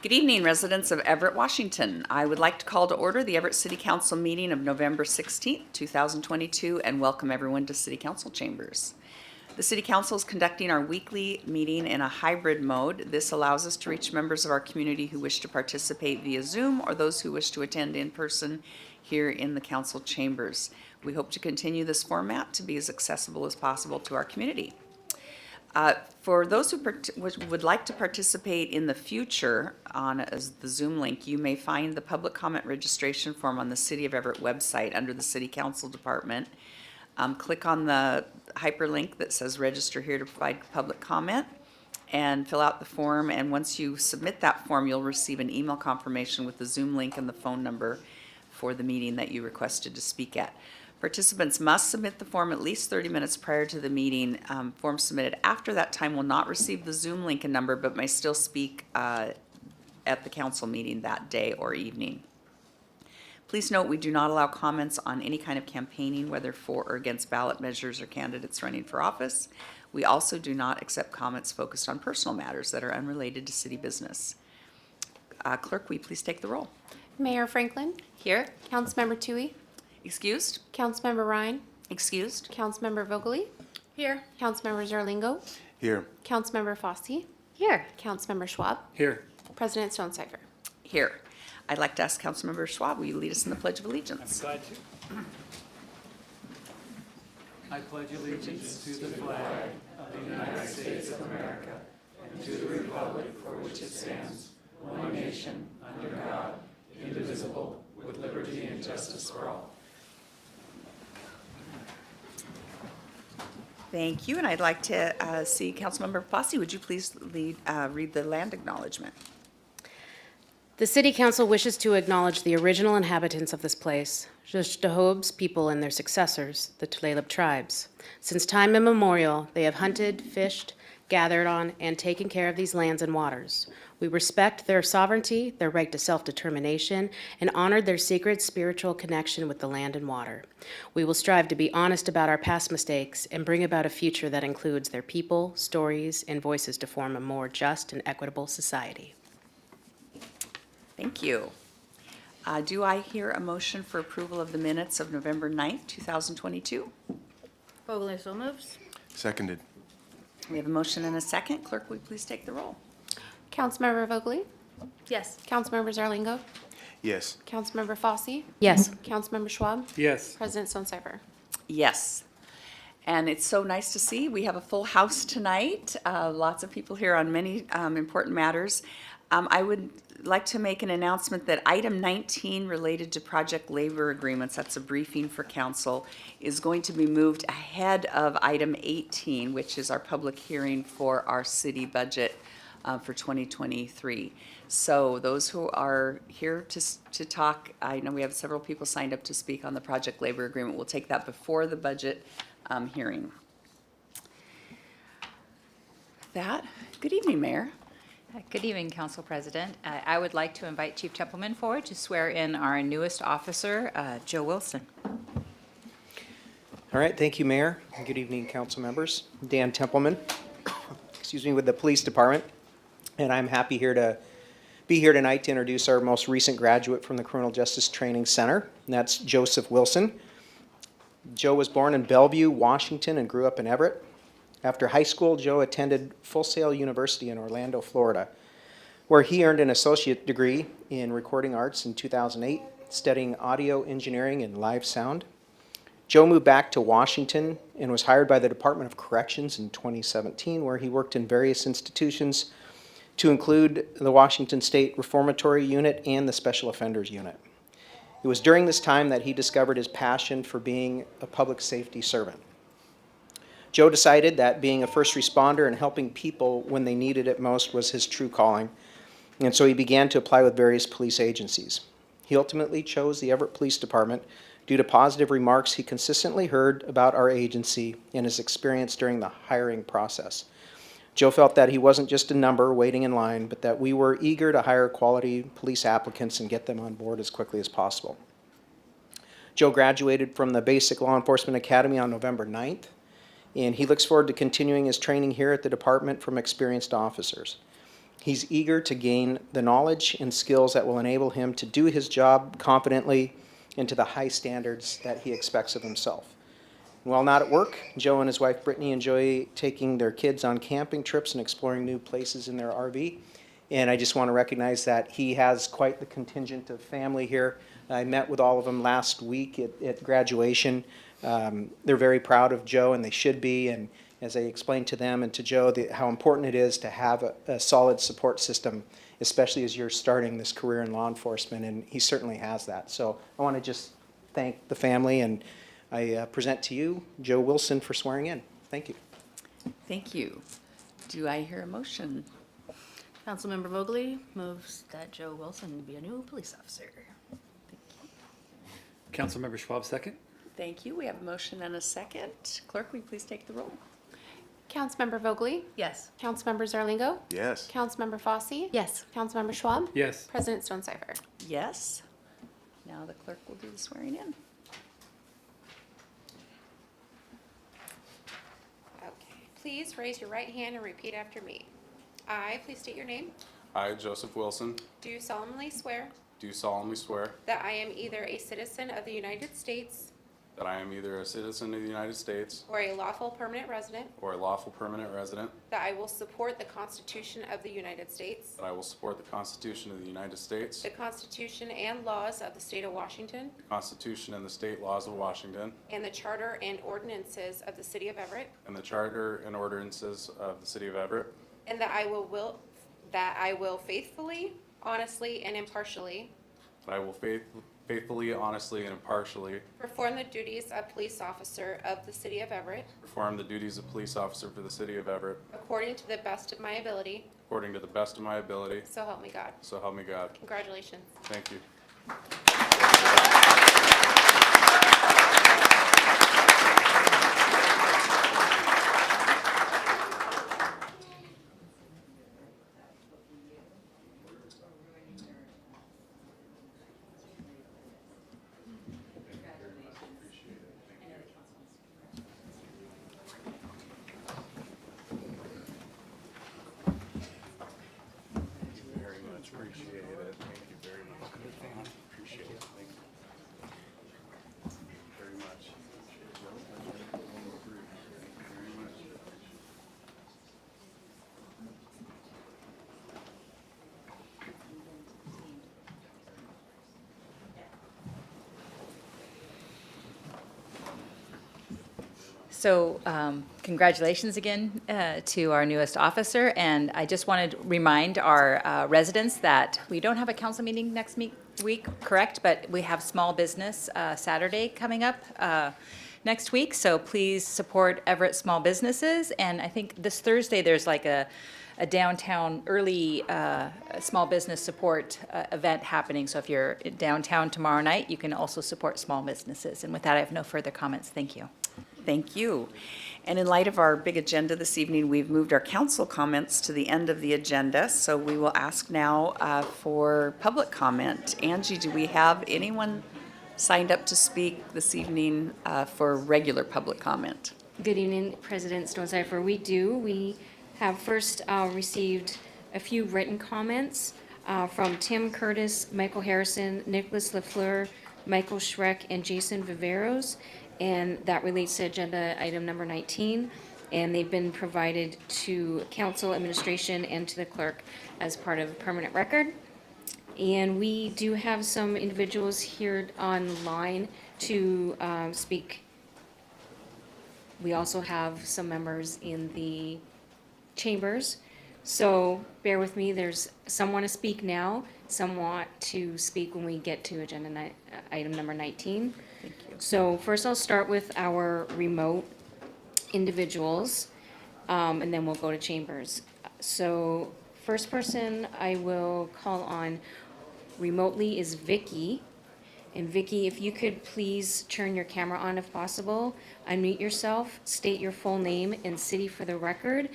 Good evening, residents of Everett, Washington. I would like to call to order the Everett City Council meeting of November 16th, 2022, and welcome everyone to City Council chambers. The City Council is conducting our weekly meeting in a hybrid mode. This allows us to reach members of our community who wish to participate via Zoom or those who wish to attend in person here in the council chambers. We hope to continue this format to be as accessible as possible to our community. For those who would like to participate in the future on the Zoom link, you may find the public comment registration form on the City of Everett website under the City Council Department. Click on the hyperlink that says register here to provide public comment and fill out the form. And once you submit that form, you'll receive an email confirmation with the Zoom link and the phone number for the meeting that you requested to speak at. Participants must submit the form at least 30 minutes prior to the meeting. Forms submitted after that time will not receive the Zoom link and number, but may still speak at the council meeting that day or evening. Please note we do not allow comments on any kind of campaigning, whether for or against ballot measures or candidates running for office. We also do not accept comments focused on personal matters that are unrelated to city business. Clerk, will you please take the roll? Mayor Franklin. Here. Councilmember Tui. Excused? Councilmember Ryan. Excused. Councilmember Vogely. Here. Councilmember Zarlingo. Here. Councilmember Fossey. Here. Councilmember Schwab. Here. President Stonecipher. Here. I'd like to ask Councilmember Schwab, will you lead us in the Pledge of Allegiance? I'm glad to. I pledge allegiance to the flag of the United States of America and to the republic for which it stands, one nation, under God, indivisible, with liberty and justice for all. Thank you, and I'd like to see Councilmember Fossey. Would you please read the land acknowledgement? The City Council wishes to acknowledge the original inhabitants of this place, Shtahob's people and their successors, the Tulalip tribes. Since time immemorial, they have hunted, fished, gathered on, and taken care of these lands and waters. We respect their sovereignty, their right to self-determination, and honored their sacred spiritual connection with the land and water. We will strive to be honest about our past mistakes and bring about a future that includes their people, stories, and voices to form a more just and equitable society. Thank you. Do I hear a motion for approval of the minutes of November 9th, 2022? Vogler so moves. Seconded. We have a motion and a second. Clerk, will you please take the roll? Councilmember Vogely. Yes. Councilmember Zarlingo. Yes. Councilmember Fossey. Yes. Councilmember Schwab. Yes. President Stonecipher. Yes. And it's so nice to see. We have a full house tonight. Lots of people here on many important matters. I would like to make an announcement that item 19 related to project labor agreements, that's a briefing for council, is going to be moved ahead of item 18, which is our public hearing for our city budget for 2023. So those who are here to talk, I know we have several people signed up to speak on the project labor agreement. We'll take that before the budget hearing. With that, good evening, Mayor. Good evening, Council President. I would like to invite Chief Templeman forward to swear in our newest officer, Joe Wilson. All right, thank you, Mayor. Good evening, council members. Dan Templeman, with the Police Department, and I'm happy to be here tonight to introduce our most recent graduate from the Criminal Justice Training Center, and that's Joseph Wilson. Joe was born in Bellevue, Washington, and grew up in Everett. After high school, Joe attended Full Sail University in Orlando, Florida, where he earned an associate degree in recording arts in 2008, studying audio engineering and live sound. Joe moved back to Washington and was hired by the Department of Corrections in 2017, where he worked in various institutions to include the Washington State Reformatory Unit and the Special Offenders Unit. It was during this time that he discovered his passion for being a public safety servant. Joe decided that being a first responder and helping people when they needed it most was his true calling, and so he began to apply with various police agencies. He ultimately chose the Everett Police Department due to positive remarks he consistently heard about our agency and his experience during the hiring process. Joe felt that he wasn't just a number waiting in line, but that we were eager to hire quality police applicants and get them on board as quickly as possible. Joe graduated from the Basic Law Enforcement Academy on November 9th. And he looks forward to continuing his training here at the department from experienced officers. He's eager to gain the knowledge and skills that will enable him to do his job confidently and to the high standards that he expects of himself. While not at work, Joe and his wife Brittany enjoy taking their kids on camping trips and exploring new places in their RV. And I just want to recognize that he has quite the contingent of family here. I met with all of them last week at graduation. They're very proud of Joe, and they should be. And as I explained to them and to Joe how important it is to have a solid support system, especially as you're starting this career in law enforcement, and he certainly has that. So I want to just thank the family, and I present to you Joe Wilson for swearing in. Thank you. Thank you. Do I hear a motion? Councilmember Vogely moves that Joe Wilson be a new police officer. Councilmember Schwab, second. Thank you. We have a motion and a second. Clerk, will you please take the roll? Councilmember Vogely? Yes. Councilmember Zarlingo? Yes. Councilmember Fosse? Yes. Councilmember Schwab? Yes. President Stonecipher? Yes. Now the clerk will do the swearing in. Okay. Please raise your right hand and repeat after me. I, please state your name, I, Joseph Wilson, do solemnly swear do solemnly swear that I am either a citizen of the United States that I am either a citizen of the United States or a lawful permanent resident, or a lawful permanent resident, that I will support the Constitution of the United States, that I will support the Constitution of the United States, the Constitution and laws of the state of Washington, the Constitution and the state laws of Washington, and the charter and ordinances of the city of Everett, and the charter and ordinances of the city of Everett, and that I will faithfully, honestly, and impartially that I will faithfully, honestly, and impartially perform the duties of police officer of the city of Everett perform the duties of police officer for the city of Everett according to the best of my ability, according to the best of my ability, so help me God. so help me God. Congratulations. Thank you. Very much appreciate it. Thank you very much. Appreciate it. Thank you. Very much. Thank you very much. So congratulations again to our newest officer. And I just wanted to remind our residents that we don't have a council meeting next week, correct? But we have small business Saturday coming up next week. So please support Everett small businesses. And I think this Thursday, there's like a downtown early small business support event happening. So if you're downtown tomorrow night, you can also support small businesses. And with that, I have no further comments. Thank you. Thank you. And in light of our big agenda this evening, we've moved our council comments to the end of the agenda. So we will ask now for public comment. Angie, do we have anyone signed up to speak this evening for regular public comment? Good evening, President Stonecipher. We do. We have first received a few written comments from Tim Curtis, Michael Harrison, Nicholas LaFleur, Michael Schreck, and Jason Viveros, and that relates to agenda item number 19. And they've been provided to council administration and to the clerk as part of permanent record. And we do have some individuals here online to speak. We also have some members in the chambers. So bear with me, there's some want to speak now, some want to speak when we get to agenda item number 19. Thank you. So first I'll start with our remote individuals, and then we'll go to chambers. So first person I will call on remotely is Vicky. And Vicky, if you could please turn your camera on if possible, unmute yourself, state your full name and city for the record,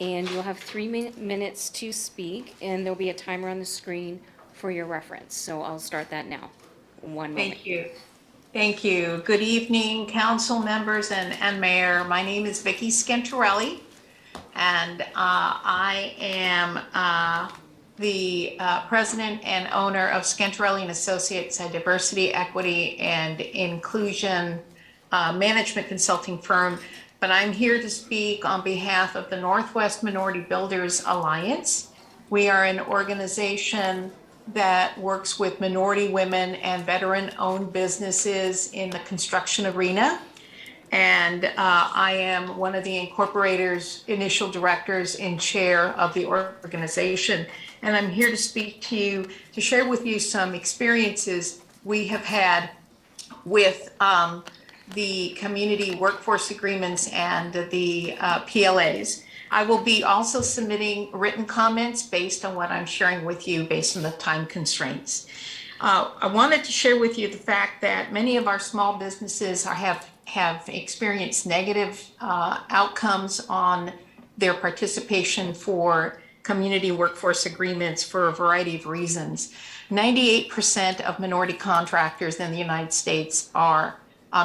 and you'll have 3 minutes to speak, and there'll be a timer on the screen for your reference. So I'll start that now. 1 moment. Thank you. Thank you. Good evening, council members and mayor. My name is Vicki Scantarelli, and I am the president and owner of Scantarelli and Associates, a diversity, equity, and inclusion management consulting firm. But I'm here to speak on behalf of the Northwest Minority Builders Alliance. We are an organization that works with minority women and veteran-owned businesses in the construction arena. And I am one of the incorporators, initial directors and chair of the organization. And I'm here to speak to you, to share with you some experiences we have had with the community workforce agreements and the PLAs. I will be also submitting written comments based on what I'm sharing with you based on the time constraints. I wanted to share with you the fact that many of our small businesses have experienced negative outcomes on their participation for community workforce agreements for a variety of reasons. 98% of minority contractors in the United States are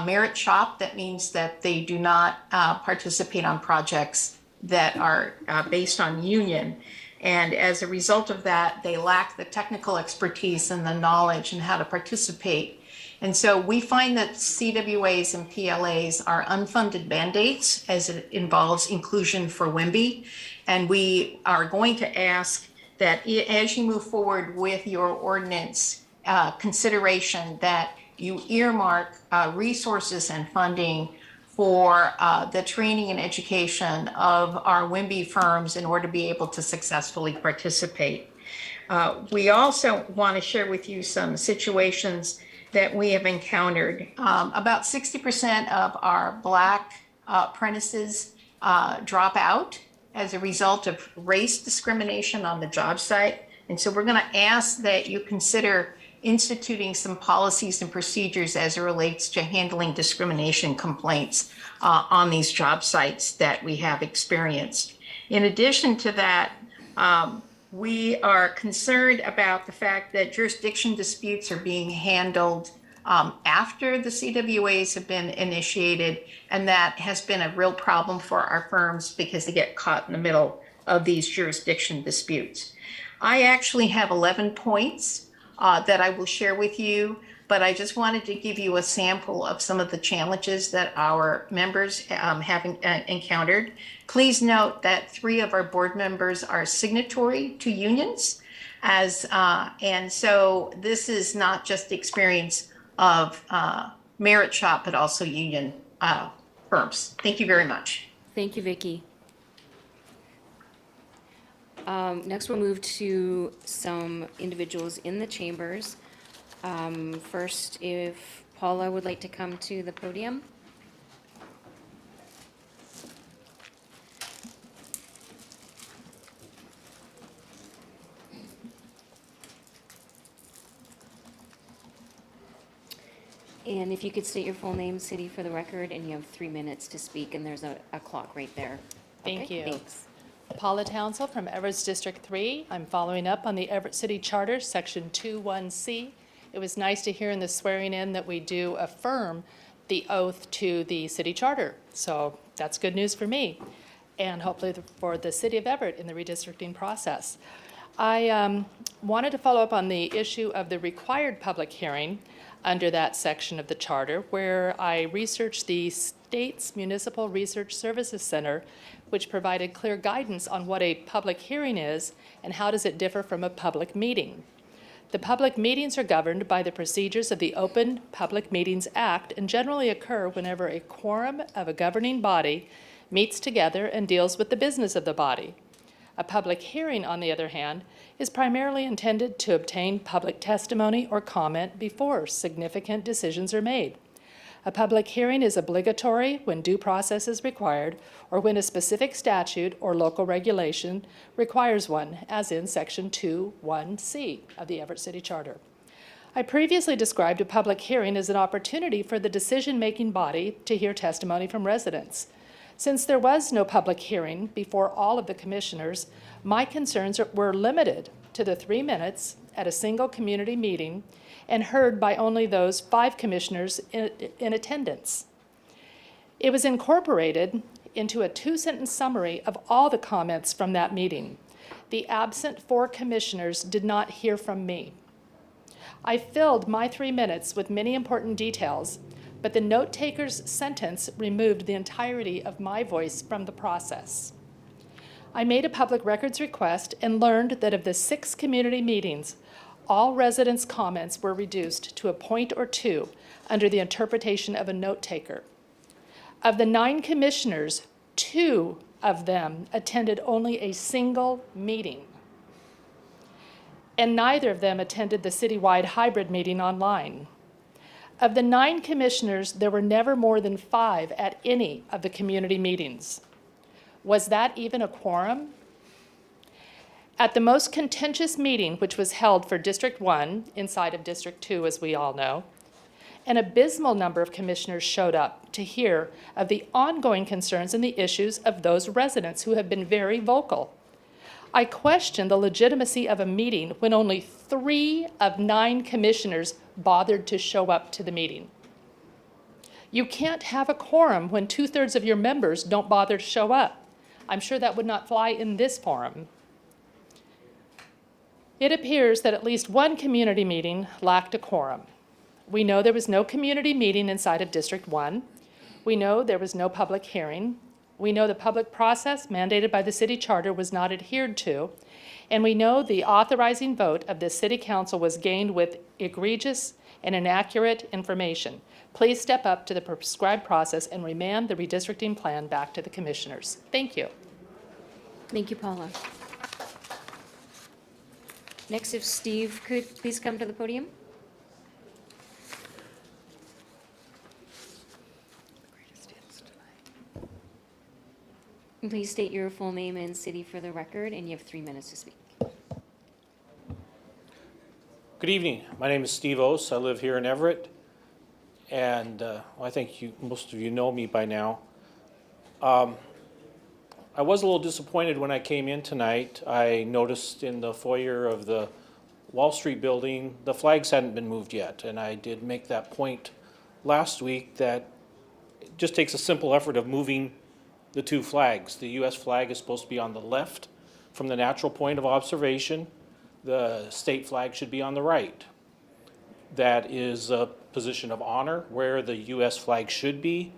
merit shop. That means that they do not participate on projects that are based on union. And as a result of that, they lack the technical expertise and the knowledge and how to participate. And so we find that CWAs and PLAs are unfunded mandates as it involves inclusion for WIMBY. And we are going to ask that as you move forward with your ordinance consideration, that you earmark resources and funding for the training and education of our WIMBY firms in order to be able to successfully participate. We also want to share with you some situations that we have encountered. About 60% of our Black apprentices drop out as a result of race discrimination on the job site. And so we're going to ask that you consider instituting some policies and procedures as it relates to handling discrimination complaints on these job sites that we have experienced. In addition to that, we are concerned about the fact that jurisdiction disputes are being handled after the CWAs have been initiated, and that has been a real problem for our firms because they get caught in the middle of these jurisdiction disputes. I actually have 11 points that I will share with you, but I just wanted to give you a sample of some of the challenges that our members have encountered. Please note that 3 of our board members are signatory to unions, and so this is not just the experience of merit shop, but also union firms. Thank you very much. Thank you, Vicki. Next, we'll move to some individuals in the chambers. First, if Paula would like to come to the podium. And if you could state your full name, city for the record, and you have 3 minutes to speak, and there's a clock right there. Thank Okay, you. Thanks. Paula Townsell from Everett's District 3. I'm following up on the Everett City Charter, Section 21C. It was nice to hear in the swearing in that we do affirm the oath to the city charter. So that's good news for me, and hopefully for the city of Everett in the redistricting process. I wanted to follow up on the issue of the required public hearing under that section of the charter, where I researched the state's Municipal Research Services Center, which provided clear guidance on what a public hearing is and how does it differ from a public meeting. The public meetings are governed by the procedures of the Open Public Meetings Act and generally occur whenever a quorum of a governing body meets together and deals with the business of the body. A public hearing, on the other hand, is primarily intended to obtain public testimony or comment before significant decisions are made. A public hearing is obligatory when due process is required or when a specific statute or local regulation requires one, as in Section 21C of the Everett City Charter. I previously described a public hearing as an opportunity for the decision-making body to hear testimony from residents. Since there was no public hearing before all of the commissioners, my concerns were limited to the 3 minutes at a single community meeting and heard by only those 5 commissioners in attendance. It was incorporated into a 2-sentence summary of all the comments from that meeting. The absent 4 commissioners did not hear from me. I filled my 3 minutes with many important details, but the note-taker's sentence removed the entirety of my voice from the process. I made a public records request and learned that of the 6 community meetings, all residents' comments were reduced to a point or 2 under the interpretation of a note-taker. Of the 9 commissioners, 2 of them attended only a single meeting, and neither of them attended the citywide hybrid meeting online. Of the 9 commissioners, there were never more than 5 at any of the community meetings. Was that even a quorum? At the most contentious meeting, which was held for District 1, inside of District 2, as we all know, an abysmal number of commissioners showed up to hear of the ongoing concerns and the issues of those residents who have been very vocal. I question the legitimacy of a meeting when only 3 of 9 commissioners bothered to show up to the meeting. You can't have a quorum when 2/3 of your members don't bother to show up. I'm sure that would not fly in this forum. It appears that at least one community meeting lacked a quorum. We know there was no community meeting inside of District 1. We know there was no public hearing. We know the public process mandated by the city charter was not adhered to. And we know the authorizing vote of the city council was gained with egregious and inaccurate information. Please step up to the prescribed process and remand the redistricting plan back to the commissioners. Thank you. Thank you, Paula. Next, if Steve could please come to the podium. And please state your full name and city for the record, and you have 3 minutes to speak. Good evening. My name is Steve Ose. I live here in Everett, and I think most of you know me by now. I was a little disappointed when I came in tonight. I noticed in the foyer of the Wall Street building, the flags hadn't been moved yet, and I did make that point last week that it just takes a simple effort of moving the 2 flags. The U.S. flag is supposed to be on the left from the natural point of observation. The state flag should be on the right. That is a position of honor where the U.S. flag should be,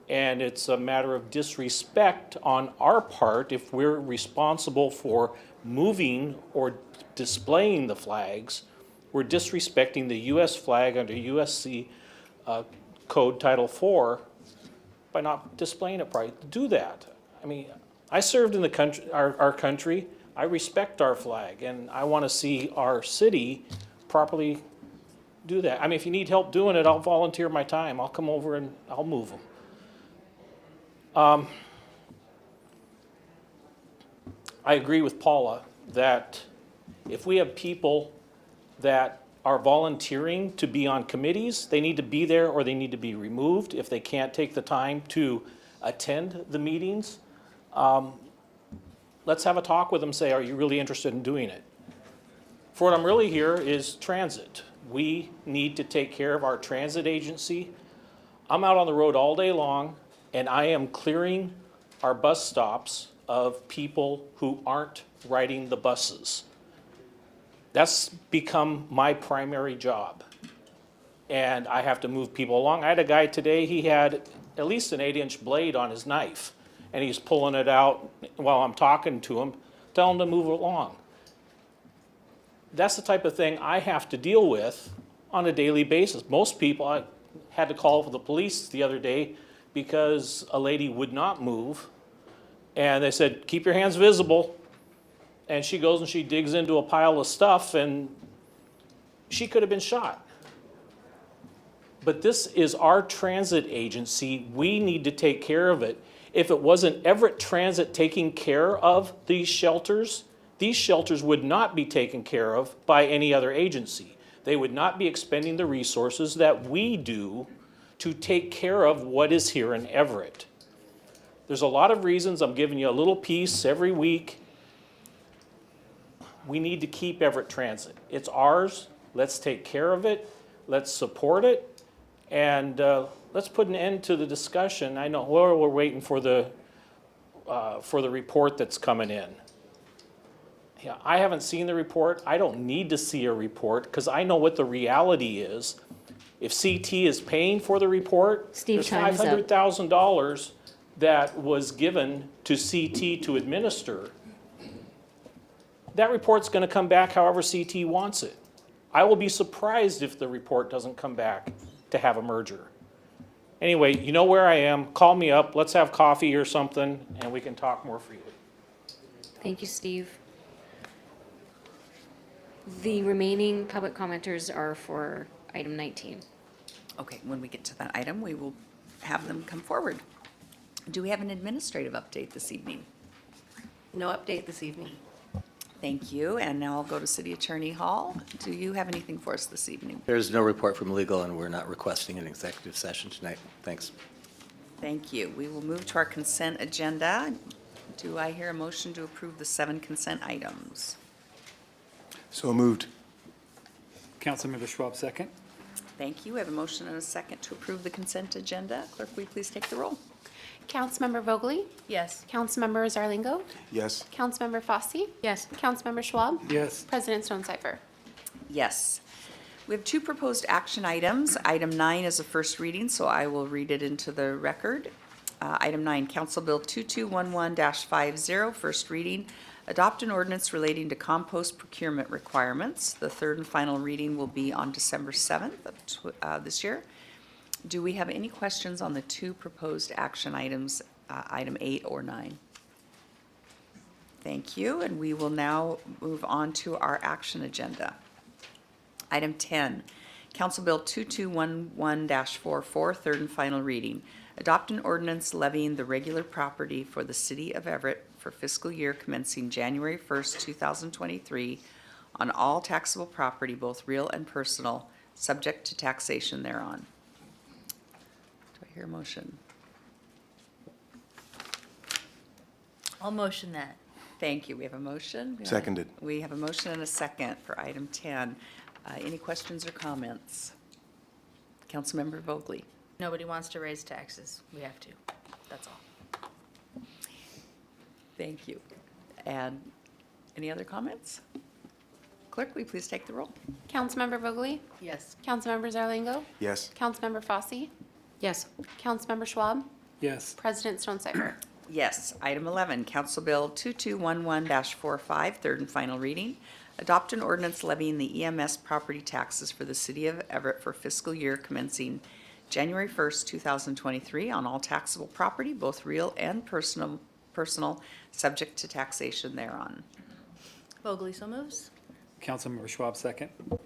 and it's a matter of disrespect on our part if we're responsible for moving or displaying the flags. We're disrespecting the U.S. flag under USC Code Title IV by not displaying it right. Do that. I mean, I served in the country, our country. I respect our flag, and I want to see our city properly do that. I mean, if you need help doing it, I'll volunteer my time. I'll come over and I'll move them. I agree with Paula that if we have people that are volunteering to be on committees, they need to be there or they need to be removed if they can't take the time to attend the meetings. Let's have a talk with them, say, are you really interested in doing it? For what I'm really here is transit. We need to take care of our transit agency. I'm out on the road all day long, and I am clearing our bus stops of people who aren't riding the buses. That's become my primary job. And I have to move people along. I had a guy today, he had at least an 8-inch blade on his knife, and he's pulling it out while I'm talking to him, telling him to move along. That's the type of thing I have to deal with on a daily basis. Most people, I had to call for the police the other day because a lady would not move, and they said, keep your hands visible. And she goes and she digs into a pile of stuff, and she could have been shot. But this is our transit agency. We need to take care of it. If it wasn't Everett Transit taking care of these shelters would not be taken care of by any other agency. They would not be expending the resources that we do to take care of what is here in Everett. There's a lot of reasons. I'm giving you a little piece every week. We need to keep Everett Transit. It's ours. Let's take care of it. Let's support it. And let's put an end to the discussion. I know we're waiting for the for the report that's coming in. Yeah, I haven't seen the report. I don't need to see a report because I know what the reality is. If CT is paying for the report, Steve, there's time is up. $500,000 that was given to CT to administer. That report's gonna come back however CT wants it. I will be surprised if the report doesn't come back to have a merger. Anyway, you know where I am. Call me up. Let's have coffee or something and we can talk more freely. Thank you, Steve. The remaining public commenters are for item 19. Okay, when we get to that item, we will have them come forward. Do we have an administrative update this evening? No update this evening. Thank you, and now I'll go to City Attorney Hall. Do you have anything for us this evening? There's no report from legal, and we're not requesting an executive session tonight. Thanks. Thank you. We will move to our consent agenda. Do I hear a motion to approve the 7 consent items? So moved. Councilmember Schwab, second. Thank you. We have a motion and a second to approve the consent agenda. Clerk, will you please take the roll? Councilmember Vogely? Yes. Councilmember Zarlingo? Yes. Councilmember Fosse? Yes. Councilmember Schwab? Yes. President Stonecipher? Yes. We have 2 proposed action items. Item 9 is a first reading, so I will read it into the record. Item 9, Council Bill 2211-50, first reading. Adopt an ordinance relating to compost procurement requirements. The third and final reading will be on December 7th of this year. Do we have any questions on the 2 proposed action items, item 8 or 9? Thank you, and we will now move on to our action agenda. Item 10, Council Bill 2211-44, third and final reading. Adopt an ordinance levying the regular property for the City of Everett for fiscal year commencing January 1st, 2023 on all taxable property, both real and personal, subject to taxation thereon. Do I hear a motion? I'll motion that. Thank you. We have a motion. Seconded. We have a motion and a second for item 10. Any questions or comments? Councilmember Vogely. Nobody wants to raise taxes. We have to. That's all. Thank you. And any other comments? Clerk, will you please take the roll? Councilmember Vogely? Yes. Councilmember Zarlingo? Yes. Councilmember Fosse? Yes. Councilmember Schwab? Yes. President Stonecipher? Yes. Item 11, Council Bill 2211-45, third and final reading. Adopt an ordinance levying the EMS property taxes for the City of Everett for fiscal year commencing January 1st, 2023 on all taxable property, both real and personal, subject to taxation thereon. Vogely so moves. Councilmember Schwab, second. A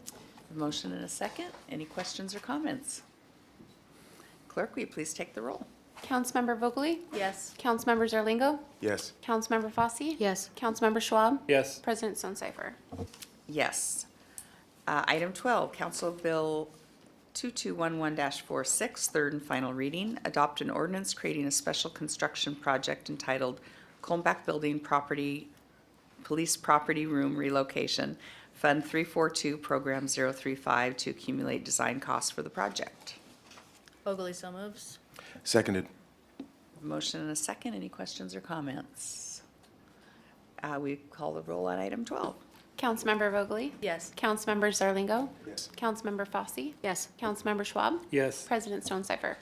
motion and a second. Any questions or comments? Clerk, will you please take the roll? Councilmember Vogely? Yes. Councilmember Zarlingo? Yes. Councilmember Fosse? Yes. Councilmember Schwab? Yes. President Stonecipher? Yes. Item 12, Council Bill 2211-46, third and final reading. Adopt an ordinance creating a special construction project entitled Colmback Building Property, Police Property Room Relocation, Fund 342, Program 035 to accumulate design costs for the project. Vogely so moves. Seconded. A motion and a second. Any questions or comments? We call the roll on item 12. Councilmember Vogely? Yes. Councilmember Zarlingo? Yes. Councilmember Fosse? Yes. Councilmember Schwab? Yes. President Stonecipher?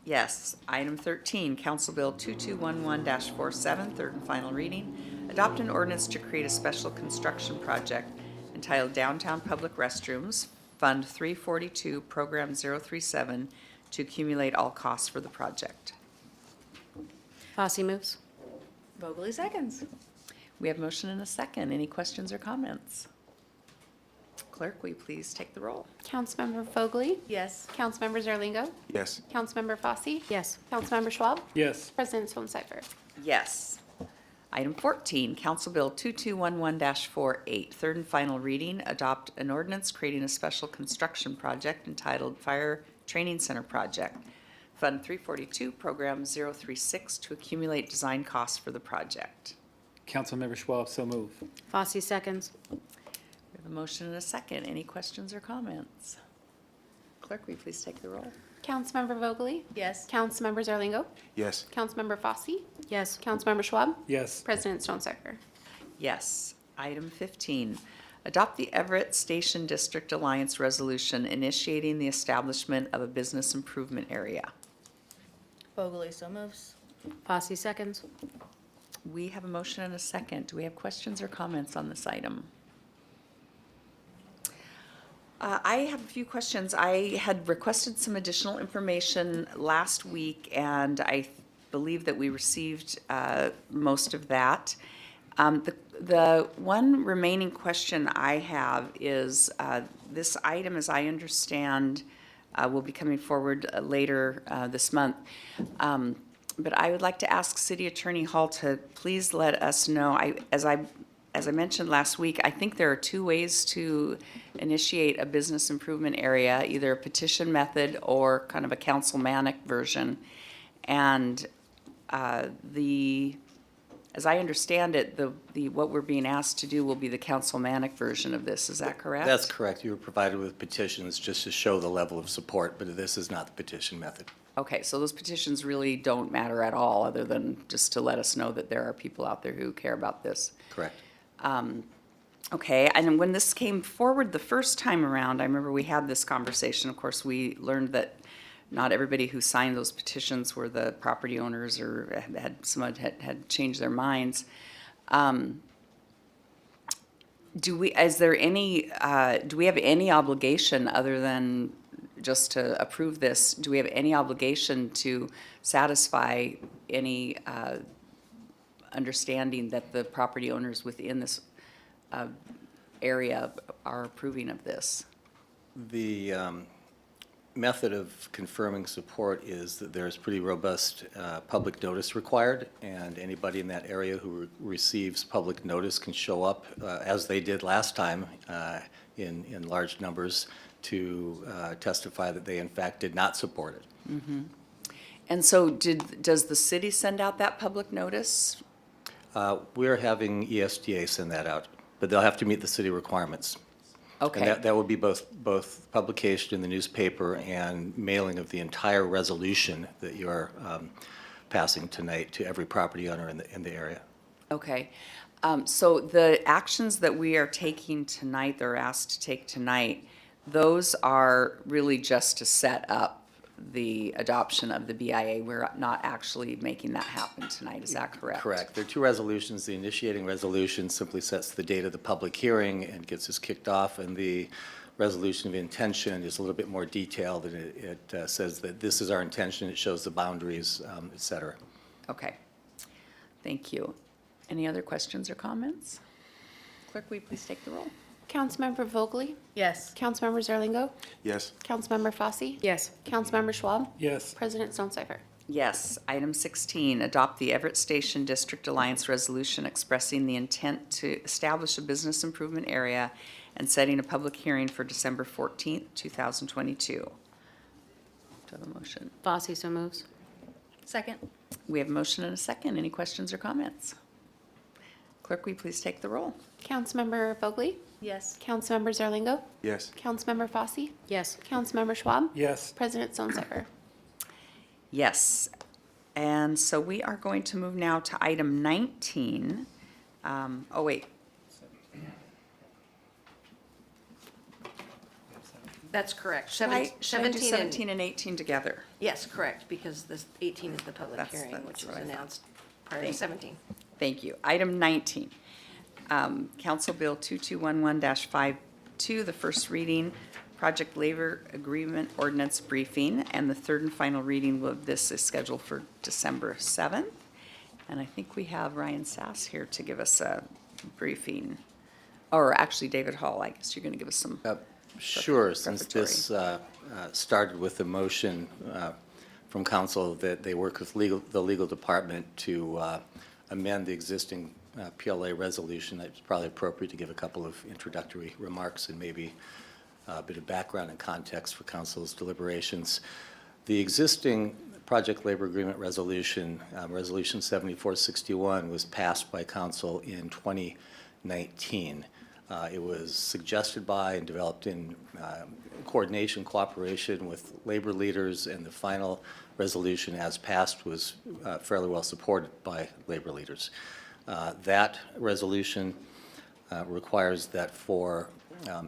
Yes. Item 13, Council Bill 2211-47, third and final reading. Adopt an ordinance to create a special construction project entitled Downtown Public Restrooms, Fund 342, Program 037, to accumulate all costs for the project. Fosse moves. Vogely seconds. We have motion and a second. Any questions or comments? Clerk, will you please take the roll? Councilmember Vogely? Yes. Councilmember Zarlingo? Yes. Councilmember Fosse? Yes. Councilmember Schwab? Yes. President Stonecipher? Yes. Item 14, Council Bill 2211-48, third and final reading. Adopt an ordinance creating a special construction project entitled Fire Training Center Project, Fund 342, Program 036 to accumulate design costs for the project. Councilmember Schwab, so move. Fosse seconds. We have a motion and a second. Any questions or comments? Clerk, will you please take the roll? Councilmember Vogely? Yes. Councilmember Zarlingo? Yes. Councilmember Fosse? Yes. Councilmember Schwab? Yes. President Stonecipher? Yes. Item 15, adopt the Everett Station District Alliance Resolution initiating the establishment of a business improvement area. Vogely so moves. Fosse seconds. We have a motion and a second. Do we have questions or comments on this item? I have a few questions. I had requested some additional information last week, and I believe that we received most of that. The one remaining question I have is, this item, as I understand, will be coming forward later this month. But I would like to ask City Attorney Hall to please let us know, as I mentioned last week, I think there are two ways to initiate a business improvement area, either a petition method or kind of a councilmanic version. And as I understand it, what we're being asked to do will be the councilmanic version of this. Is that correct? That's correct. You were provided with petitions just to show the level of support, but this is not the petition method. Okay, so those petitions really don't matter at all, other than just to let us know that there are people out there who care about this. Correct. Okay, and when this came forward the first time around, I remember we had this conversation. Of course, we learned that not everybody who signed those petitions were the property owners, or someone had changed their minds. Do we have any obligation, other than just to approve this, do we have any obligation to satisfy any understanding that the property owners within this area are approving of this? The method of confirming support is that there's pretty robust public notice required, and anybody in that area who receives public notice can show up, as they did last time, in large numbers to testify that they in fact did not support it. Mm-hmm. And so does the city send out that public notice? We're having ESDA send that out, but they'll have to meet the city requirements. Okay. And that would be both publication in the newspaper and mailing of the entire resolution that you're passing tonight to every property owner in the area. Okay. So the actions that we are taking tonight, they're asked to take tonight, those are really just to set up the adoption of the BIA. We're not actually making that happen tonight. Is that correct? Correct. There are two resolutions. The initiating resolution simply sets the date of the public hearing and gets us kicked off, and the resolution of intention is a little bit more detailed, and it says that this is our intention. It shows the boundaries, et cetera. Okay. Thank you. Any other questions or comments? Clerk, will you please take the roll? Councilmember Vogely? Yes. Councilmember Zarlingo? Yes. Councilmember Fosse? Yes. Councilmember Schwab? Yes. President Stonecipher? Yes. Item 16, adopt the Everett Station District Alliance Resolution expressing the intent to establish a business improvement area and setting a public hearing for December 14th, 2022. Do I have a motion? Fosse so moves. Second. We have a motion and a second. Any questions or comments? Clerk, will you please take the roll? Councilmember Vogely? Yes. Councilmember Zarlingo? Yes. Councilmember Fosse? Yes. Councilmember Schwab? Yes. President Stonecipher? Yes. And so we are going to move now to item 19. Oh, wait. That's correct. Should I do 17 17 and 18 together? Yes, correct, because this 18 is the public That's hearing, which is what I thought. announced prior to Thank you. 17. Thank you. Item 19, Council Bill 2211-52, the first reading, Project Labor Agreement Ordinance Briefing, and the third and final reading of this is scheduled for December 7th. And I think we have Ryan Sass here to give us a briefing. Or actually, David Hall, I guess you're going to give us some. Sure. Since this started with a motion from council that they work with the legal department to amend the existing PLA resolution, it's probably appropriate to give a couple of introductory remarks and maybe a bit of background and context for council's deliberations. The existing Project Labor Agreement Resolution, Resolution 7461, was passed by council in 2019. It was suggested by and developed in coordination, cooperation with labor leaders, and the final resolution as passed was fairly well supported by labor leaders. That resolution requires that for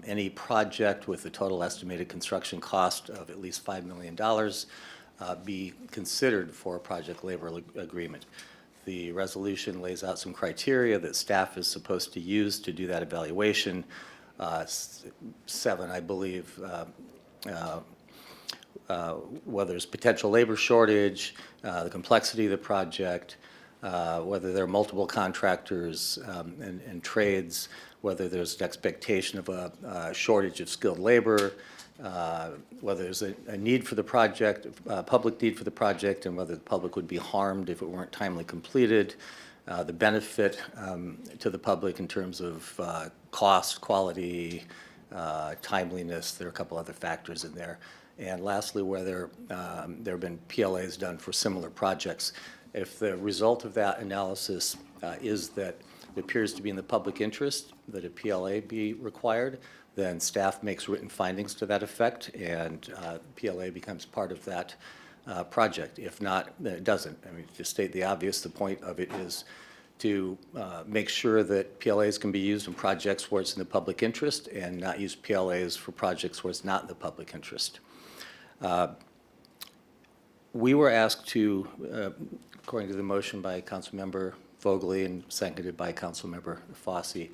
any project with a total estimated construction cost of at least $5 million be considered for a project labor agreement. The resolution lays out some criteria that staff is supposed to use to do that evaluation. 7, I believe, whether there's potential labor shortage, the complexity of the project, whether there are multiple contractors and trades, whether there's an expectation of a shortage of skilled labor, whether there's a need for the project, a public need for the project, and whether the public would be harmed if it weren't timely completed, the benefit to the public in terms of cost, quality, timeliness. There are a couple other factors in there. And lastly, whether there have been PLAs done for similar projects. If the result of that analysis is that it appears to be in the public interest that a PLA be required, then staff makes written findings to that effect, and PLA becomes part of that project. If not, then it doesn't. I mean, to state the obvious, the point of it is to make sure that PLAs can be used in projects where it's in the public interest and not use PLAs for projects where it's not in the public interest. We were asked to, according to the motion by Councilmember Vogely and seconded by Councilmember Fossey,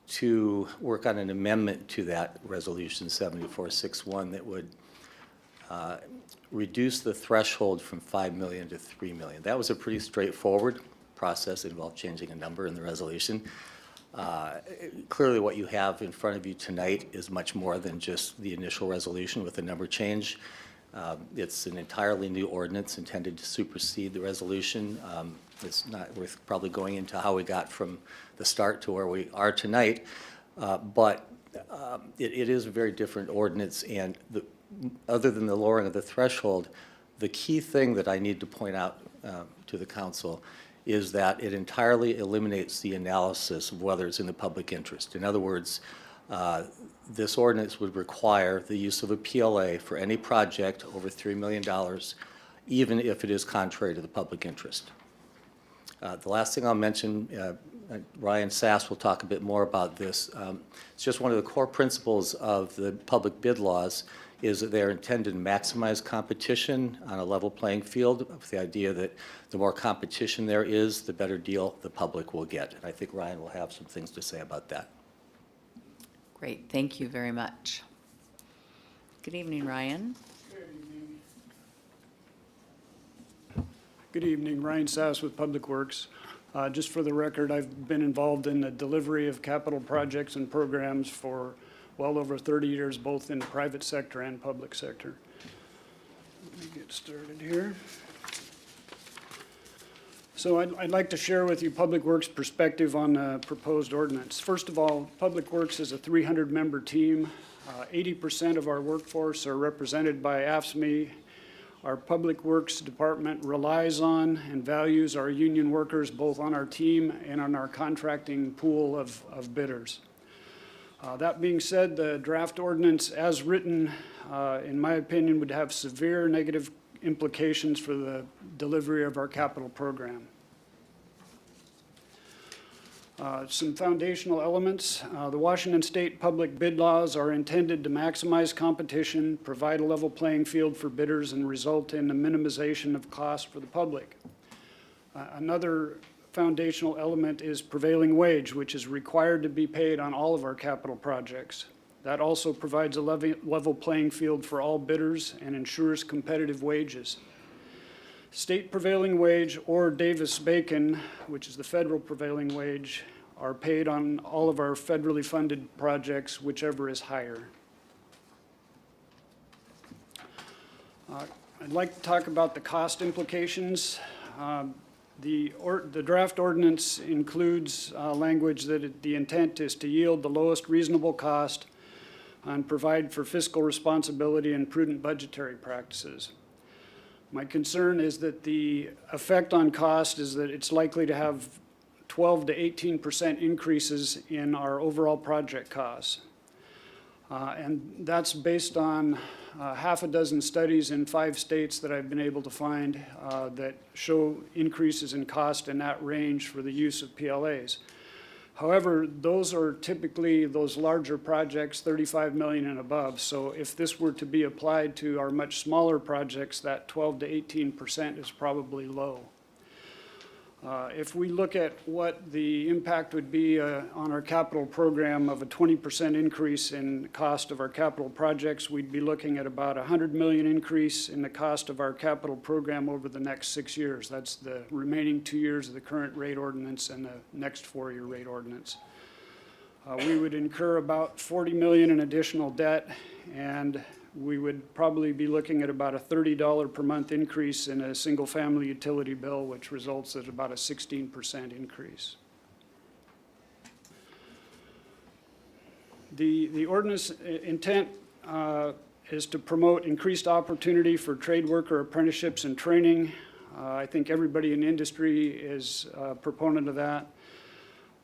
to work on an amendment to that resolution 7461 that would reduce the threshold from $5 million to $3 million. That was a pretty straightforward process. It involved changing a number in the resolution. Clearly what you have in front of you tonight is much more than just the initial resolution with a number change. It's an entirely new ordinance intended to supersede the resolution. It's not worth probably going into how we got from the start to where we are tonight, but it is a very different ordinance, and other than the lowering of the threshold, the key thing that I need to point out to the council is that it entirely eliminates the analysis of whether it's in the public interest. In other words, this ordinance would require the use of a PLA for any project over $3 million, even if it is contrary to the public interest. The last thing I'll mention, Ryan Sass will talk a bit more about this. It's just one of the core principles of the public bid laws is that they're intended to maximize competition on a level playing field, with the idea that the more competition there is, the better deal the public will get. And I think Ryan will have some things to say about that. Great, thank you very much. Good evening, Ryan. Good evening, Ryan Sass with Public Works. Just for the record, I've been involved in the delivery of capital projects and programs for well over 30 years, both in the private sector and public sector. Let me get started here. So I'd like to share with you Public Works' perspective on the proposed ordinance. First of all, Public Works is a 300-member team. 80% of our workforce are represented by AFSCME. Our Public Works Department relies on and values our union workers both on our team and on our contracting pool of bidders. That being said, the draft ordinance as written, in my opinion, would have severe negative implications for the delivery of our capital program. Some foundational elements. The Washington State public bid laws are intended to maximize competition, provide a level playing field for bidders, and result in a minimization of costs for the public. Another foundational element is prevailing wage, which is required to be paid on all of our capital projects. That also provides a level playing field for all bidders and ensures competitive wages. State prevailing wage or Davis-Bacon, which is the federal prevailing wage, are paid on all of our federally funded projects, whichever is higher. I'd like to talk about the cost implications. The draft ordinance includes language that the intent is to yield the lowest reasonable cost and provide for fiscal responsibility and prudent budgetary practices. My concern is that the effect on cost is that it's likely to have 12 to 18% increases in our overall project costs. And that's based on half a dozen studies in 5 states that I've been able to find that show increases in cost in that range for the use of PLAs. However, those are typically those larger projects, 35 million and above. So if this were to be applied to our much smaller projects, that 12 to 18% is probably low. If we look at what the impact would be on our capital program of a 20% increase in cost of our capital projects, we'd be looking at about a 100 million increase in the cost of our capital program over the next 6 years. That's the remaining 2 years of the current rate ordinance and the next 4-year rate ordinance. We would incur about 40 million in additional debt, and we would probably be looking at about a $30 per month increase in a single-family utility bill, which results at about a 16% increase. The ordinance intent is to promote increased opportunity for trade worker apprenticeships and training. I think everybody in the industry is a proponent of that.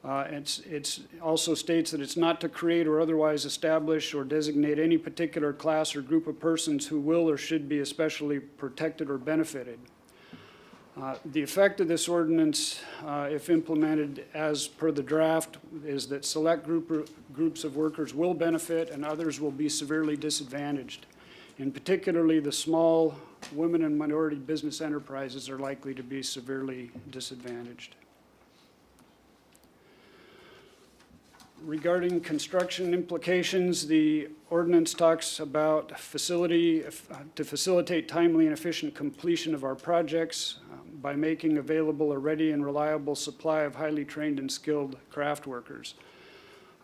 It also states that it's not to create or otherwise establish or designate any particular class or group of persons who will or should be especially protected or benefited. The effect of this ordinance, if implemented as per the draft, is that select groups of workers will benefit and others will be severely disadvantaged. And particularly the small women and minority business enterprises are likely to be severely disadvantaged. Regarding construction implications, the ordinance talks about to facilitate timely and efficient completion of our projects by making available a ready and reliable supply of highly trained and skilled craft workers.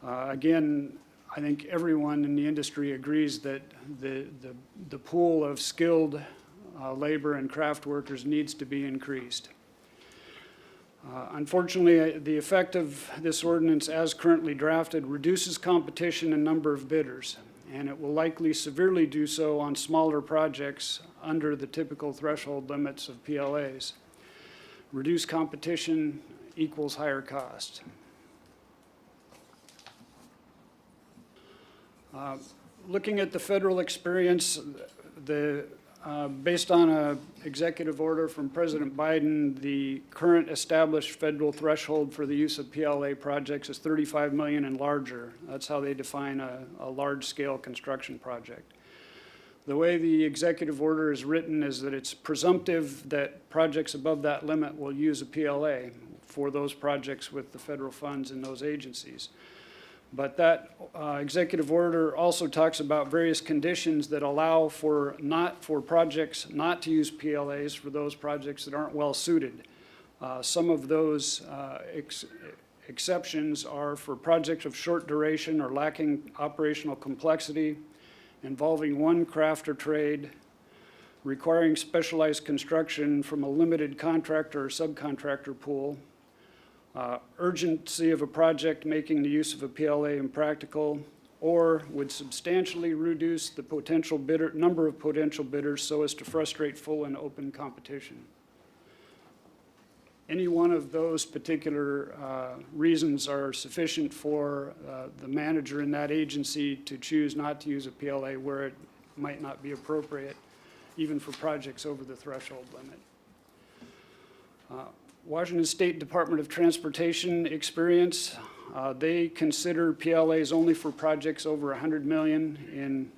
Again, I think everyone in the industry agrees that the pool of skilled labor and craft workers needs to be increased. Unfortunately, the effect of this ordinance as currently drafted reduces competition and number of bidders, and it will likely severely do so on smaller projects under the typical threshold limits of PLAs. Reduced competition equals higher cost. Looking at the federal experience, based on an executive order from President Biden, the current established federal threshold for the use of PLA projects is 35 million and larger. That's how they define a large-scale construction project. The way the executive order is written is that it's presumptive that projects above that limit will use a PLA for those projects with the federal funds in those agencies. But that executive order also talks about various conditions that allow for projects not to use PLAs for those projects that aren't well suited. Some of those exceptions are for projects of short duration or lacking operational complexity, involving one craft or trade, requiring specialized construction from a limited contractor or subcontractor pool, urgency of a project making the use of a PLA impractical, or would substantially reduce the number of potential bidders so as to frustrate full and open competition. Any one of those particular reasons are sufficient for the manager in that agency to choose not to use a PLA where it might not be appropriate, even for projects over the threshold limit. Washington State Department of Transportation experience, they consider PLAs only for projects over 100 million in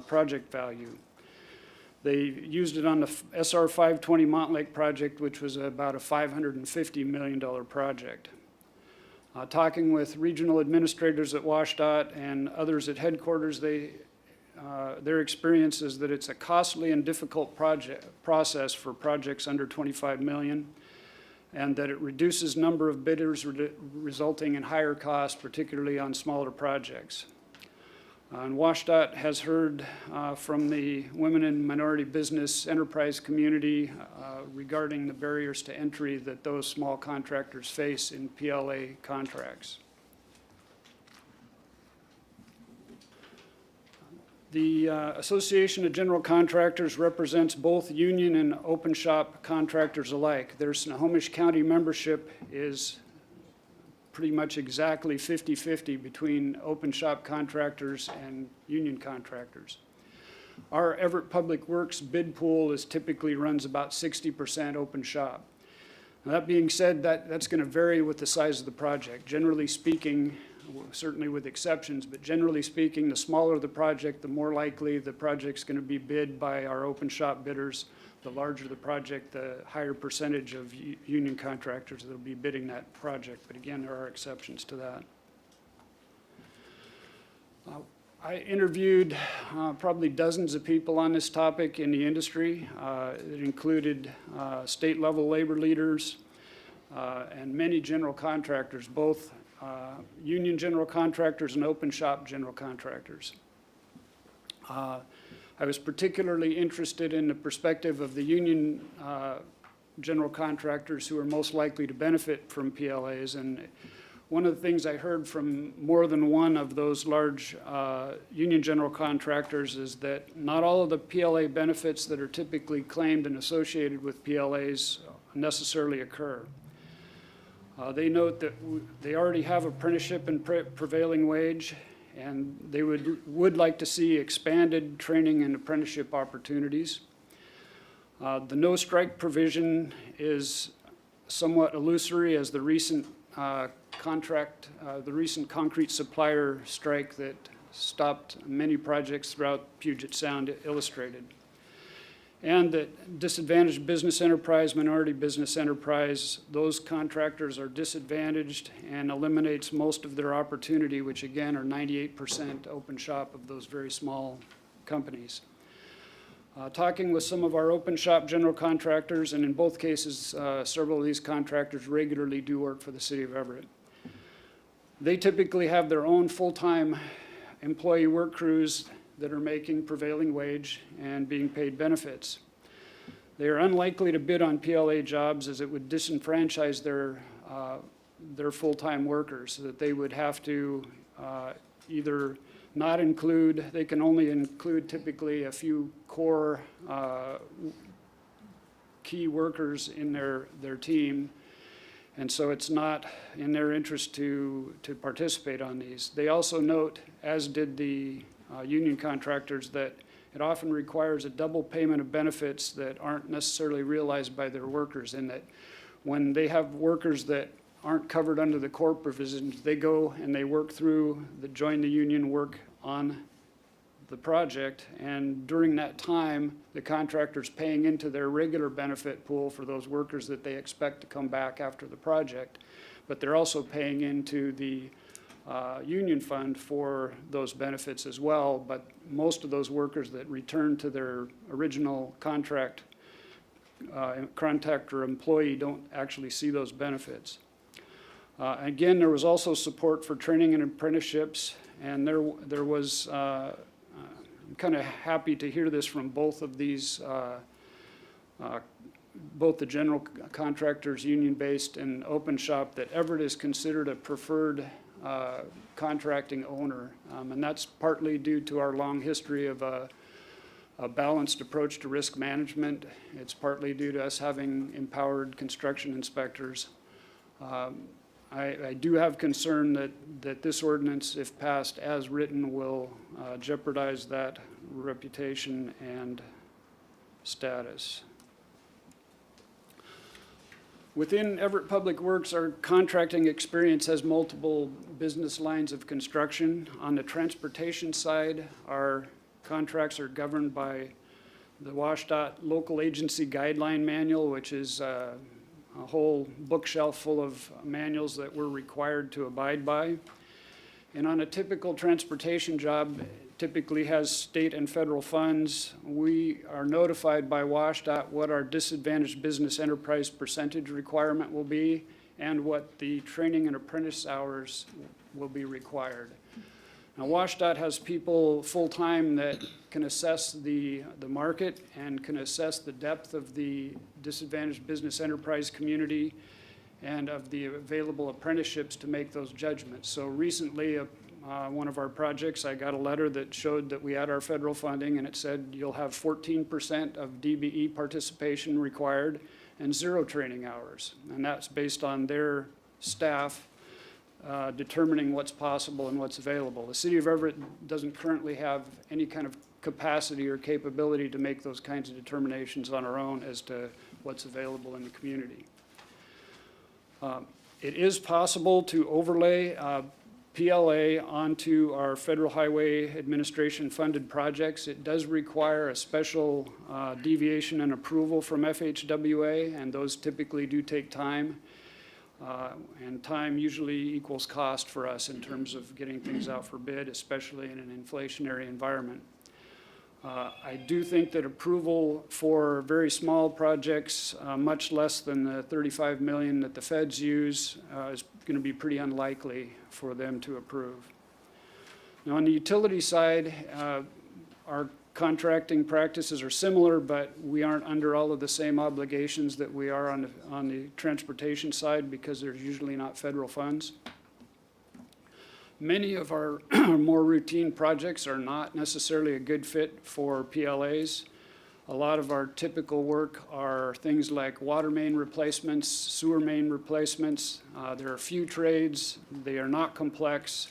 project value. They used it on the SR 520 Montlake project, which was about a $550 million project. Talking with regional administrators at WashDOT and others at headquarters, their experience is that it's a costly and difficult process for projects under 25 million, and that it reduces number of bidders, resulting in higher cost, particularly on smaller projects. And WashDOT has heard from the women and minority business enterprise community regarding the barriers to entry that those small contractors face in PLA contracts. The Association of General Contractors represents both union and open shop contractors alike. Their Snohomish County membership is pretty much exactly 50-50 between open shop contractors and union contractors. Our Everett Public Works bid pool typically runs about 60% open shop. Now, that being said, that's going to vary with the size of the project. Generally speaking, certainly with exceptions, but generally speaking, the smaller the project, the more likely the project's going to be bid by our open shop bidders. The larger the project, the higher percentage of union contractors that will be bidding that project. But again, there are exceptions to that. I interviewed probably dozens of people on this topic in the industry. It included state-level labor leaders and many general contractors, both union general contractors and open shop general contractors. I was particularly interested in the perspective of the union general contractors who are most likely to benefit from PLAs. And one of the things I heard from more than one of those large union general contractors is that not all of the PLA benefits that are typically claimed and associated with PLAs necessarily occur. They note that they already have apprenticeship and prevailing wage, and they would like to see expanded training and apprenticeship opportunities. The no strike provision is somewhat illusory, as the recent the recent concrete supplier strike that stopped many projects throughout Puget Sound illustrated. And that disadvantaged business enterprise, minority business enterprise, those contractors are disadvantaged and eliminates most of their opportunity, which again are 98% open shop of those very small companies. Talking with some of our open shop general contractors, and in both cases, several of these contractors regularly do work for the city of Everett. They typically have their own full-time employee work crews that are making prevailing wage and being paid benefits. They are unlikely to bid on PLA jobs, as it would disenfranchise their full-time workers, so that they would have to either not include, they can only include typically a few core key workers in their team. And so it's not in their interest to participate on these. They also note, as did the union contractors, that it often requires a double payment of benefits that aren't necessarily realized by their workers, and that when they have workers that aren't covered under the core provisions, they go and they work through join the union work on the project, and during that time, the contractor's paying into their regular benefit pool for those workers that they expect to come back after the project, but they're also paying into the union fund for those benefits as well. But most of those workers that return to their original contractor employee don't actually see those benefits. Again, there was also support for training and apprenticeships, and there was, I'm kind of happy to hear this from both of these, both the general contractors, union-based and open shop, that Everett is considered a preferred contracting owner. And that's partly due to our long history of a balanced approach to risk management. It's partly due to us having empowered construction inspectors. I do have concern that this ordinance, if passed as written, will jeopardize that reputation and status. Within Everett Public Works, our contracting experience has multiple business lines of construction. On the transportation side, our contracts are governed by the WashDOT Local Agency Guideline Manual, which is a whole bookshelf full of manuals that we're required to abide by. And on a typical transportation job, typically has state and federal funds. We are notified by WashDOT what our disadvantaged business enterprise percentage requirement will be and what the training and apprentice hours will be required. Now, WashDOT has people full-time that can assess the market and can assess the depth of the disadvantaged business enterprise community and of the available apprenticeships to make those judgments. So recently, one of our projects, I got a letter that showed that we had our federal funding, and it said you'll have 14% of DBE participation required and 0 training hours. And that's based on their staff determining what's possible and what's available. The city of Everett doesn't currently have any kind of capacity or capability to make those kinds of determinations on our own as to what's available in the community. It is possible to overlay PLA onto our Federal Highway Administration funded projects. It does require a special deviation and approval from FHWA, and those typically do take time. And time usually equals cost for us in terms of getting things out for bid, especially in an inflationary environment. I do think that approval for very small projects, much less than the $35 million that the feds use, is going to be pretty unlikely for them to approve. Now, on the utility side, our contracting practices are similar, but we aren't under all of the same obligations that we are on the transportation side because there's usually not federal funds. Many of our more routine projects are not necessarily a good fit for PLAs. A lot of our typical work are things like water main replacements, sewer main replacements. There are few trades. They are not complex.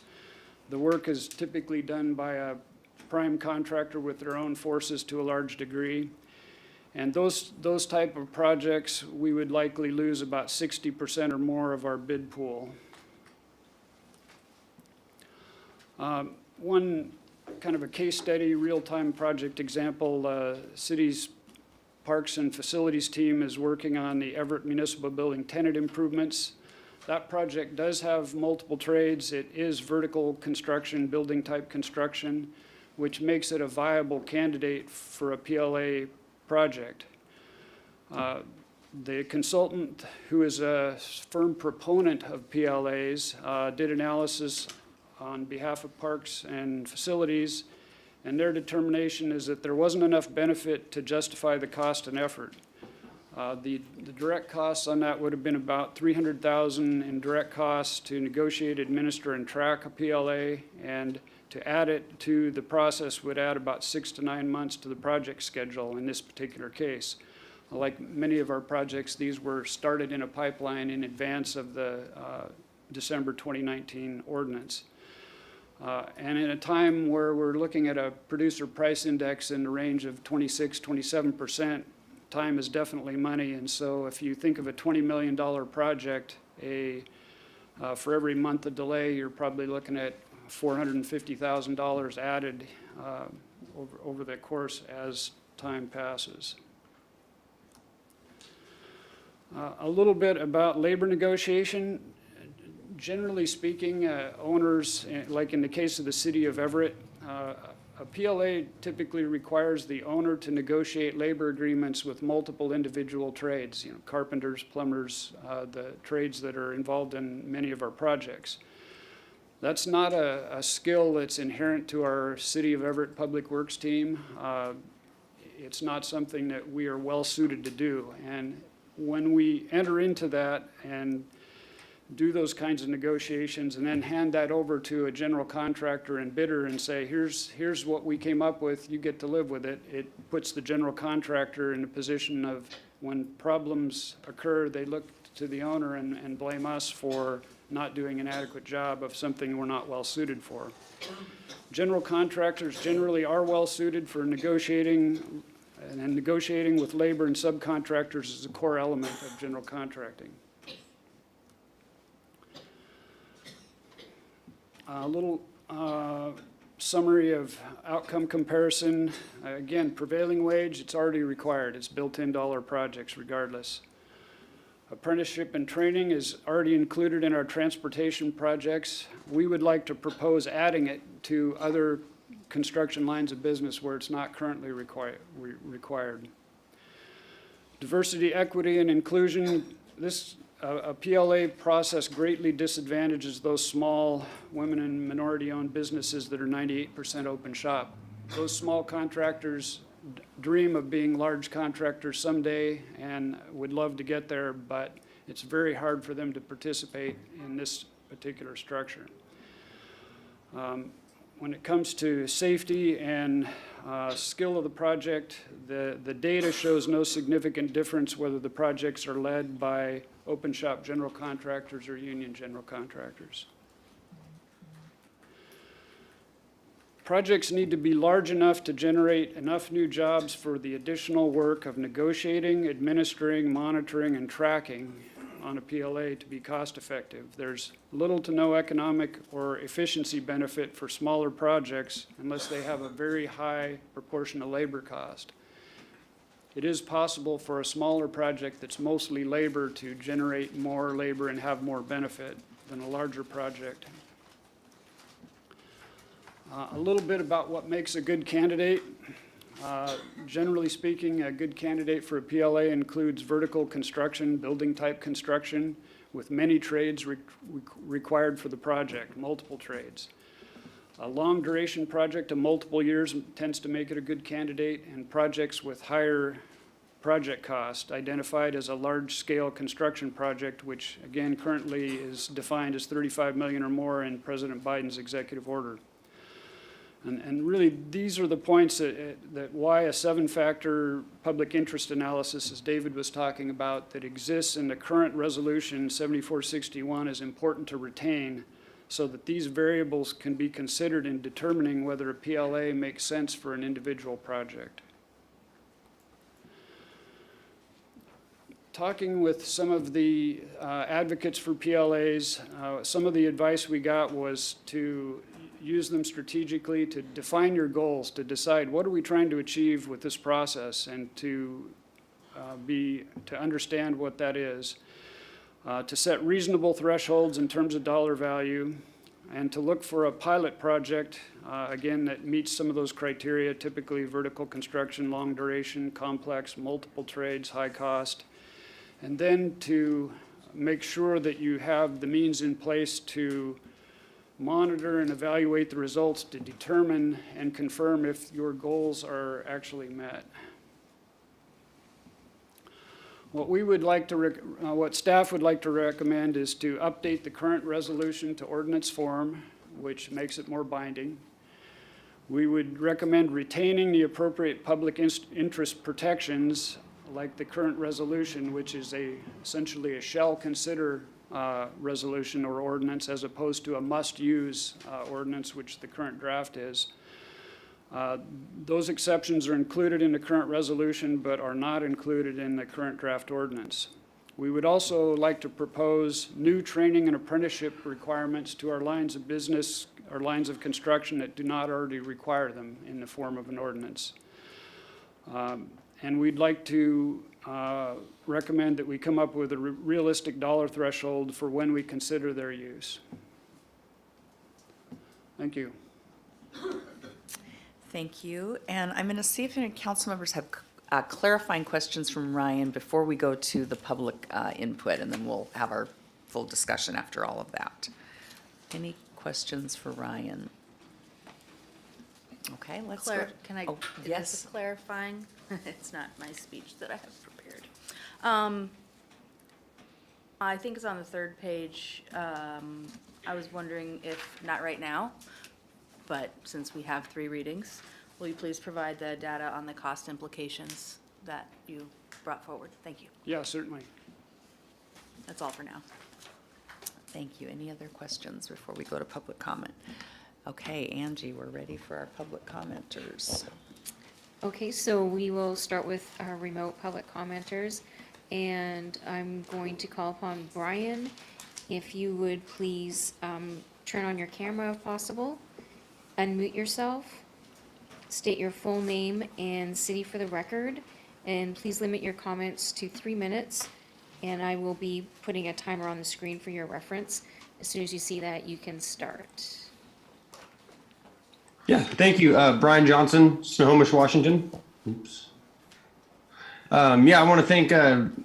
The work is typically done by a prime contractor with their own forces to a large degree. And those type of projects, we would likely lose about 60% or more of our bid pool. One kind of a case study, real-time project example, city's Parks and Facilities team is working on the Everett Municipal Building tenant improvements. That project does have multiple trades. It is vertical construction, building type construction, which makes it a viable candidate for a PLA project. The consultant, who is a firm proponent of PLAs, did analysis on behalf of Parks and Facilities, and their determination is that there wasn't enough benefit to justify the cost and effort. The direct costs on that would have been about $300,000 in direct costs to negotiate, administer, and track a PLA, and to add it to the process would add about 6 to 9 months to the project schedule in this particular case. Like many of our projects, these were started in a pipeline in advance of the December 2019 ordinance. And in a time where we're looking at a producer price index in the range of 26, 27%, time is definitely money. And so if you think of a $20 million project, for every month of delay, you're probably looking at $450,000 added over the course as time passes. A little bit about labor negotiation. Generally speaking, owners, like in the case of the city of Everett, a PLA typically requires the owner to negotiate labor agreements with multiple individual trades, carpenters, plumbers, the trades that are involved in many of our projects. That's not a skill that's inherent to our City of Everett Public Works team. It's not something that we are well suited to do. And when we enter into that and do those kinds of negotiations and then hand that over to a general contractor and bidder and say, here's what we came up with, you get to live with it, it puts the general contractor in a position of when problems occur, they look to the owner and blame us for not doing an adequate job of something we're not well suited for. General contractors generally are well suited for negotiating, and negotiating with labor and subcontractors is a core element of general contracting. A little summary of outcome comparison. Again, prevailing wage, it's already required. It's built into all our projects regardless. Apprenticeship and training is already included in our transportation projects. We would like to propose adding it to other construction lines of business where it's not currently required. Diversity, equity, and inclusion. A PLA process greatly disadvantages those small women and minority-owned businesses that are 98% open shop. Those small contractors dream of being large contractors someday and would love to get there, but it's very hard for them to participate in this particular structure. When it comes to safety and skill of the project, the data shows no significant difference whether the projects are led by open shop general contractors or union general contractors. Projects need to be large enough to generate enough new jobs for the additional work of negotiating, administering, monitoring, and tracking on a PLA to be cost effective. There's little to no economic or efficiency benefit for smaller projects unless they have a very high proportion of labor cost. It is possible for a smaller project that's mostly labor to generate more labor and have more benefit than a larger project. A little bit about what makes a good candidate. Generally speaking, a good candidate for a PLA includes vertical construction, building type construction, with many trades required for the project, multiple trades. A long duration project of multiple years tends to make it a good candidate, and projects with higher project cost identified as a large scale construction project, which again currently is defined as 35 million or more in President Biden's executive order. And really, these are the points that why a 7-factor public interest analysis, as David was talking about, that exists in the current resolution 7461 is important to retain so that these variables can be considered in determining whether a PLA makes sense for an individual project. Talking with some of the advocates for PLAs, some of the advice we got was to use them strategically, to define your goals, to decide what are we trying to achieve with this process, and to understand what that is, to set reasonable thresholds in terms of dollar value, and to look for a pilot project, again, that meets some of those criteria, typically vertical construction, long duration, complex, multiple trades, high cost, and then to make sure that you have the means in place to monitor and evaluate the results to determine and confirm if your goals are actually met. What we would like to, what staff would like to recommend is to update the current resolution to ordinance form, which makes it more binding. We would recommend retaining the appropriate public interest protections like the current resolution, which is essentially a shall consider resolution or ordinance as opposed to a must-use ordinance, which the current draft is. Those exceptions are included in the current resolution but are not included in the current draft ordinance. We would also like to propose new training and apprenticeship requirements to our lines of business or lines of construction that do not already require them in the form of an ordinance. And we'd like to recommend that we come up with a realistic dollar threshold for when we consider their use. Thank you. Thank you. And I'm going to see if any council members have clarifying questions from Ryan before we go to the public input, and then we'll have our full discussion after all of that. Any questions for Ryan? Okay, let's go. Can I, Oh, is yes. this clarifying? It's not my speech that I have prepared. I think it's on the third page. I was wondering if, not right now, but since we have 3 readings, will you please provide the data on the cost implications that you brought forward? Thank you. Yeah, certainly. That's all for now. Thank you. Any other questions before we go to public comment? Okay, Angie, we're ready for our public commenters. Okay, so we will start with our remote public commenters, and I'm going to call upon Brian. If you would please turn on your camera if possible, unmute yourself, state your full name and city for the record, and please limit your comments to 3 minutes, and I will be putting a timer on the screen for your reference. As soon as you see that, you can start. Yeah, thank you. Brian Johnson, Snohomish, Washington. Oops. Yeah, I want to thank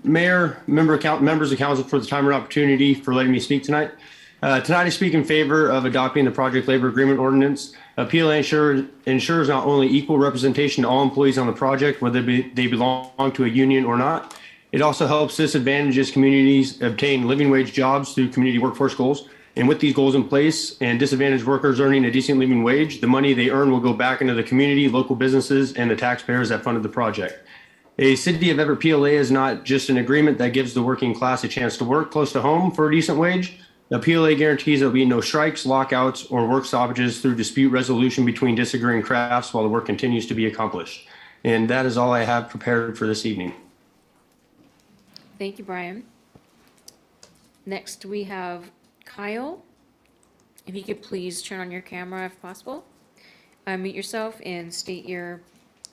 Mayor, members of council for the time and opportunity for letting me speak tonight. Tonight I speak in favor of adopting the Project Labor Agreement Ordinance. PLA ensures not only equal representation to all employees on the project, whether they belong to a union or not. It also helps disadvantaged communities obtain living wage jobs through community workforce goals. And with these goals in place and disadvantaged workers earning a decent living wage, the money they earn will go back into the community, local businesses, and the taxpayers that funded the project. A City of Everett PLA is not just an agreement that gives the working class a chance to work close to home for a decent wage. The PLA guarantees there will be no strikes, lockouts, or work stoppages through dispute resolution between disagreeing crafts while the work continues to be accomplished. And that is all I have prepared for this evening. Thank you, Brian. Next, we have Kyle. If you could please turn on your camera if possible. Unmute yourself and state your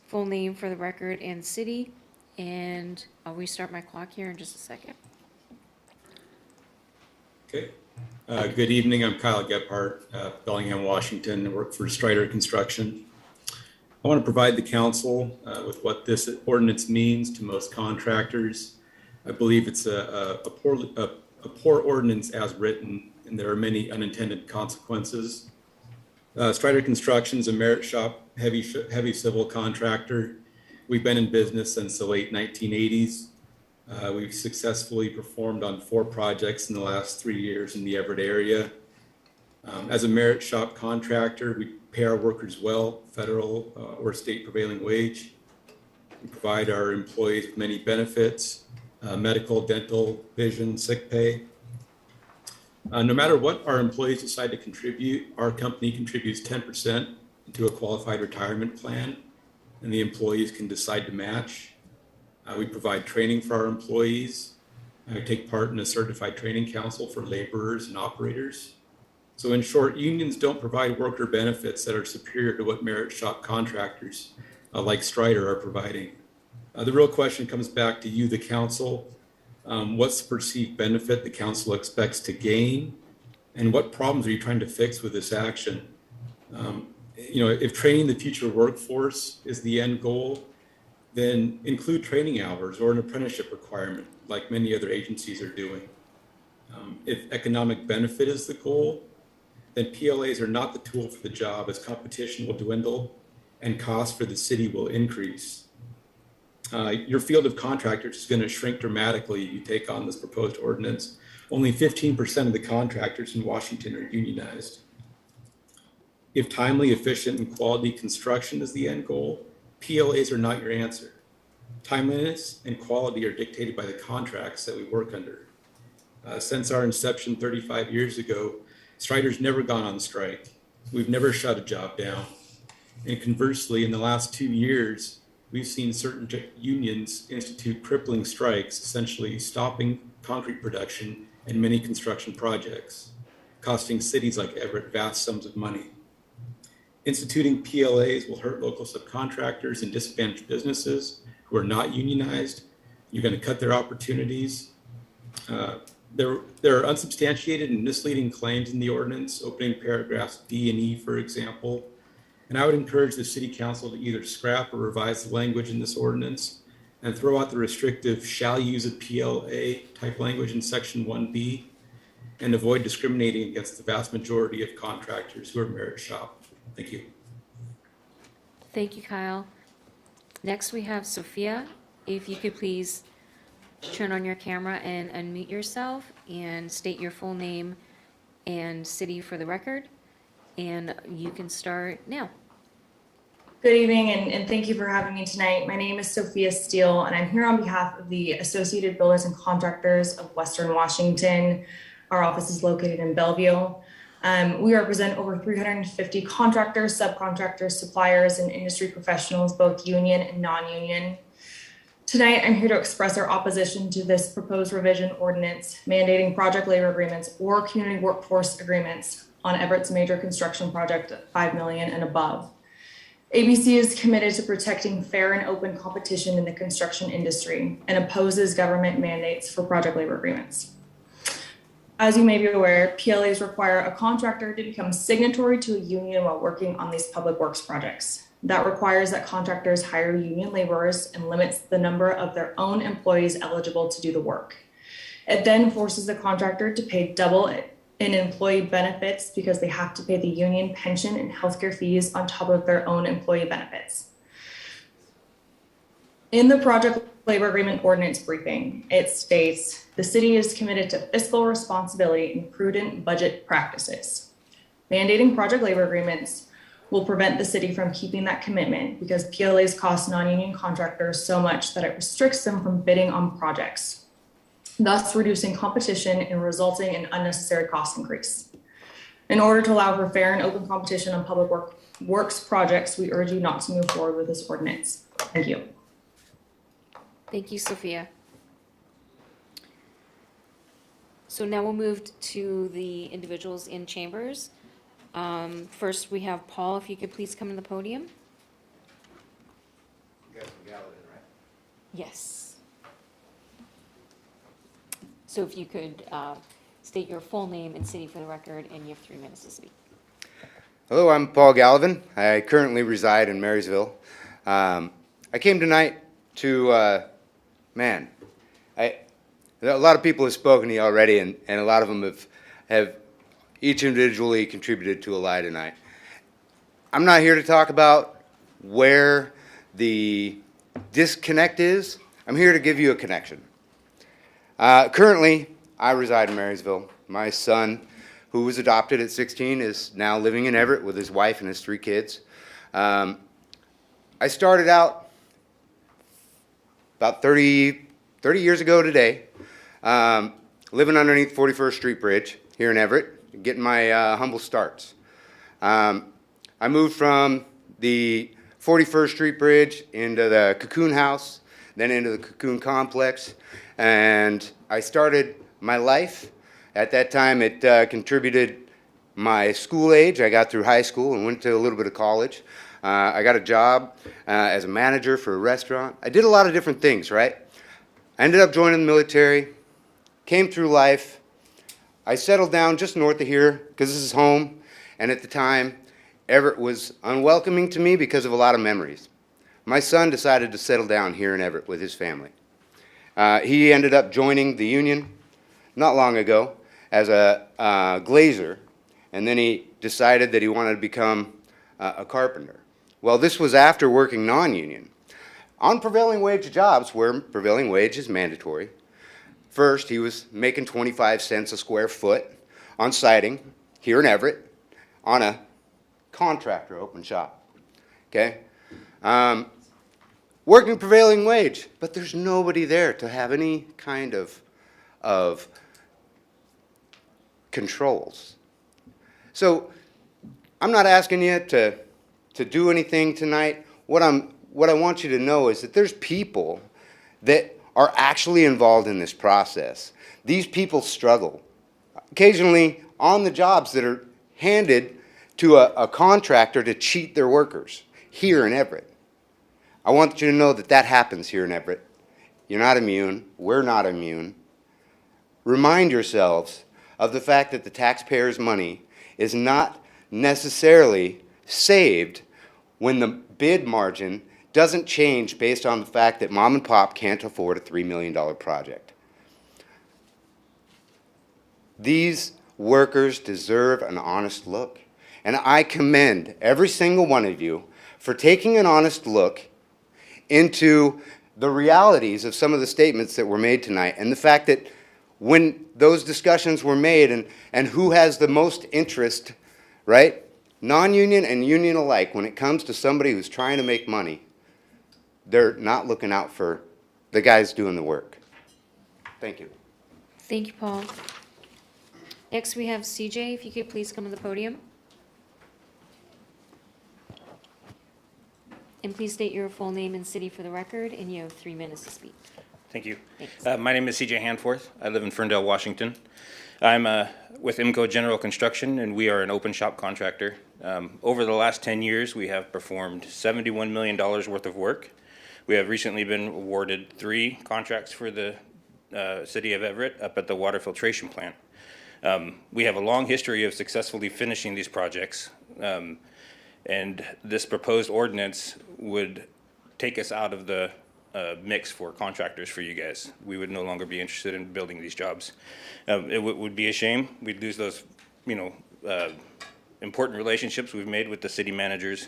full name for the record and city. And I'll restart my clock here in just a second. Okay. Good evening. I'm Kyle Gephardt, Bellingham, Washington. I work for Strider Construction. I want to provide the council with what this ordinance means to most contractors. I believe it's a poor ordinance as written, and there are many unintended consequences. Strider Construction is a merit shop, heavy civil contractor. We've been in business since the late 1980s. We've successfully performed on 4 projects in the last 3 years in the Everett area. As a merit shop contractor, we pay our workers well, federal or state prevailing wage. We provide our employees with many benefits, medical, dental, vision, sick pay. No matter what our employees decide to contribute, our company contributes 10% into a qualified retirement plan, and the employees can decide to match. We provide training for our employees. I take part in a certified training council for laborers and operators. So in short, unions don't provide worker benefits that are superior to what merit shop contractors like Strider are providing. The real question comes back to you, the council. What's the perceived benefit the council expects to gain? And what problems are you trying to fix with this action? If training the future workforce is the end goal, then include training hours or an apprenticeship requirement like many other agencies are doing. If economic benefit is the goal, then PLAs are not the tool for the job, as competition will dwindle and costs for the city will increase. Your field of contractors is going to shrink dramatically if you take on this proposed ordinance. Only 15% of the contractors in Washington are unionized. If timely, efficient, and quality construction is the end goal, PLAs are not your answer. Timeliness and quality are dictated by the contracts that we work under. Since our inception 35 years ago, Strider's never gone on strike. We've never shut a job down. And conversely, in the last 2 years, we've seen certain unions institute crippling strikes, essentially stopping concrete production and many construction projects, costing cities like Everett vast sums of money. Instituting PLAs will hurt local subcontractors and disadvantaged businesses who are not unionized. You're going to cut their opportunities. There are unsubstantiated and misleading claims in the ordinance, opening paragraphs D and E, for example. And I would encourage the City Council to either scrap or revise the language in this ordinance and throw out the restrictive shall use a PLA type language in Section 1B and avoid discriminating against the vast majority of contractors who are merit shop. Thank you. Thank you, Kyle. Next, we have Sophia. If you could please turn on your camera and unmute yourself and state your full name and city for the record. And you can start now. Good evening, and thank you for having me tonight. My name is Sophia Steele, and I'm here on behalf of the Associated Builders and Contractors of Western Washington. Our office is located in Bellevue. We represent over 350 contractors, subcontractors, suppliers, and industry professionals, both union and non-union. Tonight, I'm here to express our opposition to this proposed revision ordinance mandating project labor agreements or community workforce agreements on Everett's major construction project at $5 million and above. ABC is committed to protecting fair and open competition in the construction industry and opposes government mandates for project labor agreements. As you may be aware, PLAs require a contractor to become signatory to a union while working on these public works projects. That requires that contractors hire union laborers and limits the number of their own employees eligible to do the work. It then forces the contractor to pay double in employee benefits because they have to pay the union pension and healthcare fees on top of their own employee benefits. In the project labor agreement ordinance briefing, it states the city is committed to fiscal responsibility and prudent budget practices. Mandating project labor agreements will prevent the city from keeping that commitment because PLAs cost non-union contractors so much that it restricts them from bidding on projects. thus reducing competition and resulting in unnecessary cost increase. In order to allow for fair and open competition on public works projects, we urge you not to move forward with this ordinance. Thank you. Thank you, Sophia. So now we'll move to the individuals in chambers. First, we have Paul, if you could please come to the podium. You guys from Gallatin, right? Yes. So if you could state your full name and city for the record, and you have 3 minutes to speak. Hello, I'm Paul Gallivan. I currently reside in Marysville. I came tonight to, a lot of people have spoken to you already, and a lot of them have each individually contributed to a lie tonight. I'm not here to talk about where the disconnect is. I'm here to give you a connection. Currently, I reside in Marysville. My son, who was adopted at 16, is now living in Everett with his wife and his 3 kids. I started out about 30 years ago today, living underneath 41st Street Bridge here in Everett, getting my humble starts. I moved from the 41st Street Bridge into the Cocoon House, then into the Cocoon Complex, and I started my life. At that time, it contributed my school age. I got through high school and went to a little bit of college. I got a job as a manager for a restaurant. I did a lot of different things, right? I ended up joining the military, came through life. I settled down just north of here because this is home, and at the time, Everett was unwelcoming to me because of a lot of memories. My son decided to settle down here in Everett with his family. He ended up joining the union not long ago as a glazer, and then he decided that he wanted to become a carpenter. Well, this was after working non-union on prevailing wage jobs where prevailing wage is mandatory. First, he was making 25 cents a square foot on siding here in Everett on a contractor open shop, okay? Working prevailing wage, but there's nobody there to have any kind of controls. So I'm not asking you to do anything tonight. What I want you to know is that there's people that are actually involved in this process. These people struggle. Occasionally on the jobs that are handed to a contractor to cheat their workers here in Everett. I want you to know that that happens here in Everett. You're not immune. We're not immune. Remind yourselves of the fact that the taxpayers' money is not necessarily saved when the bid margin doesn't change based on the fact that mom and pop can't afford a $3 million project. These workers deserve an honest look. And I commend every single one of you for taking an honest look into the realities of some of the statements that were made tonight, and the fact that when those discussions were made and who has the most interest, right? Non-union and union alike, when it comes to somebody who's trying to make money, they're not looking out for the guys doing the work. Thank you. Thank you, Paul. Next, we have CJ, if you could please come to the podium. And please state your full name and city for the record, and you have 3 minutes to speak. Thank you. Thanks. My name is CJ Hanforth. I live in Ferndale, Washington. I'm with IMCO General Construction, and we are an open shop contractor. Over the last 10 years, we have performed $71 million worth of work. We have recently been awarded 3 contracts for the city of Everett up at the water filtration plant. We have a long history of successfully finishing these projects, and this proposed ordinance would take us out of the mix for contractors for you guys. We would no longer be interested in building these jobs. It would be a shame. We'd lose those, important relationships we've made with the city managers,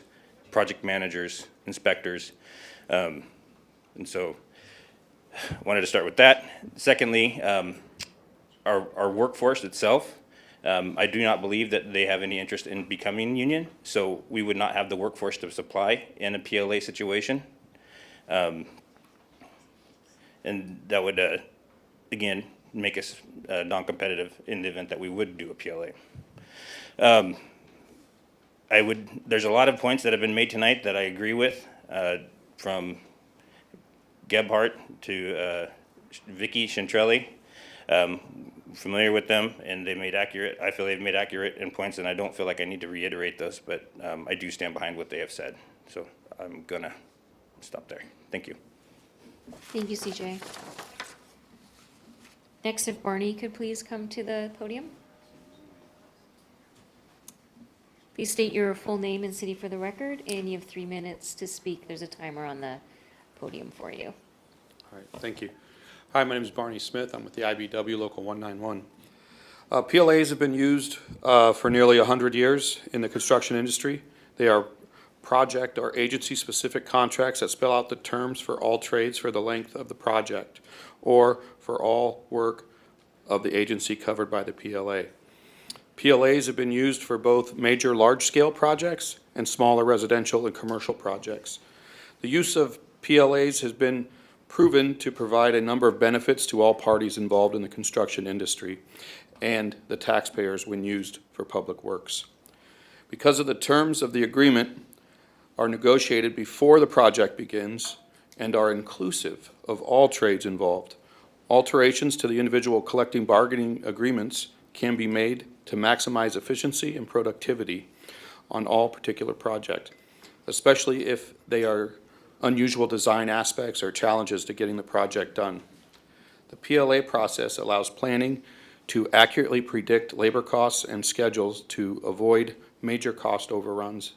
project managers, inspectors. And so I wanted to start with that. Secondly, our workforce itself, I do not believe that they have any interest in becoming union, so we would not have the workforce to supply in a PLA situation. And that would, again, make us non-competitive in the event that we would do a PLA. There's a lot of points that have been made tonight that I agree with, from Gebhardt to Vicky Centrelli. Familiar with them, and I feel they've made accurate points, and I don't feel like I need to reiterate those, but I do stand behind what they have said. So I'm gonna stop there. Thank you. Thank you, CJ. Next, if Barney could please come to the podium. Please state your full name and city for the record, and you have 3 minutes to speak. There's a timer on the podium for you. All right, thank you. Hi, my name is Barney Smith. I'm with the IBW Local 191. PLAs have been used for nearly 100 years in the construction industry. They are project or agency-specific contracts that spell out the terms for all trades for the length of the project or for all work of the agency covered by the PLA. PLAs have been used for both major large-scale projects and smaller residential and commercial projects. The use of PLAs has been proven to provide a number of benefits to all parties involved in the construction industry and the taxpayers when used for public works. Because of the terms of the agreement are negotiated before the project begins and are inclusive of all trades involved, alterations to the individual collective bargaining agreements can be made to maximize efficiency and productivity on all particular project, especially if they are unusual design aspects or challenges to getting the project done. The PLA process allows planning to accurately predict labor costs and schedules to avoid major cost overruns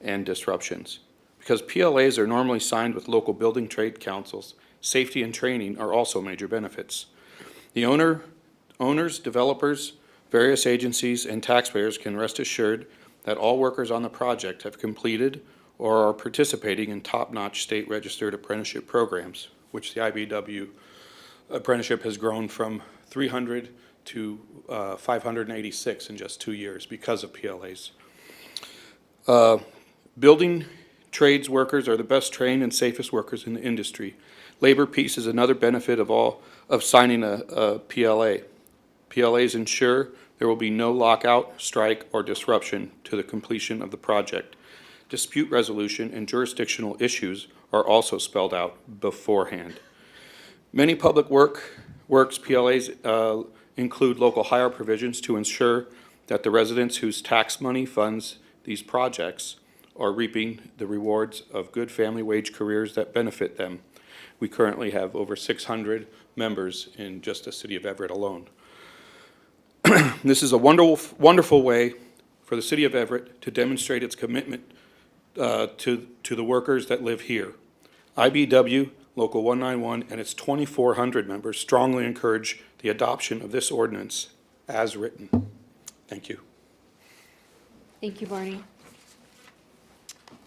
and disruptions. Because PLAs are normally signed with local building trade councils, safety and training are also major benefits. The owners, developers, various agencies, and taxpayers can rest assured that all workers on the project have completed or are participating in top-notch state-registered apprenticeship programs, which the IBW apprenticeship has grown from 300 to 586 in just 2 years because of PLAs. Building trades workers are the best trained and safest workers in the industry. Labor peace is another benefit of signing a PLA. PLAs ensure there will be no lockout, strike, or disruption to the completion of the project. Dispute resolution and jurisdictional issues are also spelled out beforehand. Many public works PLAs include local hire provisions to ensure that the residents whose tax money funds these projects are reaping the rewards of good family wage careers that benefit them. We currently have over 600 members in just the city of Everett alone. This is a wonderful way for the city of Everett to demonstrate its commitment to the workers that live here. IBW Local 191 and its 2,400 members strongly encourage the adoption of this ordinance as written. Thank you. Thank you, Barney.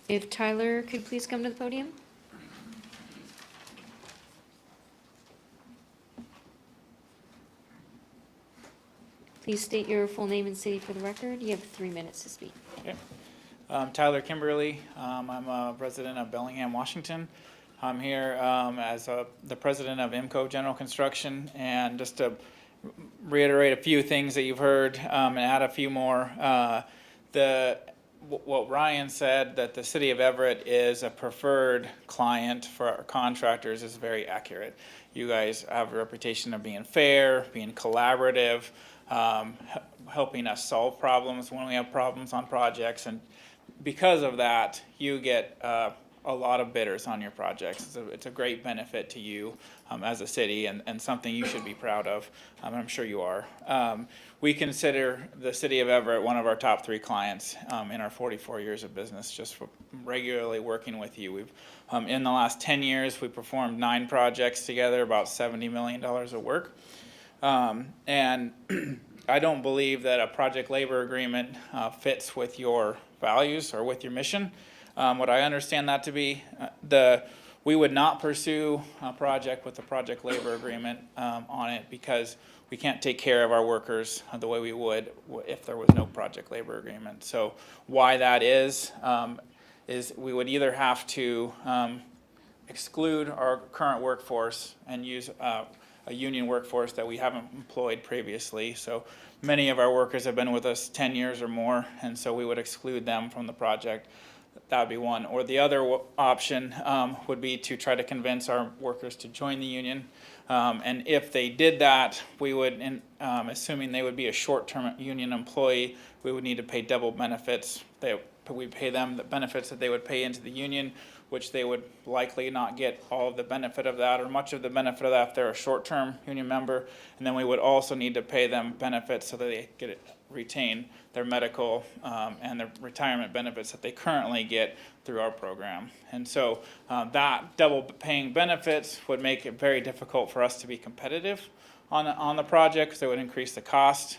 If Tyler could please come to the podium. Please state your full name and city for the record. You have 3 minutes to speak. Okay. Tyler Kimberly. I'm a resident of Bellingham, Washington. I'm here as the president of IMCO General Construction, and just to reiterate a few things that you've heard and add a few more. What Ryan said, that the city of Everett is a preferred client for our contractors, is very accurate. You guys have a reputation of being fair, being collaborative, helping us solve problems when we have problems on projects, and because of that, you get a lot of bidders on your projects. It's a great benefit to you as a city, and something you should be proud of. I'm sure you are. We consider the city of Everett one of our top 3 clients in our 44 years of business, just for regularly working with you. We've in the last 10 years, we performed 9 projects together, about $70 million of work. And I don't believe that a project labor agreement fits with your values or with your mission. What I understand that to be, we would not pursue a project with a project labor agreement on it, because we can't take care of our workers the way we would if there was no project labor agreement. So why that is we would either have to exclude our current workforce and use a union workforce that we haven't employed previously. So many of our workers have been with us 10 years or more, and so we would exclude them from the project. That would be one. Or the other option would be to try to convince our workers to join the union. And if they did that, we would, assuming they would be a short-term union employee, we would need to pay double benefits. We pay them the benefits that they would pay into the union, which they would likely not get all of the benefit of that or much of the benefit of that if they're a short-term union member. And then we would also need to pay them benefits so that they retain their medical and their retirement benefits that they currently get through our program. And so that double paying benefits would make it very difficult for us to be competitive on the project because it would increase the cost.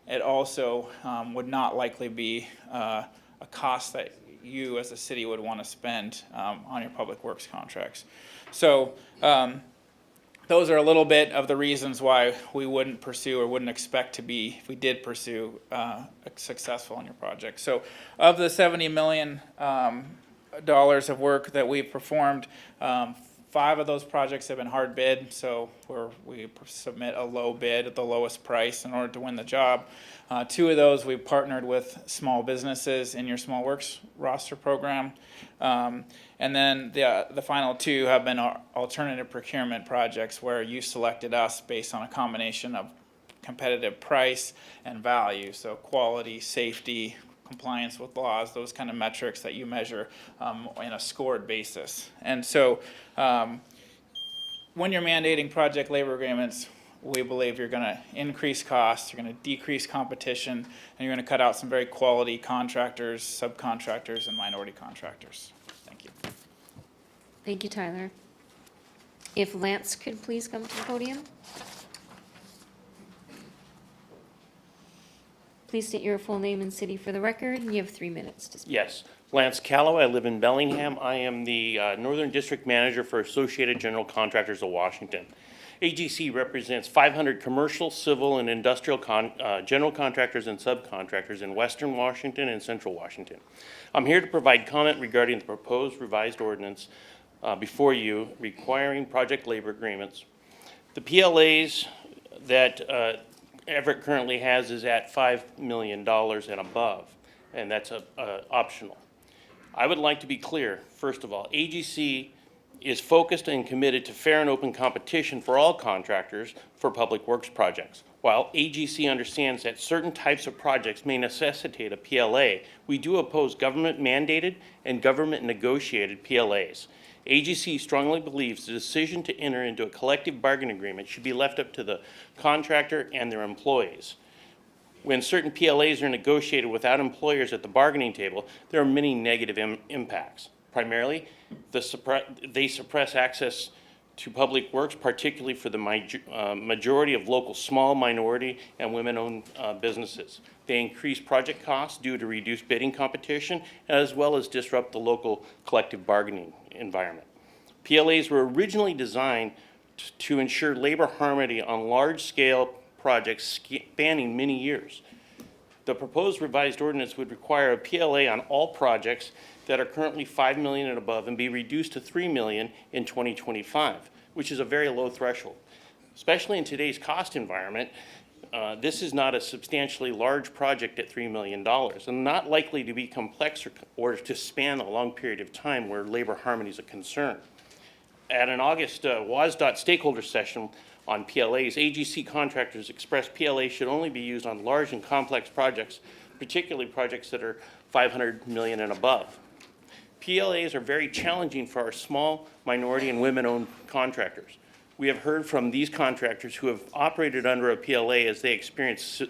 It also would not likely be a cost that you as a city would want to spend on your public works contracts. So those are a little bit of the reasons why we wouldn't pursue or wouldn't expect to be, if we did pursue, successful on your project. So of the $70 million of work that we've performed, 5 of those projects have been hard bid, so we submit a low bid at the lowest price in order to win the job. 2 of those we've partnered with small businesses in your Small Works roster program. And then the final 2 have been our alternative procurement projects where you selected us based on a combination of competitive price and value, so quality, safety, compliance with laws, those kind of metrics that you measure in a scored basis. And so when you're mandating project labor agreements, we believe you're going to increase costs, you're going to decrease competition, and you're going to cut out some very quality contractors, subcontractors, and minority contractors. Thank you. Thank you, Tyler. If Lance could please come to the podium. Please state your full name and city for the record, and you have 3 minutes to speak. Yes, Lance Calloway, I live in Bellingham. I am the Northern District Manager for Associated General Contractors of Washington. AGC represents 500 commercial, civil, and industrial general contractors and subcontractors in Western Washington and Central Washington. I'm here to provide comment regarding the proposed revised ordinance before you requiring project labor agreements. The PLAs that Everett currently has is at $5 million and above, and that's optional. I would like to be clear, first of all, AGC is focused and committed to fair and open competition for all contractors for public works projects. While AGC understands that certain types of projects may necessitate a PLA, we do oppose government-mandated and government-negotiated PLAs. AGC strongly believes the decision to enter into a collective bargaining agreement should be left up to the contractor and their employees. When certain PLAs are negotiated without employers at the bargaining table, there are many negative impacts. Primarily, they suppress access to public works, particularly for the majority of local small, minority, and women-owned businesses. They increase project costs due to reduced bidding competition, as well as disrupt the local collective bargaining environment. PLAs were originally designed to ensure labor harmony on large-scale projects spanning many years. The proposed revised ordinance would require a PLA on all projects that are currently $5 million and above and be reduced to $3 million in 2025, which is a very low threshold. Especially in today's cost environment, this is not a substantially large project at $3 million and not likely to be complex or to span a long period of time where labor harmony is a concern. At an August WSDOT stakeholder session on PLAs, AGC contractors expressed PLAs should only be used on large and complex projects, particularly projects that are $500 million and above. PLAs are very challenging for our small, minority, and women-owned contractors. We have heard from these contractors who have operated under a PLA as they experience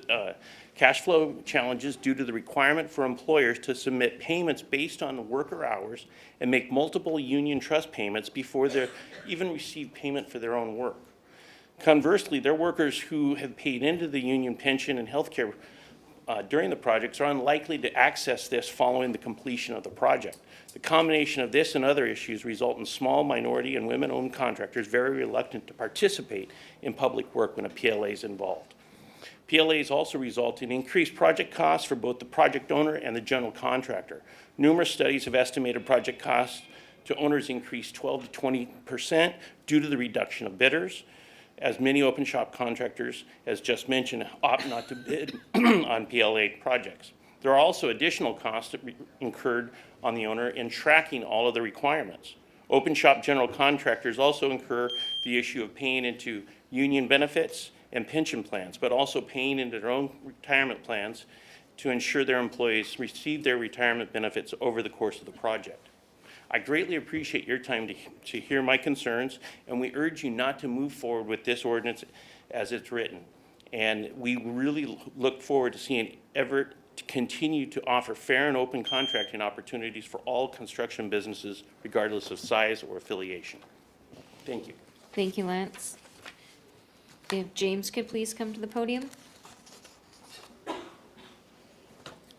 cash flow challenges due to the requirement for employers to submit payments based on worker hours and make multiple union trust payments before they even receive payment for their own work. Conversely, their workers who have paid into the union pension and health care during the projects are unlikely to access this following the completion of the project. The combination of this and other issues result in small, minority, and women-owned contractors very reluctant to participate in public work when a PLA is involved. PLAs also result in increased project costs for both the project owner and the general contractor. Numerous studies have estimated project costs to owners increase 12 to 20% due to the reduction of bidders. as many open shop contractors, as just mentioned, opt not to bid on PLA projects. There are also additional costs that incurred on the owner in tracking all of the requirements. Open shop general contractors also incur the issue of paying into union benefits and pension plans, but also paying into their own retirement plans to ensure their employees receive their retirement benefits over the course of the project. I greatly appreciate your time to hear my concerns, and we urge you not to move forward with this ordinance as it's written. And we really look forward to seeing Everett continue to offer fair and open contracting opportunities for all construction businesses, regardless of size or affiliation. Thank you. Thank you, Lance. If James could please come to the podium.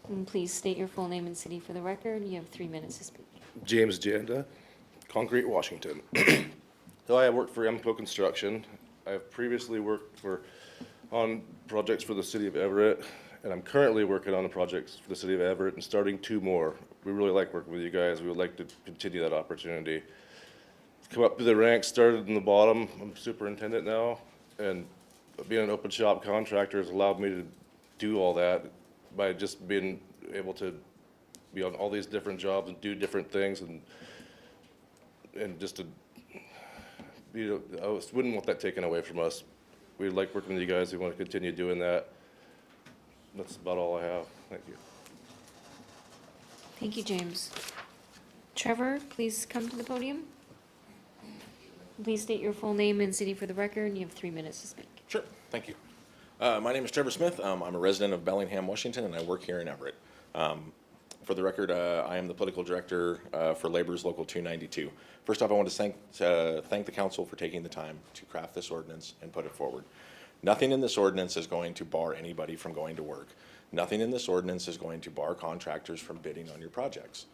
And please state your full name and city for the record. You have 3 minutes to speak. James Janda, Concrete, Washington. So I work for MCO Construction. I have previously worked on projects for the city of Everett, and I'm currently working on the projects for the city of Everett and starting 2 more. We really like working with you guys. We would like to continue that opportunity. Come up through the ranks, started in the bottom. I'm superintendent now, and being an open shop contractor has allowed me to do all that by just being able to be on all these different jobs and do different things, and just to, you know, I wouldn't want that taken away from us. We like working with you guys. We want to continue doing that. That's about all I have. Thank you. Thank you, James. Trevor, please come to the podium. Please state your full name and city for the record. You have 3 minutes to speak. Sure, thank you. My name is Trevor Smith. I'm a resident of Bellingham, Washington, and I work here in Everett. For the record, I am the political director for Labor's Local 292. First off, I want to thank the council for taking the time to craft this ordinance and put it forward. Nothing in this ordinance is going to bar anybody from going to work. Nothing in this ordinance is going to bar contractors from bidding on your projects.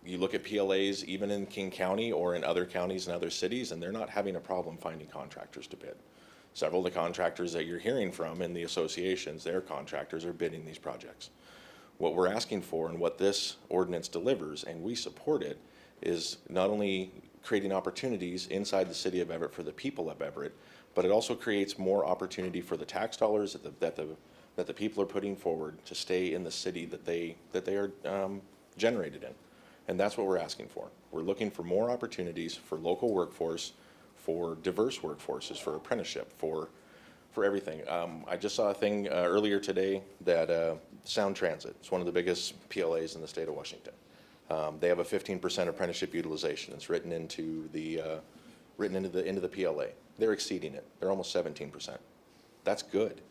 You look at PLAs even in King County or in other counties and other cities, and they're not having a problem finding contractors to bid. Several of the contractors that you're hearing from in the associations, their contractors are bidding these projects. What we're asking for and what this ordinance delivers, and we support it, is not only creating opportunities inside the city of Everett for the people of Everett, but it also creates more opportunity for the tax dollars that the people are putting forward to stay in the city that they are generated in. And that's what we're asking for. We're looking for more opportunities for local workforce, for diverse workforces, for apprenticeship, for everything. I just saw a thing earlier today that Sound Transit, it's one of the biggest PLAs in the state of Washington. They have a 15% apprenticeship utilization. It's written into the PLA. They're exceeding it. They're almost 17%. That's good.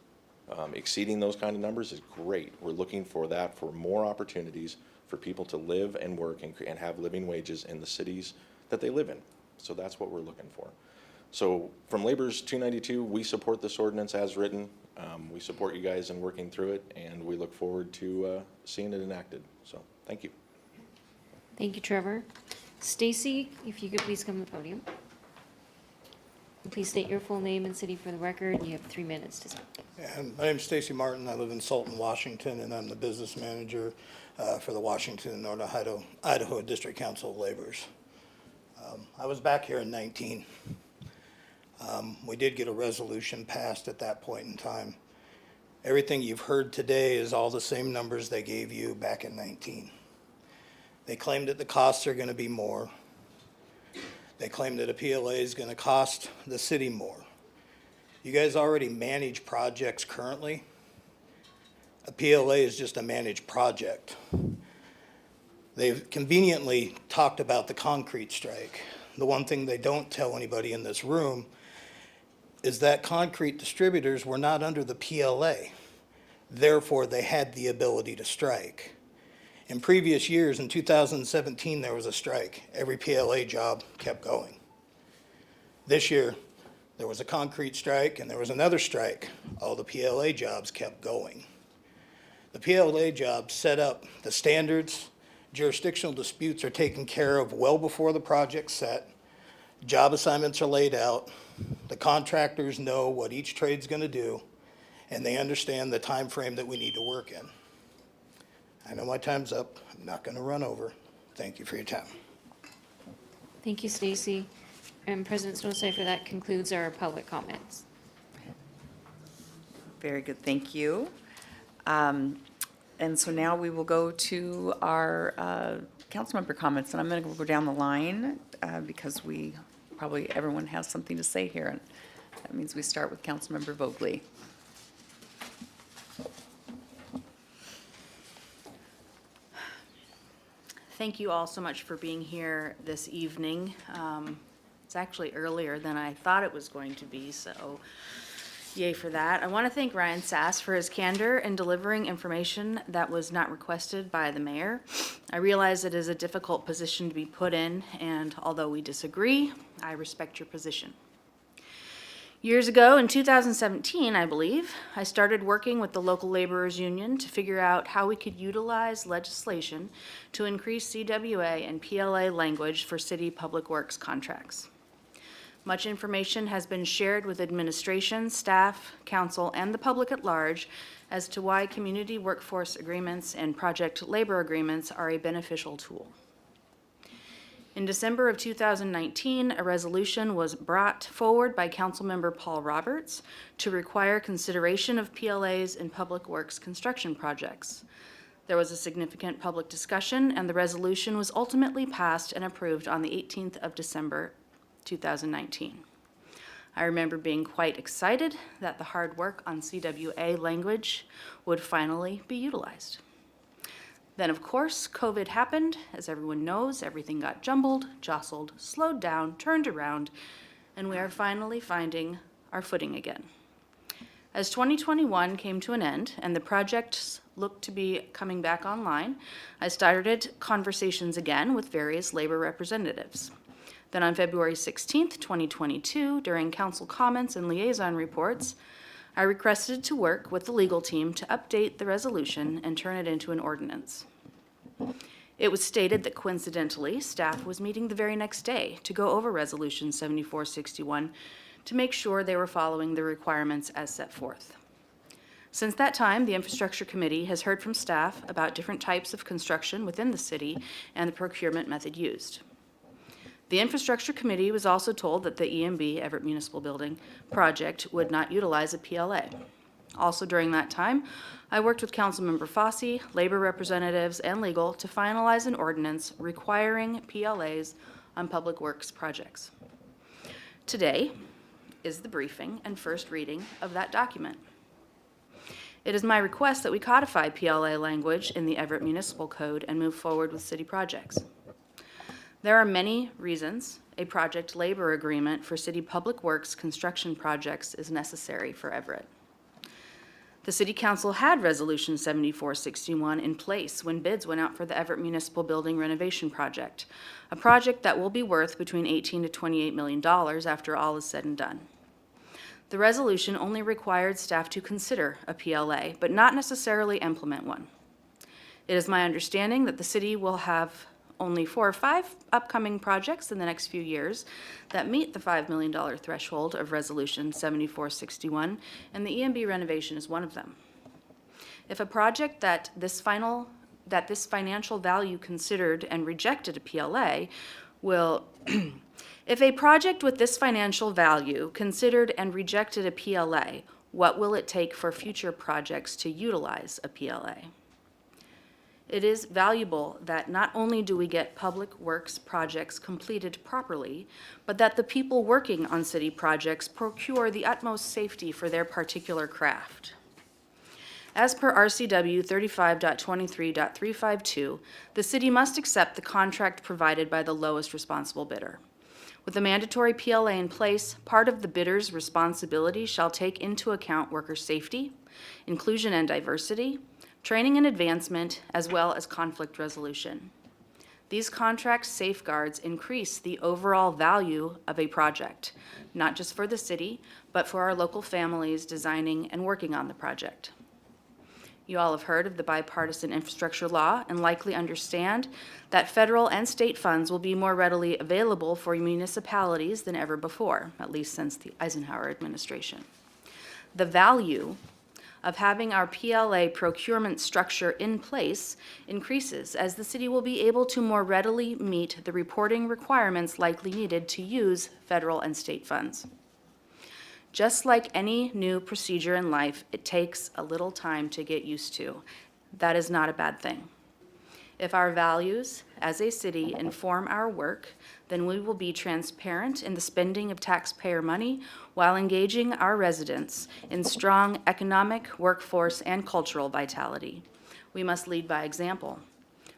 Exceeding those kind of numbers is great. We're looking for that, for more opportunities for people to live and work and have living wages in the cities that they live in. So that's what we're looking for. So from Labor's 292, we support this ordinance as written. We support you guys in working through it, and we look forward to seeing it enacted. So thank you. Thank you, Trevor. Stacy, if you could please come to the podium. Please state your full name and city for the record. You have 3 minutes to speak. And my name's Stacy Martin. I live in Sultan, Washington, and I'm the business manager for the Washington and Northern Idaho District Council of Laborers. I was back here in 19. We did get a resolution passed at that point in time. Everything you've heard today is all the same numbers they gave you back in 19. They claim that the costs are going to be more. They claim that a PLA is going to cost the city more. You guys already manage projects currently. A PLA is just a managed project. They've conveniently talked about the concrete strike. The one thing they don't tell anybody in this room is that concrete distributors were not under the PLA. Therefore, they had the ability to strike. In previous years, in 2017, there was a strike. Every PLA job kept going. This year, there was a concrete strike and there was another strike. All the PLA jobs kept going. The PLA jobs set up the standards. Jurisdictional disputes are taken care of well before the project's set. Job assignments are laid out. The contractors know what each trade's going to do, and they understand the time frame that we need to work in. I know my time's up. I'm not going to run over. Thank you for your time. Thank you, Stacy. And President Stonecipher, that concludes our public comments. Very good, thank you. And so now we will go to our council member comments, and I'm going to go down the line because everyone has something to say here. And that means we start with Councilmember Vogely. Thank you all so much for being here this evening. It's actually earlier than I thought it was going to be, so yay for that. I want to thank Ryan Sass for his candor in delivering information that was not requested by the mayor. I realize it is a difficult position to be put in, and although we disagree, I respect your position. Years ago, in 2017, I believe, I started working with the local laborers union to figure out how we could utilize legislation to increase CWA and PLA language for city public works contracts. Much information has been shared with administration, staff, council, and the public at large as to why community workforce agreements and project labor agreements are a beneficial tool. In December of 2019, a resolution was brought forward by Councilmember Paul Roberts to require consideration of PLAs in public works construction projects. There was a significant public discussion, and the resolution was ultimately passed and approved on the 18th of December, 2019. I remember being quite excited that the hard work on CWA language would finally be utilized. Then, of course, COVID happened. As everyone knows, everything got jumbled, jostled, slowed down, turned around, and we are finally finding our footing again. As 2021 came to an end and the projects looked to be coming back online, I started conversations again with various labor representatives. Then on February 16th, 2022, during council comments and liaison reports, I requested to work with the legal team to update the resolution and turn it into an ordinance. It was stated that coincidentally, staff was meeting the very next day to go over Resolution 7461 to make sure they were following the requirements as set forth. Since that time, the Infrastructure Committee has heard from staff about different types of construction within the city and the procurement method used. The Infrastructure Committee was also told that the EMB, Everett Municipal Building, project would not utilize a PLA. Also during that time, I worked with Councilmember Fossey, labor representatives, and legal to finalize an ordinance requiring PLAs on public works projects. Today is the briefing and first reading of that document. It is my request that we codify PLA language in the Everett Municipal Code and move forward with city projects. There are many reasons a project labor agreement for city public works construction projects is necessary for Everett. The City Council had Resolution 7461 in place when bids went out for the Everett Municipal Building renovation project, a project that will be worth between $18 to $28 million after all is said and done. The resolution only required staff to consider a PLA, but not necessarily implement one. It is my understanding that the city will have only 4 or 5 upcoming projects in the next few years that meet the $5 million threshold of Resolution 7461, and the EMB renovation is one of them. If a project that this financial value considered and rejected a PLA will if a project with this financial value considered and rejected a PLA, what will it take for future projects to utilize a PLA? It is valuable that not only do we get public works projects completed properly, but that the people working on city projects procure the utmost safety for their particular craft. As per RCW 35.23.352, the city must accept the contract provided by the lowest responsible bidder. With a mandatory PLA in place, part of the bidder's responsibility shall take into account worker safety, inclusion and diversity, training and advancement, as well as conflict resolution. These contract safeguards increase the overall value of a project, not just for the city, but for our local families designing and working on the project. You all have heard of the bipartisan infrastructure law and likely understand that federal and state funds will be more readily available for municipalities than ever before, at least since the Eisenhower administration. The value of having our PLA procurement structure in place increases, as the city will be able to more readily meet the reporting requirements likely needed to use federal and state funds. Just like any new procedure in life, it takes a little time to get used to. That is not a bad thing. If our values as a city inform our work, then we will be transparent in the spending of taxpayer money while engaging our residents in strong economic, workforce, and cultural vitality. We must lead by example.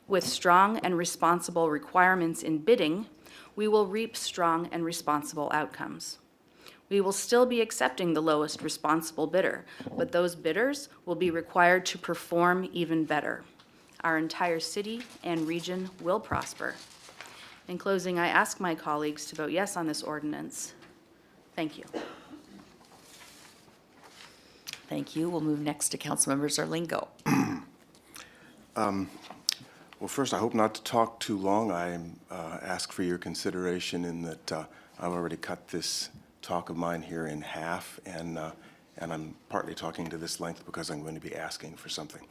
With strong and responsible requirements in bidding, we will reap strong and responsible outcomes. We will still be accepting the lowest responsible bidder, but those bidders will be required to perform even better. Our entire city and region will prosper. In closing, I ask my colleagues to vote yes on this ordinance. Thank you. Thank you. We'll move next to Councilmember Zarlingo. Well, first, I hope not to talk too long. I ask for your consideration in that I've already cut this talk of mine here in half, and I'm partly talking to this length because I'm going to be asking for something.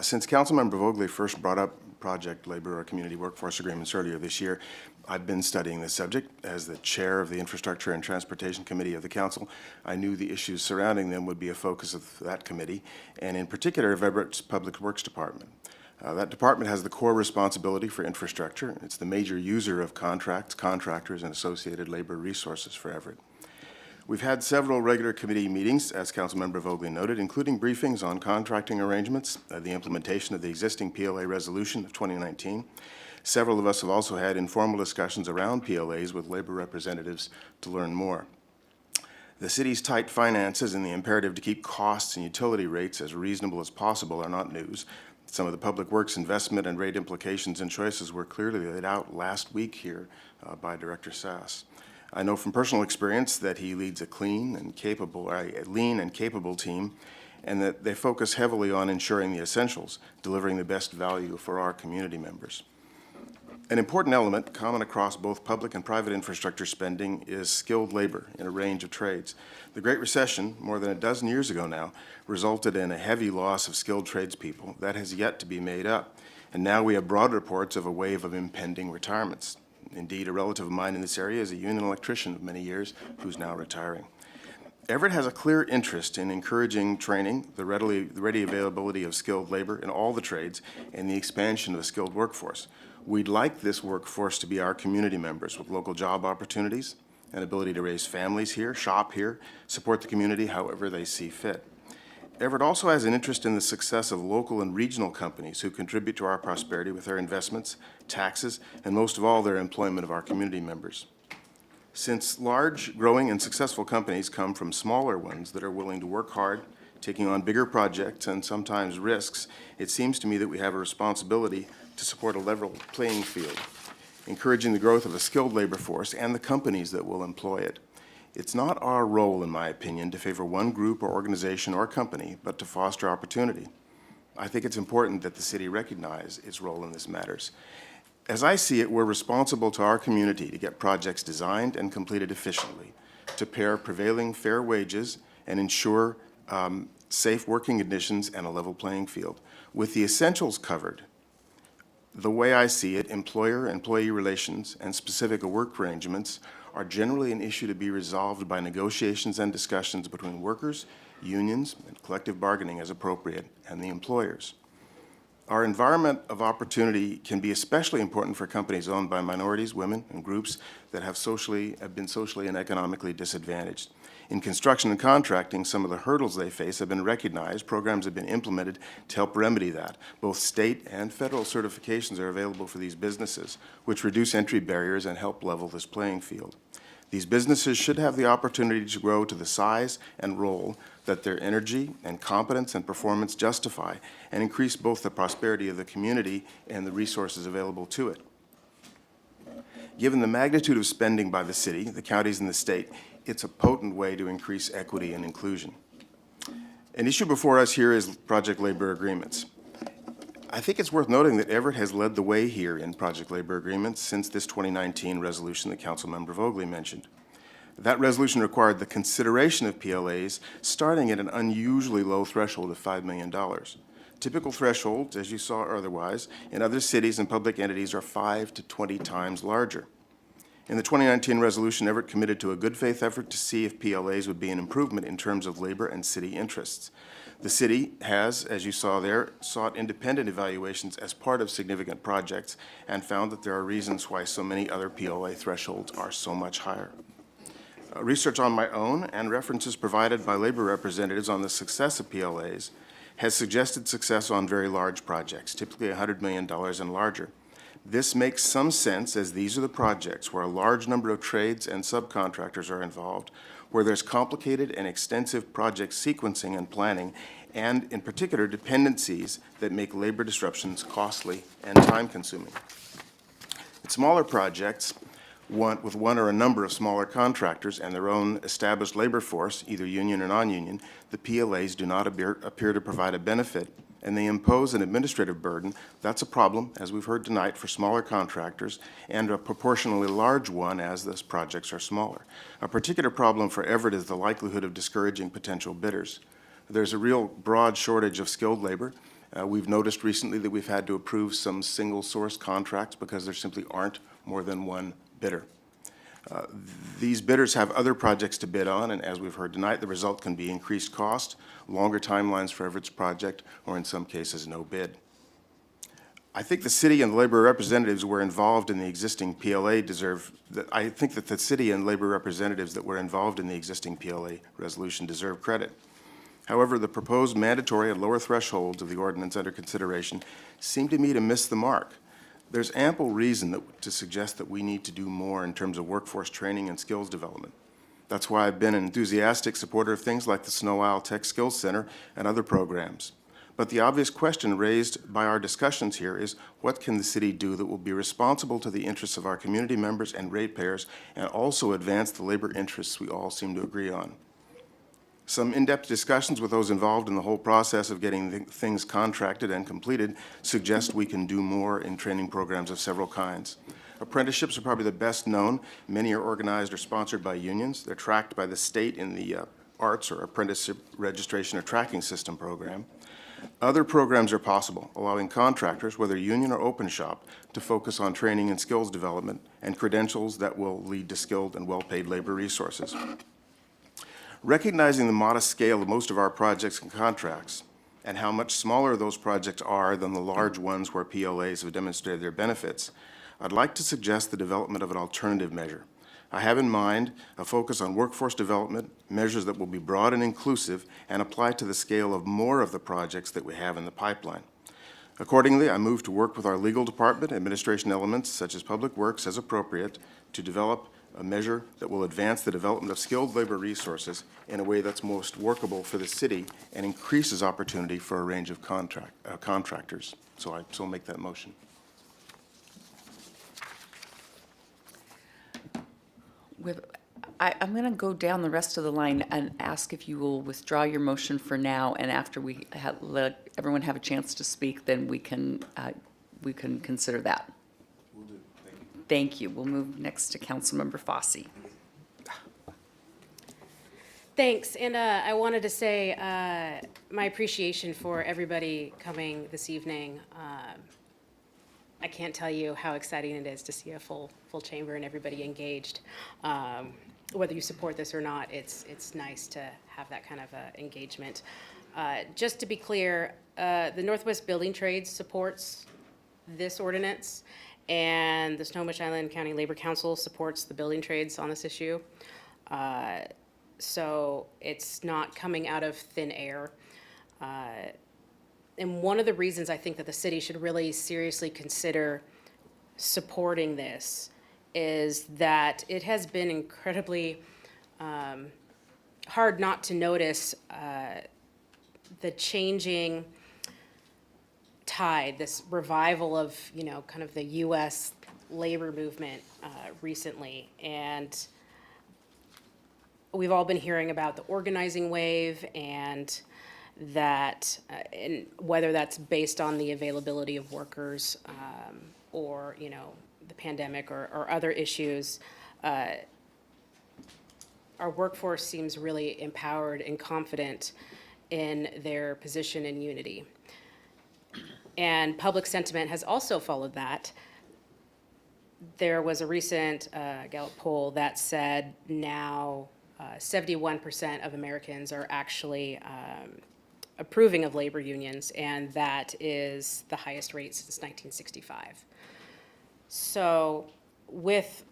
Since Councilmember Vogely first brought up project labor or community workforce agreements earlier this year, I've been studying this subject. As the chair of the Infrastructure and Transportation Committee of the Council, I knew the issues surrounding them would be a focus of that committee, and in particular of Everett's Public Works Department. That department has the core responsibility for infrastructure. It's the major user of contracts, contractors, and associated labor resources for Everett. We've had several regular committee meetings, as Councilmember Vogely noted, including briefings on contracting arrangements, the implementation of the existing PLA resolution of 2019. Several of us have also had informal discussions around PLAs with labor representatives to learn more. The city's tight finances and the imperative to keep costs and utility rates as reasonable as possible are not news. Some of the public works investment and rate implications and choices were clearly laid out last week here by Director Sass. I know from personal experience that he leads a lean and capable team, and that they focus heavily on ensuring the essentials, delivering the best value for our community members. An important element common across both public and private infrastructure spending is skilled labor in a range of trades. The Great Recession, more than a dozen years ago now, resulted in a heavy loss of skilled tradespeople that has yet to be made up. And now we have broad reports of a wave of impending retirements. Indeed, a relative of mine in this area is a union electrician of many years who's now retiring. Everett has a clear interest in encouraging training, the ready availability of skilled labor in all the trades, and the expansion of the skilled workforce. We'd like this workforce to be our community members with local job opportunities, an ability to raise families here, shop here, support the community however they see fit. Everett also has an interest in the success of local and regional companies who contribute to our prosperity with their investments, taxes, and most of all, their employment of our community members. Since large, growing, and successful companies come from smaller ones that are willing to work hard, taking on bigger projects and sometimes risks, it seems to me that we have a responsibility to support a level playing field, encouraging the growth of a skilled labor force and the companies that will employ it. It's not our role, in my opinion, to favor one group or organization or company, but to foster opportunity. I think it's important that the city recognize its role in this matters. As I see it, we're responsible to our community to get projects designed and completed efficiently, to pair prevailing fair wages and ensure safe working conditions and a level playing field. With the essentials covered, the way I see it, employer-employee relations and specific work arrangements are generally an issue to be resolved by negotiations and discussions between workers, unions, and collective bargaining as appropriate, and the employers. Our environment of opportunity can be especially important for companies owned by minorities, women, and groups that have been socially and economically disadvantaged. In construction and contracting, some of the hurdles they face have been recognized. Programs have been implemented to help remedy that. Both state and federal certifications are available for these businesses, which reduce entry barriers and help level this playing field. These businesses should have the opportunity to grow to the size and role that their energy and competence and performance justify, and increase both the prosperity of the community and the resources available to it. Given the magnitude of spending by the city, the counties, and the state, it's a potent way to increase equity and inclusion. An issue before us here is project labor agreements. I think it's worth noting that Everett has led the way here in project labor agreements since this 2019 resolution that Councilmember Vogely mentioned. That resolution required the consideration of PLAs starting at an unusually low threshold of $5 million. Typical thresholds, as you saw otherwise, in other cities and public entities are 5 to 20 times larger. In the 2019 resolution, Everett committed to a good faith effort to see if PLAs would be an improvement in terms of labor and city interests. The city has, as you saw there, sought independent evaluations as part of significant projects and found that there are reasons why so many other PLA thresholds are so much higher. Research on my own and references provided by labor representatives on the success of PLAs has suggested success on very large projects, typically $100 million and larger. This makes some sense, as these are the projects where a large number of trades and subcontractors are involved, where there's complicated and extensive project sequencing and planning, and in particular dependencies that make labor disruptions costly and time-consuming. In smaller projects, with one or a number of smaller contractors and their own established labor force, either union or non-union, the PLAs do not appear to provide a benefit, and they impose an administrative burden. That's a problem, as we've heard tonight, for smaller contractors, and a proportionally large one as those projects are smaller. A particular problem for Everett is the likelihood of discouraging potential bidders. There's a real broad shortage of skilled labor. We've noticed recently that we've had to approve some single-source contracts because there simply aren't more than one bidder. These bidders have other projects to bid on, and as we've heard tonight, the result can be increased cost, longer timelines for Everett's project, or in some cases, no bid. I think the city and labor representatives were involved in the existing PLA I think that the city and labor representatives that were involved in the existing PLA resolution deserve credit. However, the proposed mandatory and lower thresholds of the ordinance under consideration seem to me to miss the mark. There's ample reason to suggest that we need to do more in terms of workforce training and skills development. That's why I've been an enthusiastic supporter of things like the Snow Isle Tech Skills Center and other programs. But the obvious question raised by our discussions here is, what can the city do that will be responsible to the interests of our community members and ratepayers and also advance the labor interests we all seem to agree on? Some in-depth discussions with those involved in the whole process of getting things contracted and completed suggest we can do more in training programs of several kinds. Apprenticeships are probably the best known. Many are organized or sponsored by unions. They're tracked by the state in the ARTS, or Apprenticeship Registration or Tracking System program. Other programs are possible, allowing contractors, whether union or open shop, to focus on training and skills development and credentials that will lead to skilled and well-paid labor resources. Recognizing the modest scale of most of our projects and contracts, and how much smaller those projects are than the large ones where PLAs have demonstrated their benefits, I'd like to suggest the development of an alternative measure. I have in mind a focus on workforce development, measures that will be broad and inclusive and apply to the scale of more of the projects that we have in the pipeline. Accordingly, I move to work with our legal department, administration elements such as Public Works as appropriate, to develop a measure that will advance the development of skilled labor resources in a way that's most workable for the city and increases opportunity for a range of contractors. So I make that motion. I'm going to go down the rest of the line and ask if you will withdraw your motion for now, and after we let everyone have a chance to speak, then we can consider that. Will do. Thank you. Thank you. We'll move next to Councilmember Fossey. Thanks, and I wanted to say my appreciation for everybody coming this evening. I can't tell you how exciting it is to see a full chamber and everybody engaged. Whether you support this or not, it's nice to have that kind of engagement. Just to be clear, the Northwest Building Trades supports this ordinance, and the Snohomish Island County Labor Council supports the building trades on this issue. So it's not coming out of thin air. And one of the reasons I think that the city should really seriously consider supporting this is that it has been incredibly hard not to notice the changing tide, this revival of, kind of the U.S. labor movement recently. And we've all been hearing about the organizing wave, and that, and whether that's based on the availability of workers or, the pandemic or other issues, our workforce seems really empowered and confident in their position in unity. And public sentiment has also followed that. There was a recent Gallup poll that said now 71% of Americans are actually approving of labor unions, and that is the highest rate since 1965. So with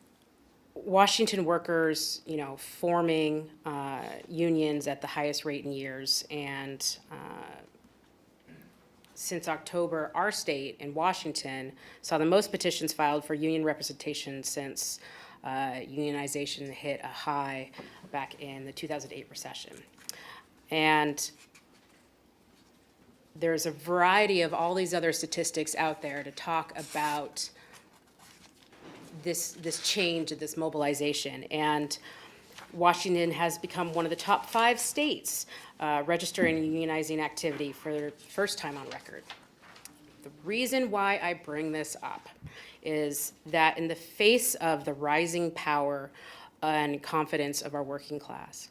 Washington workers, forming unions at the highest rate in years, and since October, our state in Washington saw the most petitions filed for union representation since unionization hit a high back in the 2008 recession. And there's a variety of all these other statistics out there to talk about this change, this mobilization. And Washington has become one of the top 5 states registering unionizing activity for the first time on record. The reason why I bring this up is that in the face of the rising power and confidence of our working class,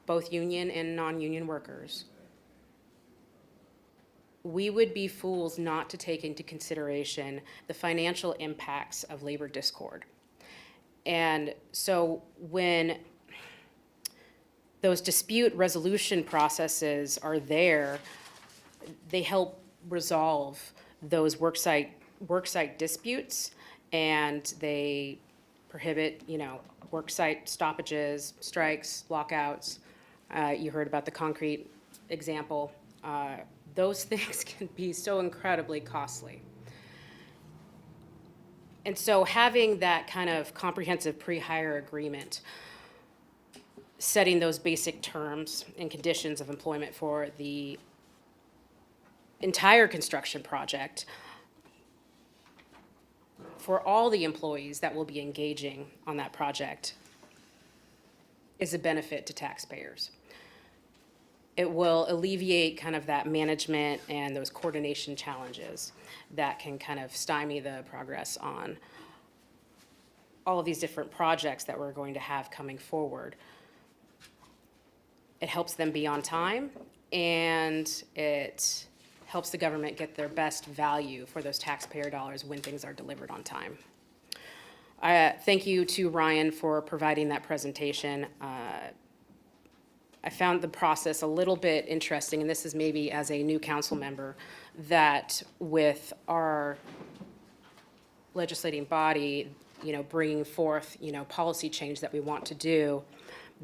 both union and non-union workers, we would be fools not to take into consideration the financial impacts of labor discord. And so when those dispute resolution processes are there, they help resolve those worksite disputes, and they prohibit, worksite stoppages, strikes, lockouts. You heard about the concrete example. Those things can be so incredibly costly. And so having that kind of comprehensive pre-hire agreement, setting those basic terms and conditions of employment for the entire construction project, for all the employees that will be engaging on that project, is a benefit to taxpayers. It will alleviate kind of that management and those coordination challenges that can kind of stymie the progress on all of these different projects that we're going to have coming forward. It helps them be on time, and it helps the government get their best value for those taxpayer dollars when things are delivered on time. Thank you to Ryan for providing that presentation. I found the process a little bit interesting, and this is maybe as a new council member, that with our legislating body, bringing forth, policy change that we want to do,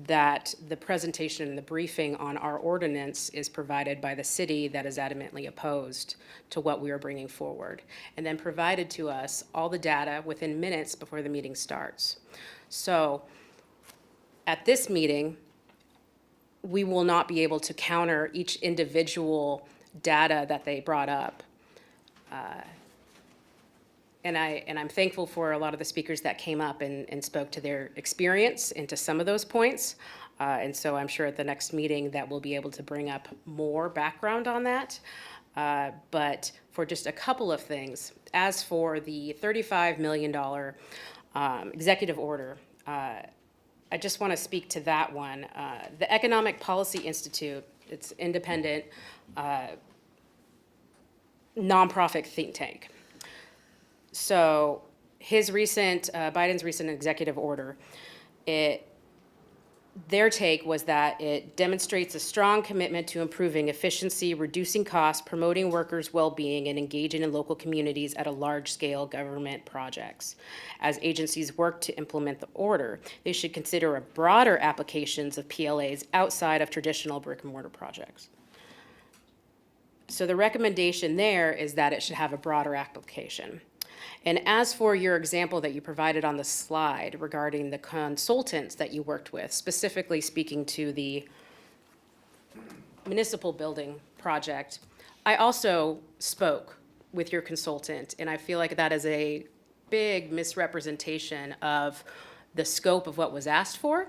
that the presentation and the briefing on our ordinance is provided by the city that is adamantly opposed to what we are bringing forward, and then provided to us all the data within minutes before the meeting starts. So at this meeting, we will not be able to counter each individual data that they brought up. And I'm thankful for a lot of the speakers that came up and spoke to their experience and to some of those points. And so I'm sure at the next meeting that we'll be able to bring up more background on that. But for just a couple of things, as for the $35 million executive order, I just want to speak to that one. The Economic Policy Institute, it's independent, nonprofit think tank. So his recent, Biden's recent executive order, their take was that it demonstrates a strong commitment to improving efficiency, reducing costs, promoting workers' well-being, and engaging in local communities at a large-scale government projects. As agencies work to implement the order, they should consider a broader applications of PLAs outside of traditional brick-and-mortar projects. So the recommendation there is that it should have a broader application. And as for your example that you provided on the slide regarding the consultants that you worked with, specifically speaking to the municipal building project, I also spoke with your consultant, and I feel like that is a big misrepresentation of the scope of what was asked for,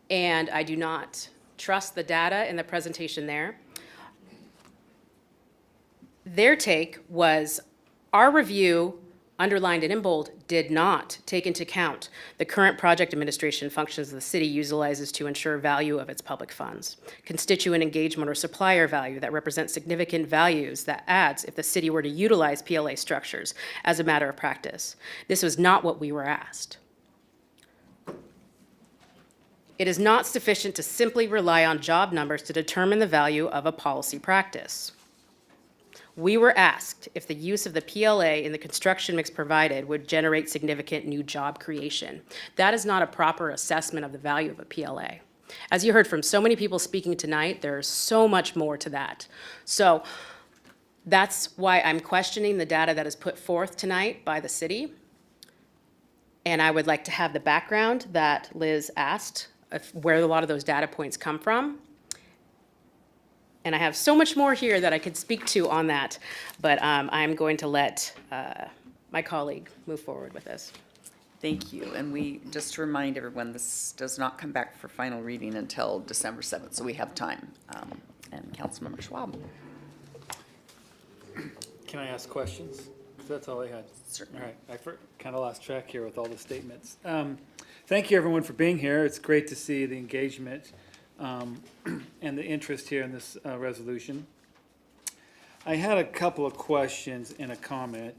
and I do not trust the data in the presentation there. Their take was our review underlined and in bold, did not take into account the current project administration functions the city utilizes to ensure value of its public funds, constituent engagement or supplier value that represents significant values that adds if the city were to utilize PLA structures as a matter of practice. This was not what we were asked. It is not sufficient to simply rely on job numbers to determine the value of a policy practice. We were asked if the use of the PLA in the construction mix provided would generate significant new job creation. That is not a proper assessment of the value of a PLA. As you heard from so many people speaking tonight, there's so much more to that. So that's why I'm questioning the data that is put forth tonight by the city. And I would like to have the background that Liz asked, of where a lot of those data points come from. And I have so much more here that I could speak to on that, but I'm going to let my colleague move forward with this. Thank you. And we, just to remind everyone, this does not come back for final reading until December 7th, so we have time. And Councilmember Schwab. Can I ask questions? 'Cause that's all I had. Certainly. All right, I kind of lost track here with all the statements. Thank you, everyone, for being here. It's great to see the engagement and the interest here in this resolution. I had a couple of questions and a comment.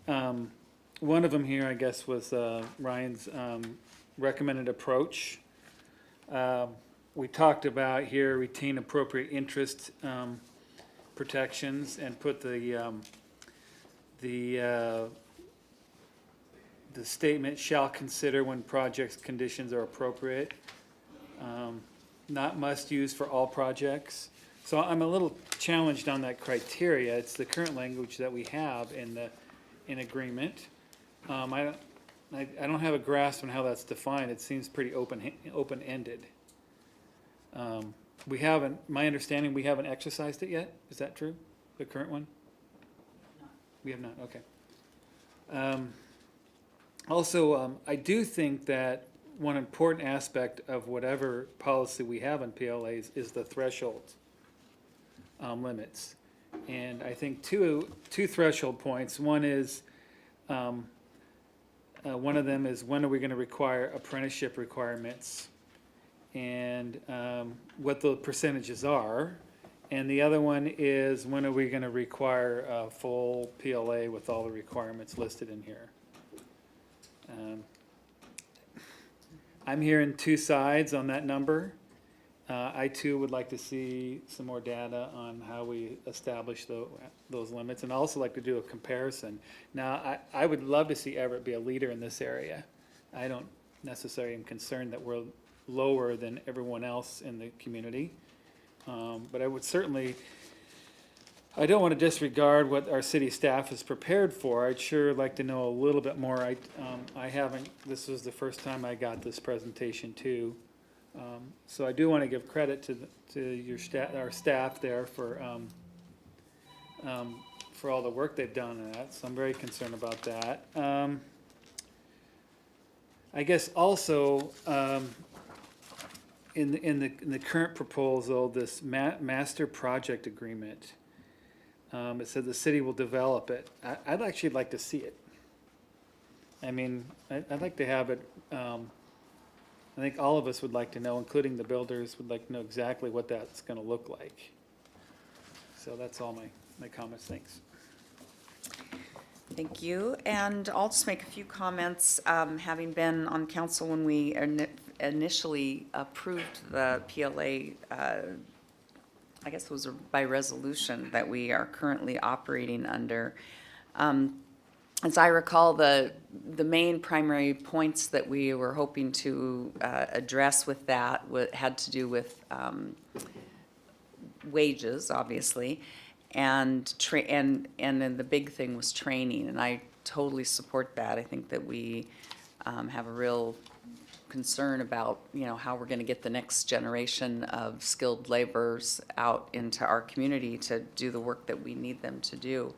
One of them here, I guess, was Ryan's recommended approach. We talked about here retain appropriate interest protections and put the statement shall consider when projects conditions are appropriate. Not must use for all projects. So I'm a little challenged on that criteria. It's the current language that we have in agreement. I don't have a grasp on how that's defined. It seems pretty open-ended. We haven't, my understanding, we haven't exercised it yet. Is that true? The current one? We have not, okay. Also, I do think that one important aspect of whatever policy we have on PLAs is the threshold limits. And I think two threshold points. One is, one of them is when are we going to require apprenticeship requirements and what the percentages are. And the other one is when are we going to require a full PLA with all the requirements listed in here. I'm hearing two sides on that number. I too would like to see some more data on how we establish those limits, and also like to do a comparison. Now, I would love to see Everett be a leader in this area. I don't necessarily am concerned that we're lower than everyone else in the community, but I would certainly, I don't want to disregard what our city staff is prepared for. I'd sure like to know a little bit more. I haven't, this was the first time I got this presentation too. So I do want to give credit to your our staff there for all the work they've done on that. So I'm very concerned about that. I guess also in the current proposal, this master project agreement. It said the city will develop it. I'd actually like to see it. I mean, I'd like to have it, I think all of us would like to know, including the builders, would like to know exactly what that's gonna look like. So that's all my comments, thanks. Thank you, and I'll just make a few comments. Having been on council when we initially approved the PLA, I guess it was by resolution that we are currently operating under. As I recall, the main primary points that we were hoping to address with that had to do with wages, obviously, and then the big thing was training, and I totally support that. I think that we have a real concern about, you know, how we're going to get the next generation of skilled laborers out into our community to do the work that we need them to do.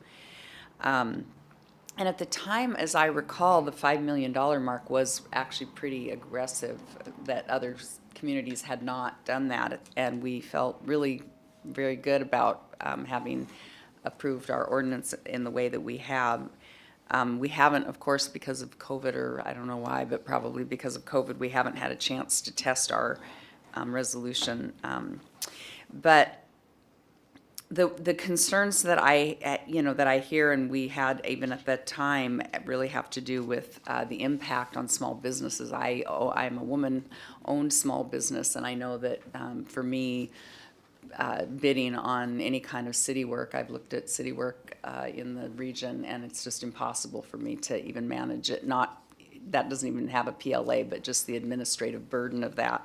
And at the time, as I recall, the $5 million mark was actually pretty aggressive, that other communities had not done that, and we felt really very good about having approved our ordinance in the way that we have. We haven't, of course, because of COVID, or I don't know why, but probably because of COVID, we haven't had a chance to test our resolution. But the concerns that that I hear, and we had even at that time, really have to do with the impact on small businesses. I'm a woman-owned small business, and I know that for me, bidding on any kind of city work, I've looked at city work in the region, and it's just impossible for me to even manage it. That doesn't even have a PLA, but just the administrative burden of that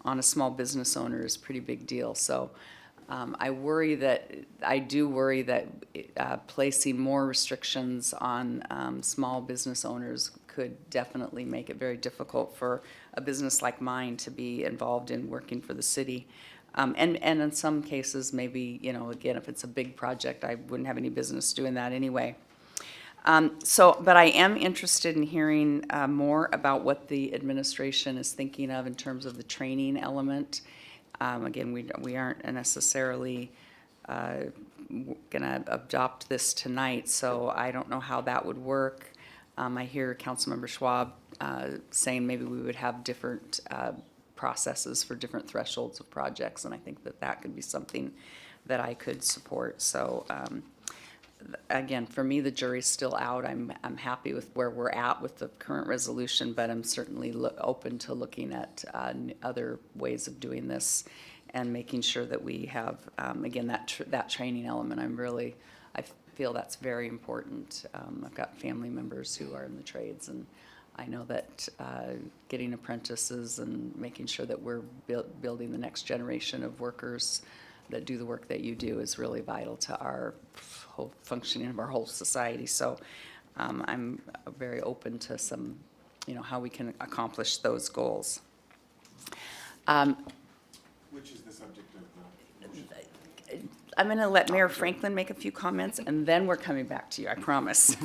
on a small business owner is a pretty big deal. So I do worry that placing more restrictions on small business owners could definitely make it very difficult for a business like mine to be involved in working for the city. And in some cases, maybe, again, if it's a big project, I wouldn't have any business doing that anyway. But I am interested in hearing more about what the administration is thinking of in terms of the training element. Again, we aren't necessarily gonna adopt this tonight, so I don't know how that would work. I hear Councilmember Schwab saying maybe we would have different processes for different thresholds of projects, and I think that could be something that I could support. So again, for me, the jury's still out. I'm happy with where we're at with the current resolution, but I'm certainly open to looking at other ways of doing this and making sure that we have, again, that training element. I feel that's very important. I've got family members who are in the trades, and I know that getting apprentices and making sure that we're building the next generation of workers that do the work that you do is really vital to our whole functioning of our whole society. So I'm very open to some, how we can accomplish those goals. Which is the subject of the motion? I'm going to let Mayor Franklin make a few comments, and then we're coming back to you, I promise.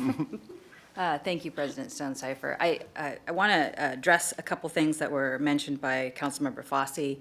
Thank you, President Stonecipher. I want to address a couple things that were mentioned by Councilmember Fosse.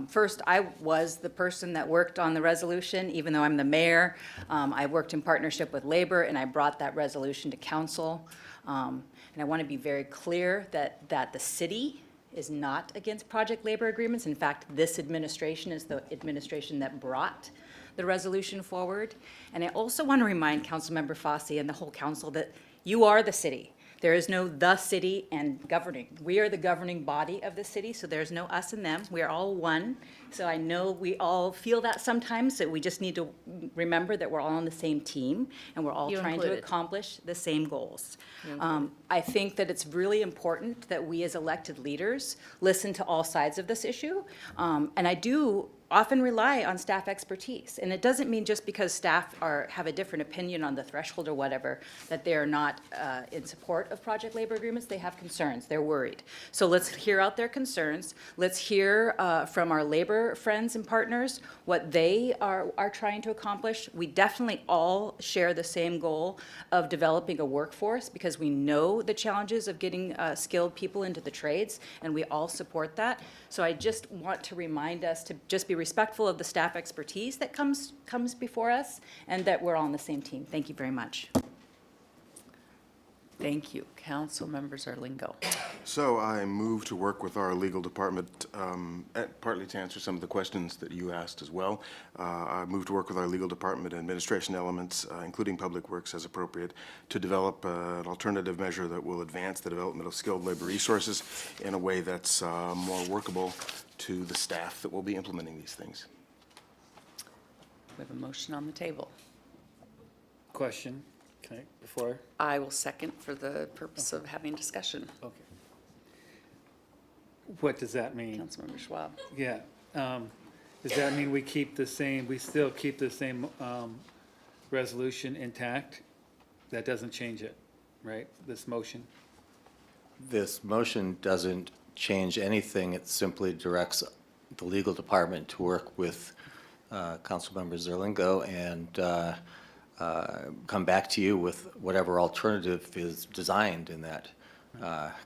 First, I was the person that worked on the resolution, even though I'm the mayor. I worked in partnership with labor, and I brought that resolution to council. And I want to be very clear that the city is not against project labor agreements. In fact, this administration is the administration that brought the resolution forward. And I also want to remind Councilmember Fosse and the whole council that you are the city. There is no the city and governing. We are the governing body of the city, so there's no us and them. We are all one. So I know we all feel that sometimes, that we just need to remember that we're all on the same team and we're all You trying to included. accomplish the same goals. You included. I think that it's really important that we as elected leaders listen to all sides of this issue. And I do often rely on staff expertise. And it doesn't mean just because staff have a different opinion on the threshold or whatever, that they are not in support of project labor agreements. They have concerns, they're worried. So let's hear out their concerns. Let's hear from our labor friends and partners what they are trying to accomplish. We definitely all share the same goal of developing a workforce, because we know the challenges of getting skilled people into the trades, and we all support that. So I just want to remind us to just be respectful of the staff expertise that comes before us, and that we're all on the same team. Thank you very much. Thank you. Council members Arlingo. So I move to work with our legal department, partly to answer some of the questions that you asked as well. I move to work with our legal department and administration elements, including public works as appropriate, to develop an alternative measure that will advance the development of skilled labor resources in a way that's more workable to the staff that will be implementing these things. We have a motion on the table. Question, can I, before? I will second for the purpose of having discussion. Okay. What does that mean? Councilmember Schwab. Yeah, does that mean we still keep the same resolution intact? That doesn't change it, right, this motion? This motion doesn't change anything. It simply directs the legal department to work with Councilmember Zerlingo and come back to you with whatever alternative is designed in that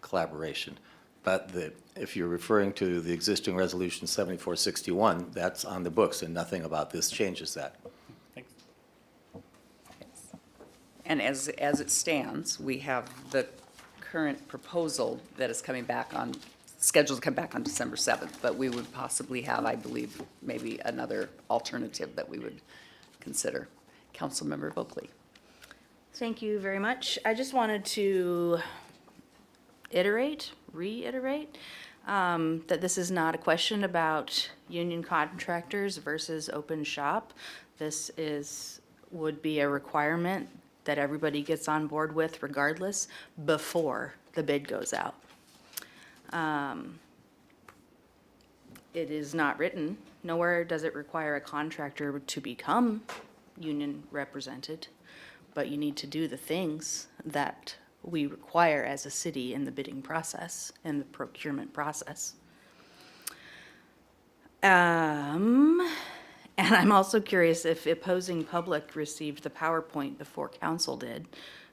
collaboration. But if you're referring to the existing resolution 7461, that's on the books, and nothing about this changes that. Thanks. And as it stands, we have the current proposal that is coming back on, scheduled to come back on December 7th, but we would possibly have, I believe, maybe another alternative that we would consider. Councilmember Buckley. Thank you very much. I just wanted to reiterate, that this is not a question about union contractors versus open shop. This would be a requirement that everybody gets on board with regardless before the bid goes out. It is not written, nowhere does it require a contractor to become union represented, but you need to do the things that we require as a city in the bidding process and the procurement process. And I'm also curious if opposing public received the PowerPoint before council did,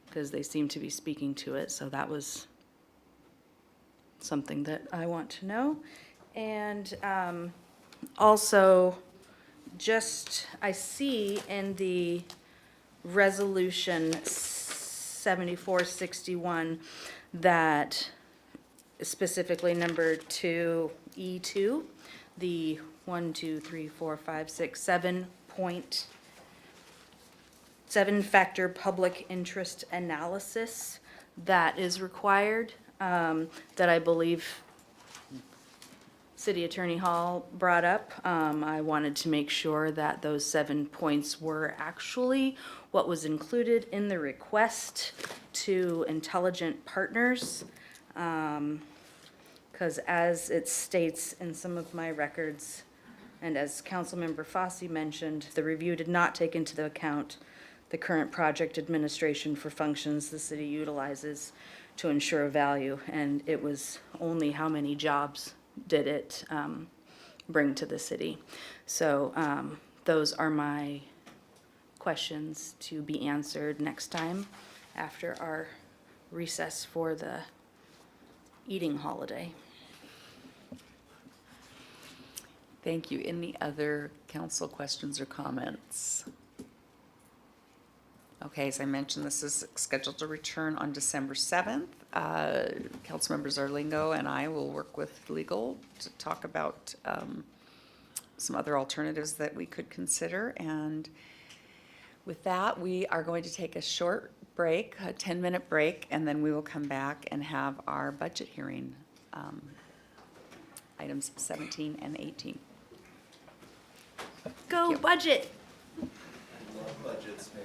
because they seem to be speaking to it, so that was something that I want to know. And also, I see in the resolution 7461 that specifically number 2E2, the 1, 2, 3, 4, 5, 6, 7-factor public interest analysis that is required, that I believe City Attorney Hall brought up. I wanted to make sure that those 7 points were actually what was included in the request to Intelligent Partners. Because as it states in some of my records, and as Councilmember Fossey mentioned, the review did not take into account the current project administration for functions the city utilizes to ensure value, and it was only how many jobs did it bring to the city. So those are my questions to be answered next time after our recess for the eating holiday. Thank you. Any other council questions or comments? Okay, as I mentioned, this is scheduled to return on December 7th. Councilmember Zarlingo and I will work with legal to talk about some other alternatives that we could consider. And with that, we are going to take a short break, a 10-minute break, and then we will come back and have our budget hearing, items 17 and 18. Go budget! Budgets, man.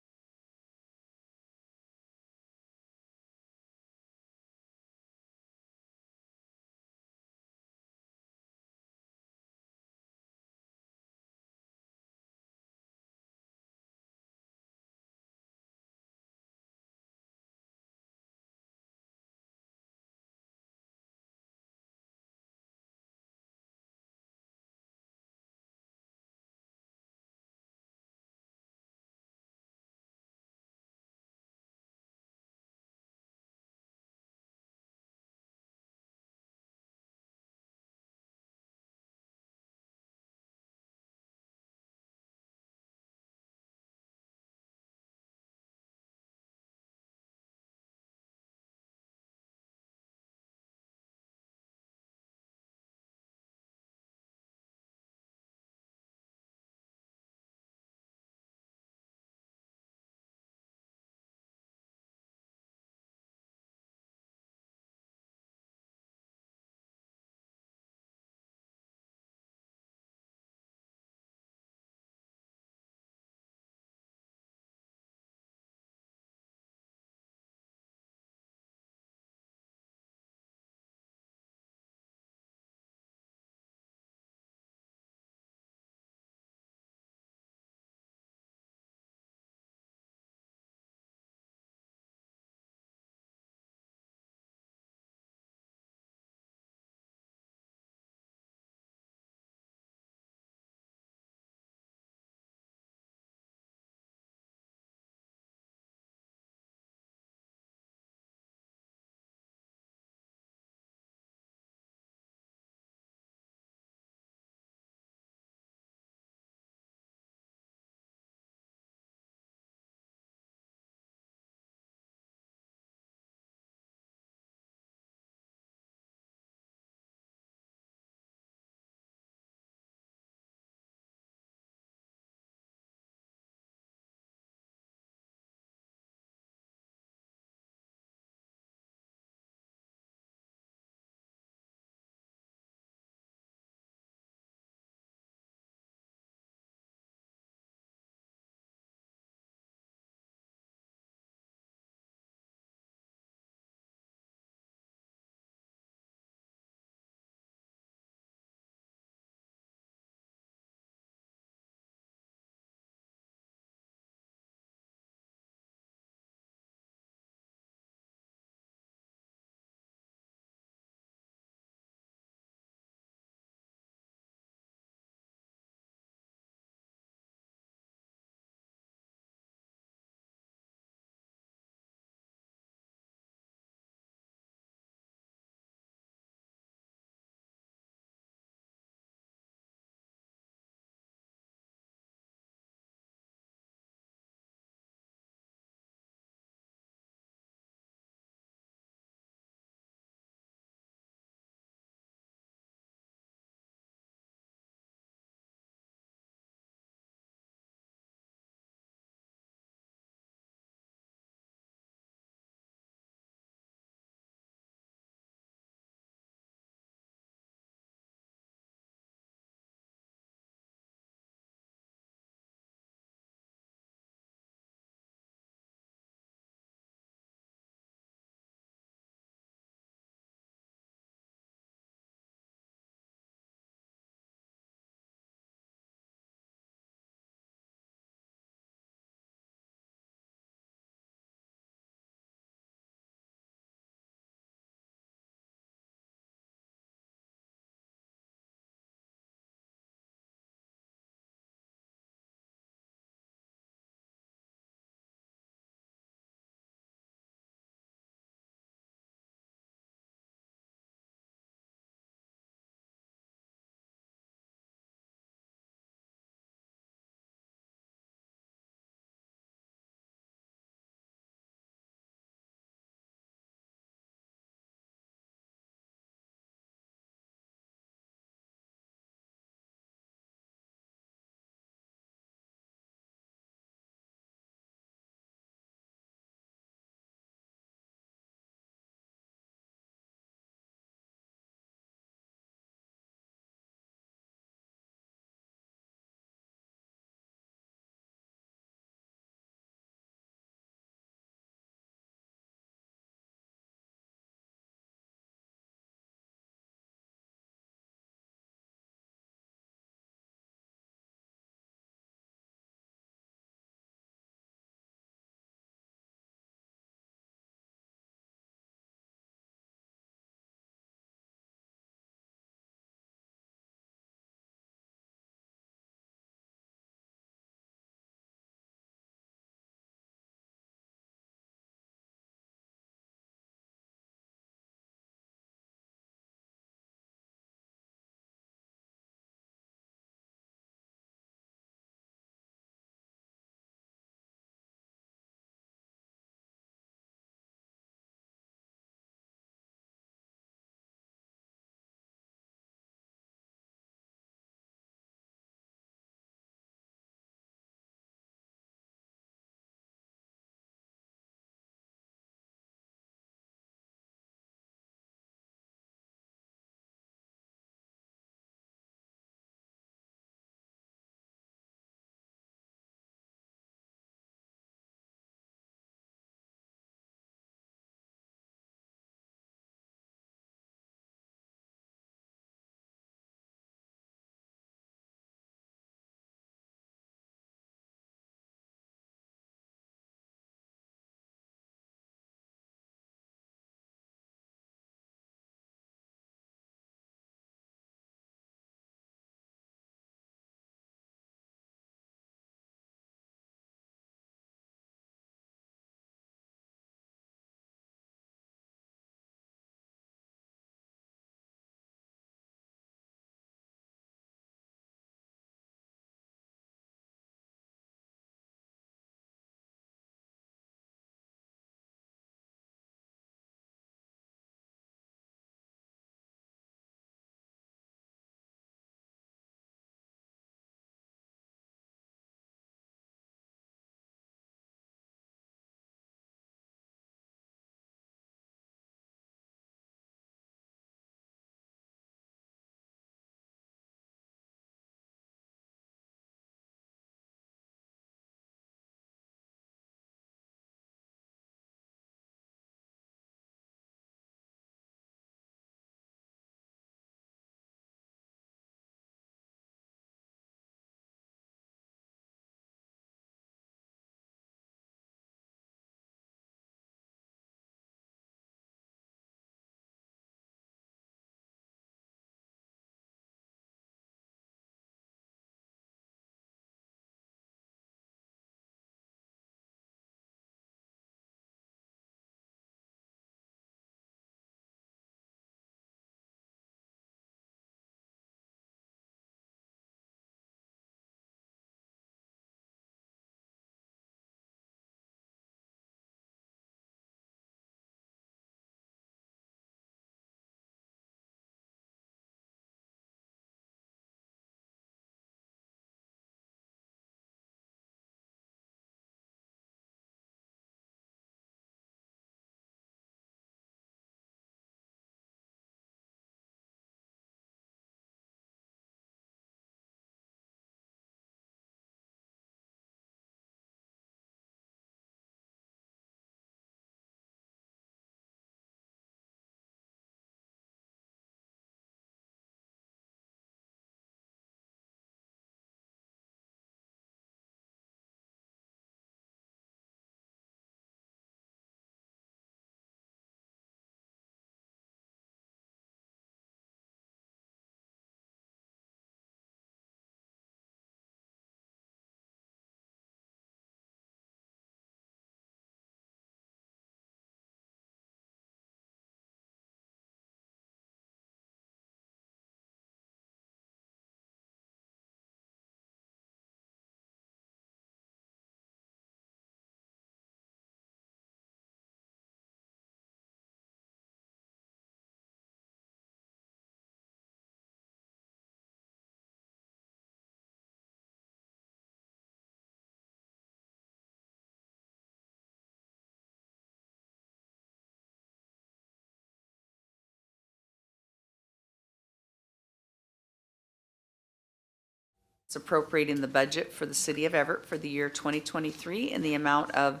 It's appropriating the budget for the city of Everett for the year 2023 in the amount of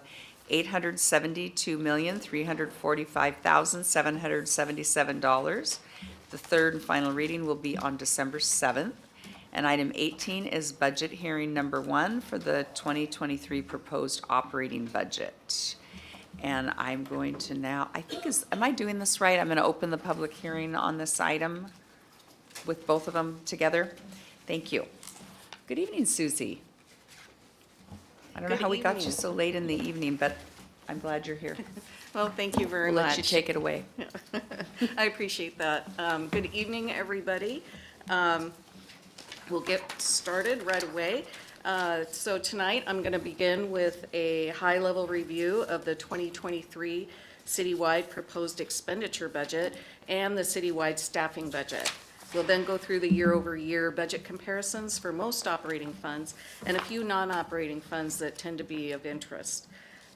$872,345,777. The third and final reading will be on December 7th. And item 18 is budget hearing number 1 for the 2023 proposed operating budget. And I'm going to now, am I doing this right? I'm going to open the public hearing on this item with both of them together. Thank you. Good evening, Susie. I don't know Good how we got you evening. so late in the evening, but I'm glad you're here. Well, thank you very We'll much. let you take it away. I appreciate that. Good evening, everybody. We'll get started right away. So tonight, I'm going to begin with a high-level review of the 2023 citywide proposed expenditure budget and the citywide staffing budget. We'll then go through the year-over-year budget comparisons for most operating funds and a few non-operating funds that tend to be of interest.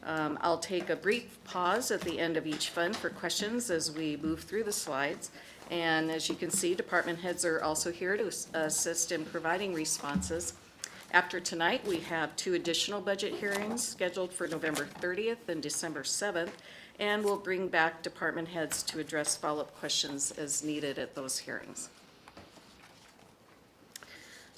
I'll take a brief pause at the end of each fund for questions as we move through the slides. And as you can see, department heads are also here to assist in providing responses. After tonight, we have 2 additional budget hearings scheduled for November 30th and December 7th, and we'll bring back department heads to address follow-up questions as needed at those hearings.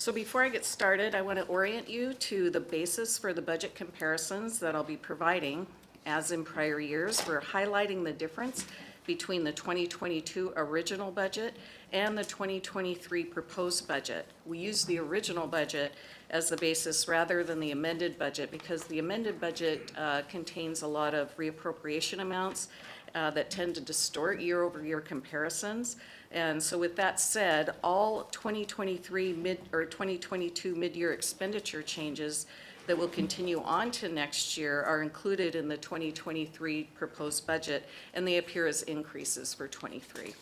So before I get started, I want to orient you to the basis for the budget comparisons that I'll be providing. As in prior years, we're highlighting the difference between the 2022 original budget and the 2023 proposed budget. We use the original budget as the basis rather than the amended budget because the amended budget contains a lot of reappropriation amounts that tend to distort year-over-year comparisons. And so with that said, all 2022 mid-year expenditure changes that will continue on to next year are included in the 2023 proposed budget, and they appear as increases for 23.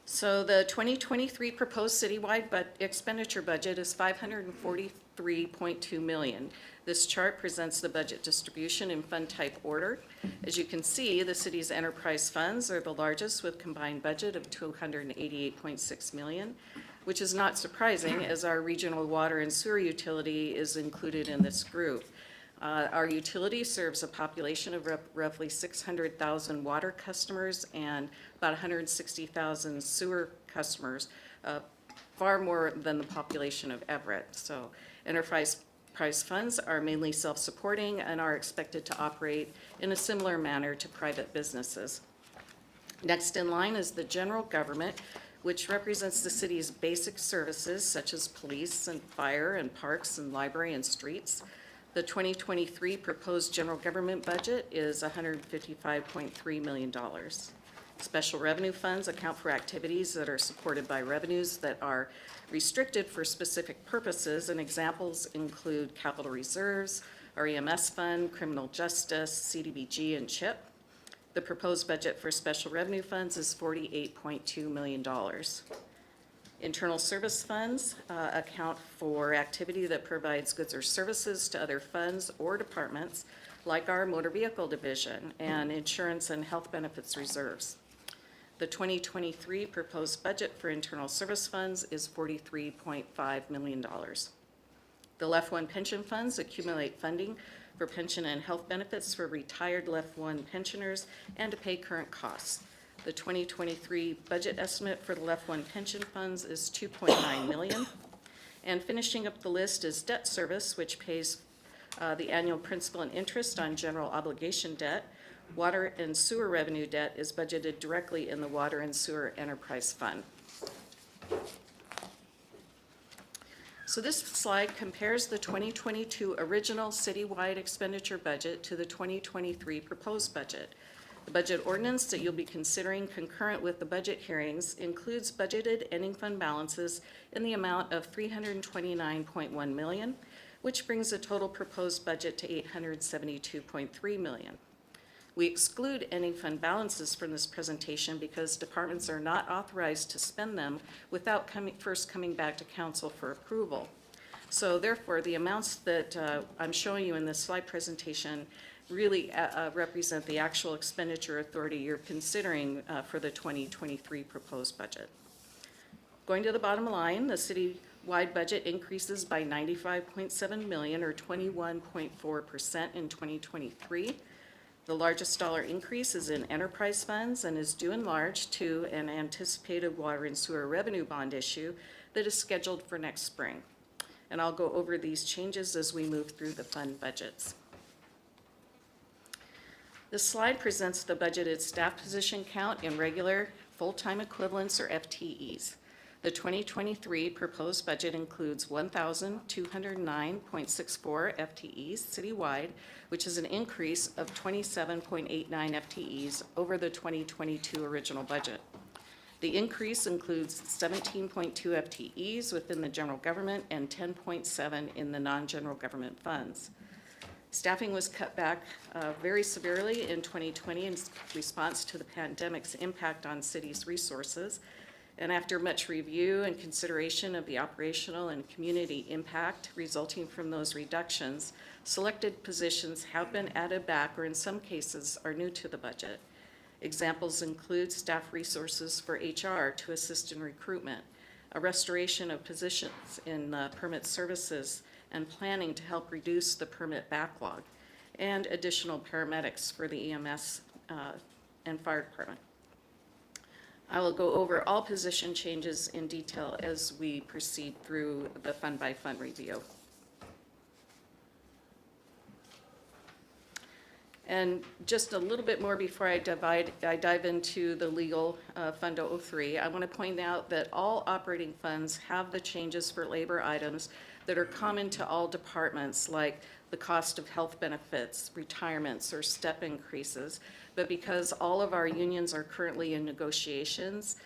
So the 2023 proposed citywide expenditure budget is $543.2 million. This chart presents the budget distribution in fund type order. As you can see, the city's enterprise funds are the largest with combined budget of $288.6 million, which is not surprising as our regional water and sewer utility is included in this group. Our utility serves a population of roughly 600,000 water customers and about 160,000 sewer customers, far more than the population of Everett. So enterprise funds are mainly self-supporting and are expected to operate in a similar manner to private businesses. Next in line is the general government, which represents the city's basic services such as police and fire and parks and library and streets. The 2023 proposed general government budget is $155.3 million. Special revenue funds account for activities that are supported by revenues that are restricted for specific purposes, and examples include capital reserves, our EMS fund, criminal justice, CDBG, and CHIP. The proposed budget for special revenue funds is $48.2 million. Internal service funds account for activity that provides goods or services to other funds or departments, like our motor vehicle division and insurance and health benefits reserves. The 2023 proposed budget for internal service funds is $43.5 million. The Left One pension funds accumulate funding for pension and health benefits for retired Left One pensioners and to pay current costs. The 2023 budget estimate for the Left One pension funds is $2.9 million. And finishing up the list is debt service, which pays the annual principal and interest on general obligation debt. Water and sewer revenue debt is budgeted directly in the Water and Sewer Enterprise Fund. So this slide compares the 2022 original citywide expenditure budget to the 2023 proposed budget. The budget ordinance that you'll be considering concurrent with the budget hearings includes budgeted ending fund balances in the amount of $329.1 million, which brings the total proposed budget to $872.3 million. We exclude ending fund balances from this presentation because departments are not authorized to spend them without first coming back to council for approval. So therefore, the amounts that I'm showing you in this slide presentation really represent the actual expenditure authority you're considering for the 2023 proposed budget. Going to the bottom line, the city-wide budget increases by $95.7 million or 21.4% in 2023. The largest dollar increase is in enterprise funds and is due in large to an anticipated water and sewer revenue bond issue that is scheduled for next spring. And I'll go over these changes as we move through the fund budgets. This slide presents the budgeted staff position count in regular full-time equivalents or FTEs. The 2023 proposed budget includes 1,209.64 FTEs citywide, which is an increase of 27.89 FTEs over the 2022 original budget. The increase includes 17.2 FTEs within the general government and 10.7 in the non-general government funds. Staffing was cut back very severely in 2020 in response to the pandemic's impact on cities' resources. And after much review and consideration of the operational and community impact resulting from those reductions, selected positions have been added back or in some cases are new to the budget. Examples include staff resources for HR to assist in recruitment, a restoration of positions in permit services and planning to help reduce the permit backlog, and additional paramedics for the EMS and fire department. I will go over all position changes in detail as we proceed through the fund-by-fund review. And just a little bit more before I dive into the legal Fund 003, I want to point out that all operating funds have the changes for labor items that are common to all departments, like the cost of health benefits, retirements, or step increases. But because all of our unions are currently in negotiations,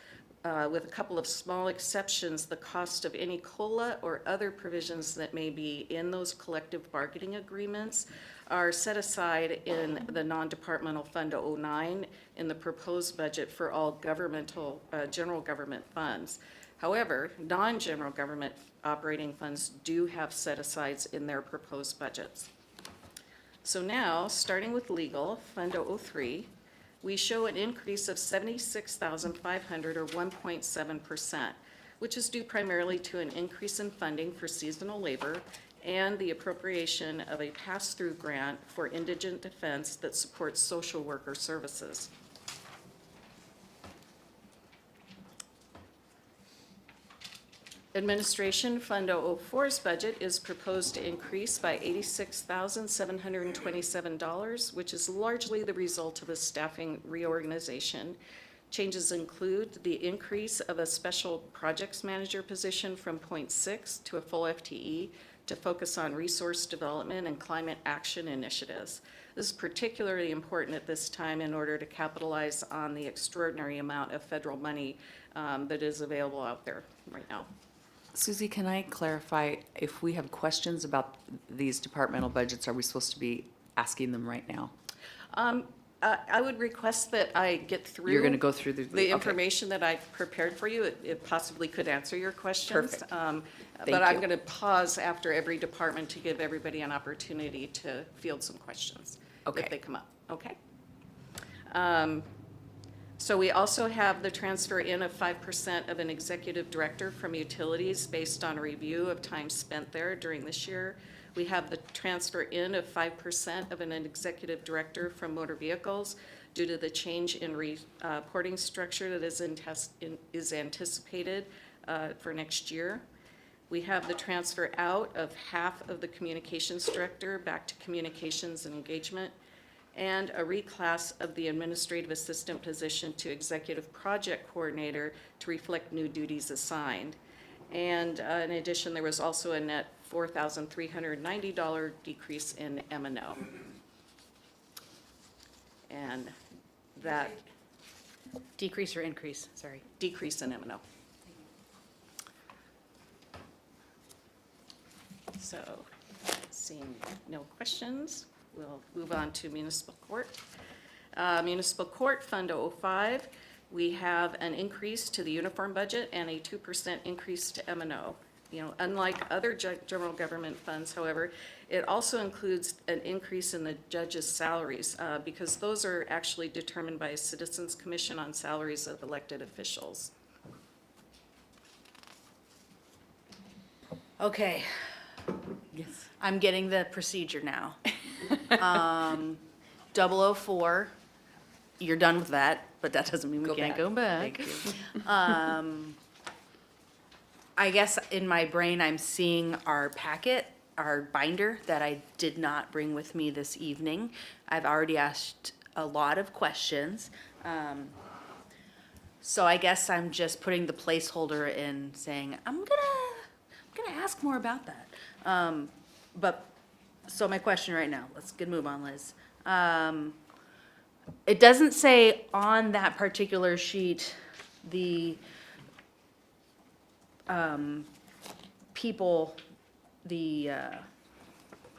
with a couple of small exceptions, the cost of any COLA or other provisions that may be in those collective bargaining agreements are set aside in the non-departmental Fund 09 in the proposed budget for all governmental, general government funds. However, non-general government operating funds do have set-asides in their proposed budgets. So now, starting with legal, Fund 003, we show an increase of $76,500 or 1.7%, which is due primarily to an increase in funding for seasonal labor and the appropriation of a pass-through grant for indigent defense that supports social worker services. Administration Fund 004's budget is proposed to increase by $86,727, which is largely the result of a staffing reorganization. Changes include the increase of a special projects manager position from 0.6 to a full FTE to focus on resource development and climate action initiatives. This is particularly important at this time in order to capitalize on the extraordinary amount of federal money that is available out there right now. Susie, can I clarify, if we have questions about these departmental budgets, are we supposed to be asking them right now? I would request that I get through. You're going to go through the okay. information that I prepared for you. It possibly could answer your questions. Perfect. But I'm going to pause after every department to give everybody an opportunity to field some questions if they come up. Okay. So we also have the transfer in of 5% of an executive director from utilities based on a review of time spent there during this year. We have the transfer in of 5% of an executive director from motor vehicles due to the change in reporting structure that is anticipated for next year. We have the transfer out of half of the communications director back to communications and engagement, and a reclass of the administrative assistant position to executive project coordinator to reflect new duties assigned. And in addition, there was also a net $4,390 decrease in M&O. And that... Decrease or increase, sorry. Decrease in M&O. So, seeing no questions, we'll move on to municipal court. Municipal court, Fund 005, we have an increase to the uniform budget and a 2% increase to M&O. You know, unlike other general government funds, however, it also includes an increase in the judges' salaries because those are actually determined by a citizens' commission on salaries of elected officials. Okay. Yes. I'm getting the procedure now. 004, you're done with that, but that doesn't mean we Go can't back. go back. Thank you. I guess in my brain, I'm seeing our packet, our binder that I did not bring with me this evening. I've already asked a lot of questions. So I guess I'm just putting the placeholder in saying, I'm gonna ask more about that. But, so my question right now, let's get move on, Liz. It doesn't say on that particular sheet, the people, you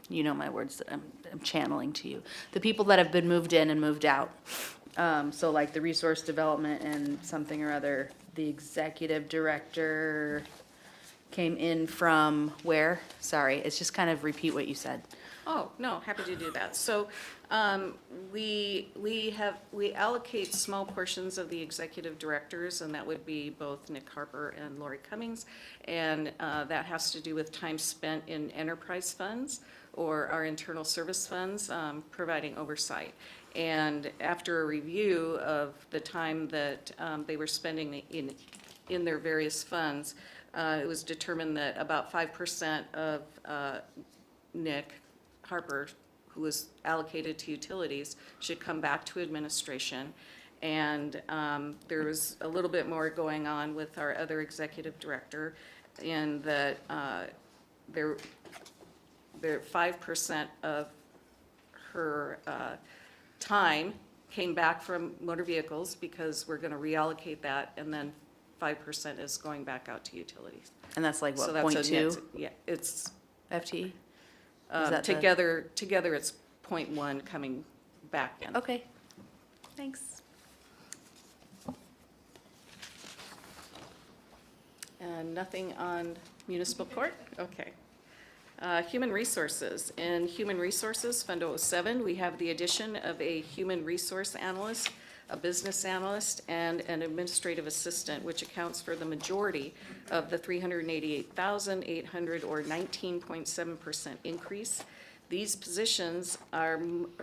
know my words that I'm channeling to you. The people that have been moved in and moved out. So like the resource development and something or other, the executive director came in from where? Sorry, it's just kind of repeat what you said. Oh, no, happy to do that. So we allocate small portions of the executive directors, and that would be both Nick Harper and Lori Cummings. And that has to do with time spent in enterprise funds or our internal service funds, providing oversight. And after a review of the time that they were spending in their various funds, it was determined that about 5% of Nick Harper, who was allocated to utilities, should come back to administration. And there was a little bit more going on with our other executive director in that there 5% of her time came back from motor vehicles because we're going to reallocate that, and then 5% is going back out to utilities. And that's like what, So that's a 0.2 net- Yeah, it's, FTE? Is that the- together it's 0.1 coming back in. Okay, thanks. And nothing on municipal court? Okay. Human resources. In human resources, Fund 07, we have the addition of a human resource analyst, a business analyst, and an administrative assistant, which accounts for the majority of the $388,800 or 19.7% increase. These positions are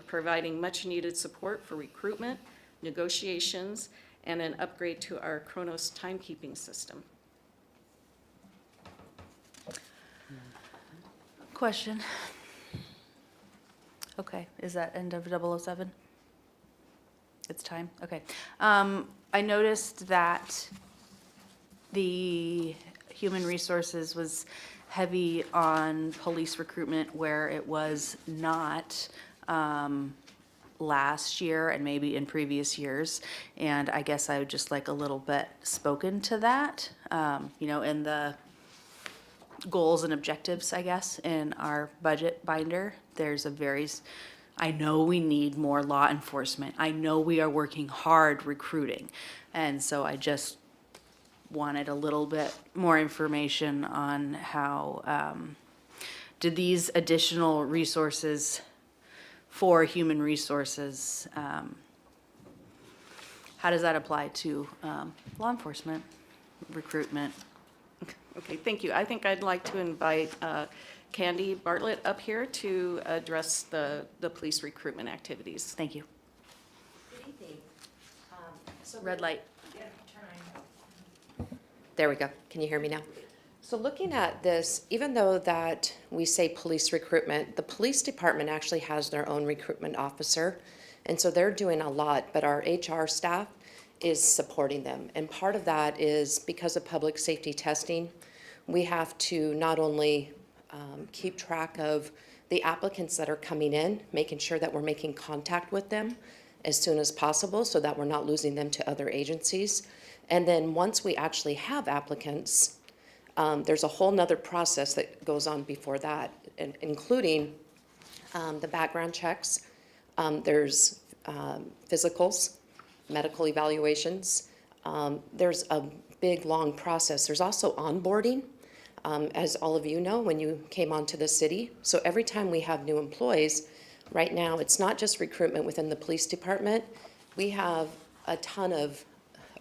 providing much-needed support for recruitment, negotiations, and an upgrade to our Kronos timekeeping system. Question. Okay, is that end of 007? It's time, okay. I noticed that the human resources was heavy on police recruitment where it was not last year and maybe in previous years. And I guess I would just like a little bit spoken to that, you know, in the goals and objectives, I guess, in our budget binder. There's a I know we need more law enforcement. I know we are working hard recruiting. And so I just wanted a little bit more information on how, do these additional resources for human resources, how does that apply to law enforcement, recruitment? Okay, thank you. I think I'd like to invite Candy Bartlett up here to address the police recruitment activities. Thank you. Good evening. Red light. There we go. Can you hear me now? So looking at this, even though that we say police recruitment, the police department actually has their own recruitment officer. And so they're doing a lot, but our HR staff is supporting them. And part of that is because of public safety testing, we have to not only keep track of the applicants that are coming in, making sure that we're making contact with them as soon as possible so that we're not losing them to other agencies. And then once we actually have applicants, there's a whole nother process that goes on before that, including the background checks. There's physicals, medical evaluations. There's a big, long process. There's also onboarding, as all of you know, when you came onto the city. So every time we have new employees, right now, it's not just recruitment within the police department. We have a ton of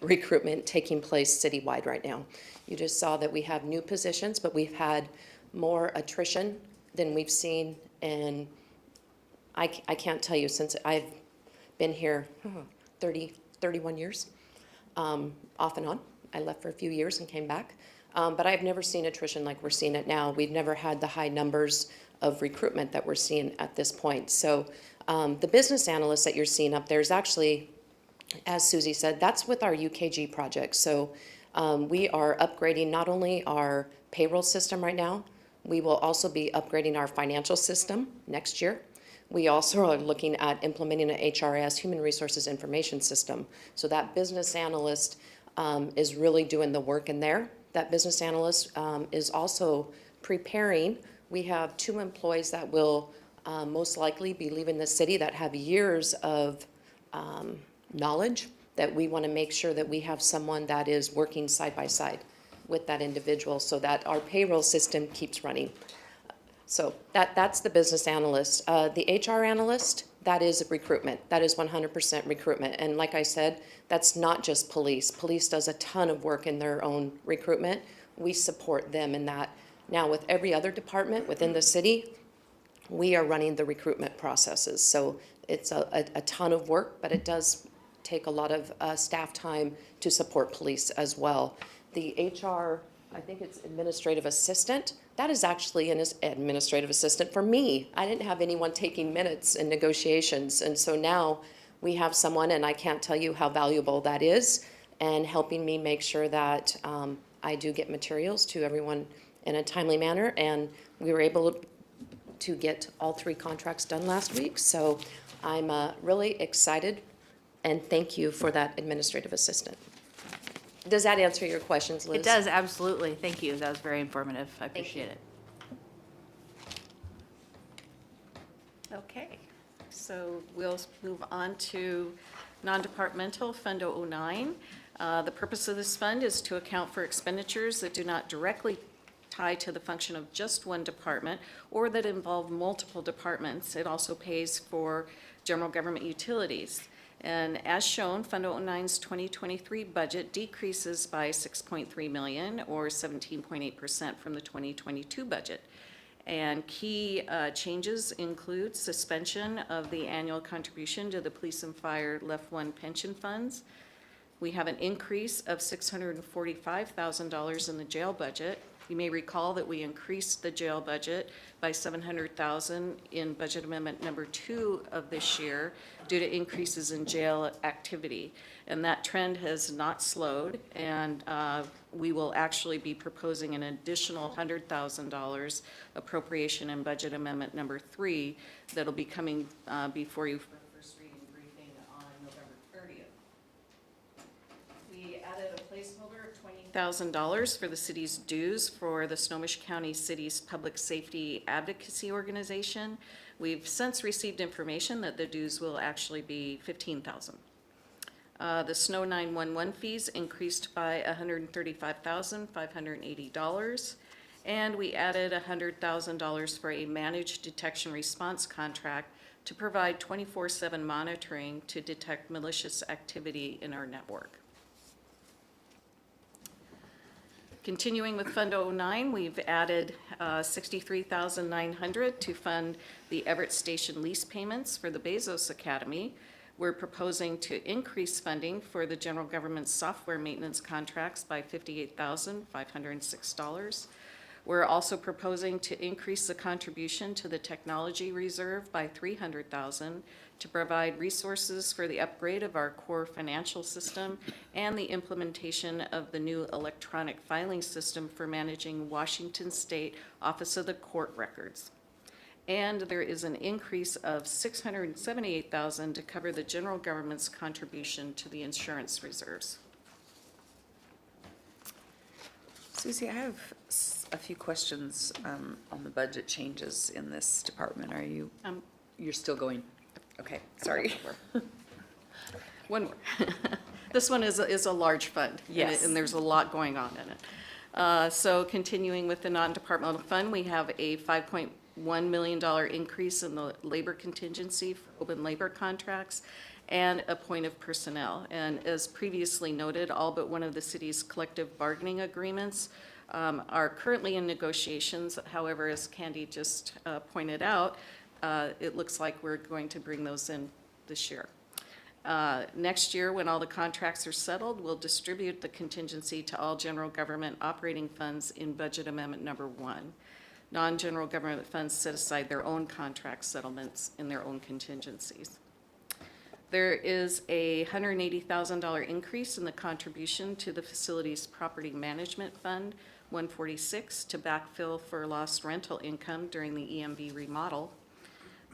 recruitment taking place citywide right now. You just saw that we have new positions, but we've had more attrition than we've seen in, I can't tell you, since I've been here 31 years, off and on. I left for a few years and came back. But I've never seen attrition like we're seeing it now. We've never had the high numbers of recruitment that we're seeing at this point. So the business analysts that you're seeing up there is actually, as Susie said, that's with our UKG project. So we are upgrading not only our payroll system right now, we will also be upgrading our financial system next year. We also are looking at implementing an HRS, Human Resources Information System. So that business analyst is really doing the work in there. That business analyst is also preparing. We have 2 employees that will most likely be leaving the city that have years of knowledge, that we want to make sure that we have someone that is working side by side with that individual so that our payroll system keeps running. So that's the business analyst. The HR analyst, that is recruitment. That is 100% recruitment. And like I said, that's not just police. Police does a ton of work in their own recruitment. We support them in that. Now, with every other department within the city, we are running the recruitment processes. So it's a ton of work, but it does take a lot of staff time to support police as well. The HR, I think it's administrative assistant, that is actually an administrative assistant for me. I didn't have anyone taking minutes in negotiations, and so now we have someone, and I can't tell you how valuable that is, and helping me make sure that I do get materials to everyone in a timely manner, and we were able to get all 3 contracts done last week, so I'm really excited, and thank you for that administrative assistant. Does that answer your questions, Liz? It does, absolutely. Thank you. That was very informative. I appreciate it. Okay, so we'll move on to non-departmental Fund 009. The purpose of this fund is to account for expenditures that do not directly tie to the function of just one department or that involve multiple departments. It also pays for general government utilities. And as shown, Fund 009's 2023 budget decreases by $6.3 million or 17.8% from the 2022 budget. And key changes include suspension of the annual contribution to the Police and Fire Left One pension funds. We have an increase of $645,000 in the jail budget. You may recall that we increased the jail budget by $700,000 in budget amendment number 2 of this year due to increases in jail activity. And that trend has not slowed, and we will actually be proposing an additional $100,000 appropriation in budget amendment number 3 that'll be coming before you for the first reading briefing on November 30th. We added a placeholder of $20,000 for the city's dues for the Snohomish County City's Public Safety Advocacy Organization. We've since received information that the dues will actually be $15,000. The Snow 911 fees increased by $135,580. And we added $100,000 for a managed detection response contract to provide 24/7 monitoring to detect malicious activity in our network. Continuing with Fund 009, we've added $63,900 to fund the Everett Station lease payments for the Bezos Academy. We're proposing to increase funding for the general government software maintenance contracts by $58,506. We're also proposing to increase the contribution to the technology reserve by $300,000 to provide resources for the upgrade of our core financial system and the implementation of the new electronic filing system for managing Washington State Office of the Court Records. And there is an increase of $678,000 to cover the general government's contribution to the insurance reserves. Susie, I have a few questions on the budget changes in this department. Are you, you're still going? Okay, sorry. One more. This one is a large fund. Yes. And there's a lot going on in it. So continuing with the non-departmental fund, we have a $5.1 million increase in the labor contingency for open labor contracts and a point of personnel. And as previously noted, all but one of the city's collective bargaining agreements are currently in negotiations. However, as Candy just pointed out, it looks like we're going to bring those in this year. Next year, when all the contracts are settled, we'll distribute the contingency to all general government operating funds in Budget Amendment Number 1. Non-general government funds set aside their own contract settlements in their own contingencies. There is a $180,000 increase in the contribution to the facilities property management fund 146 to backfill for lost rental income during the EMV remodel.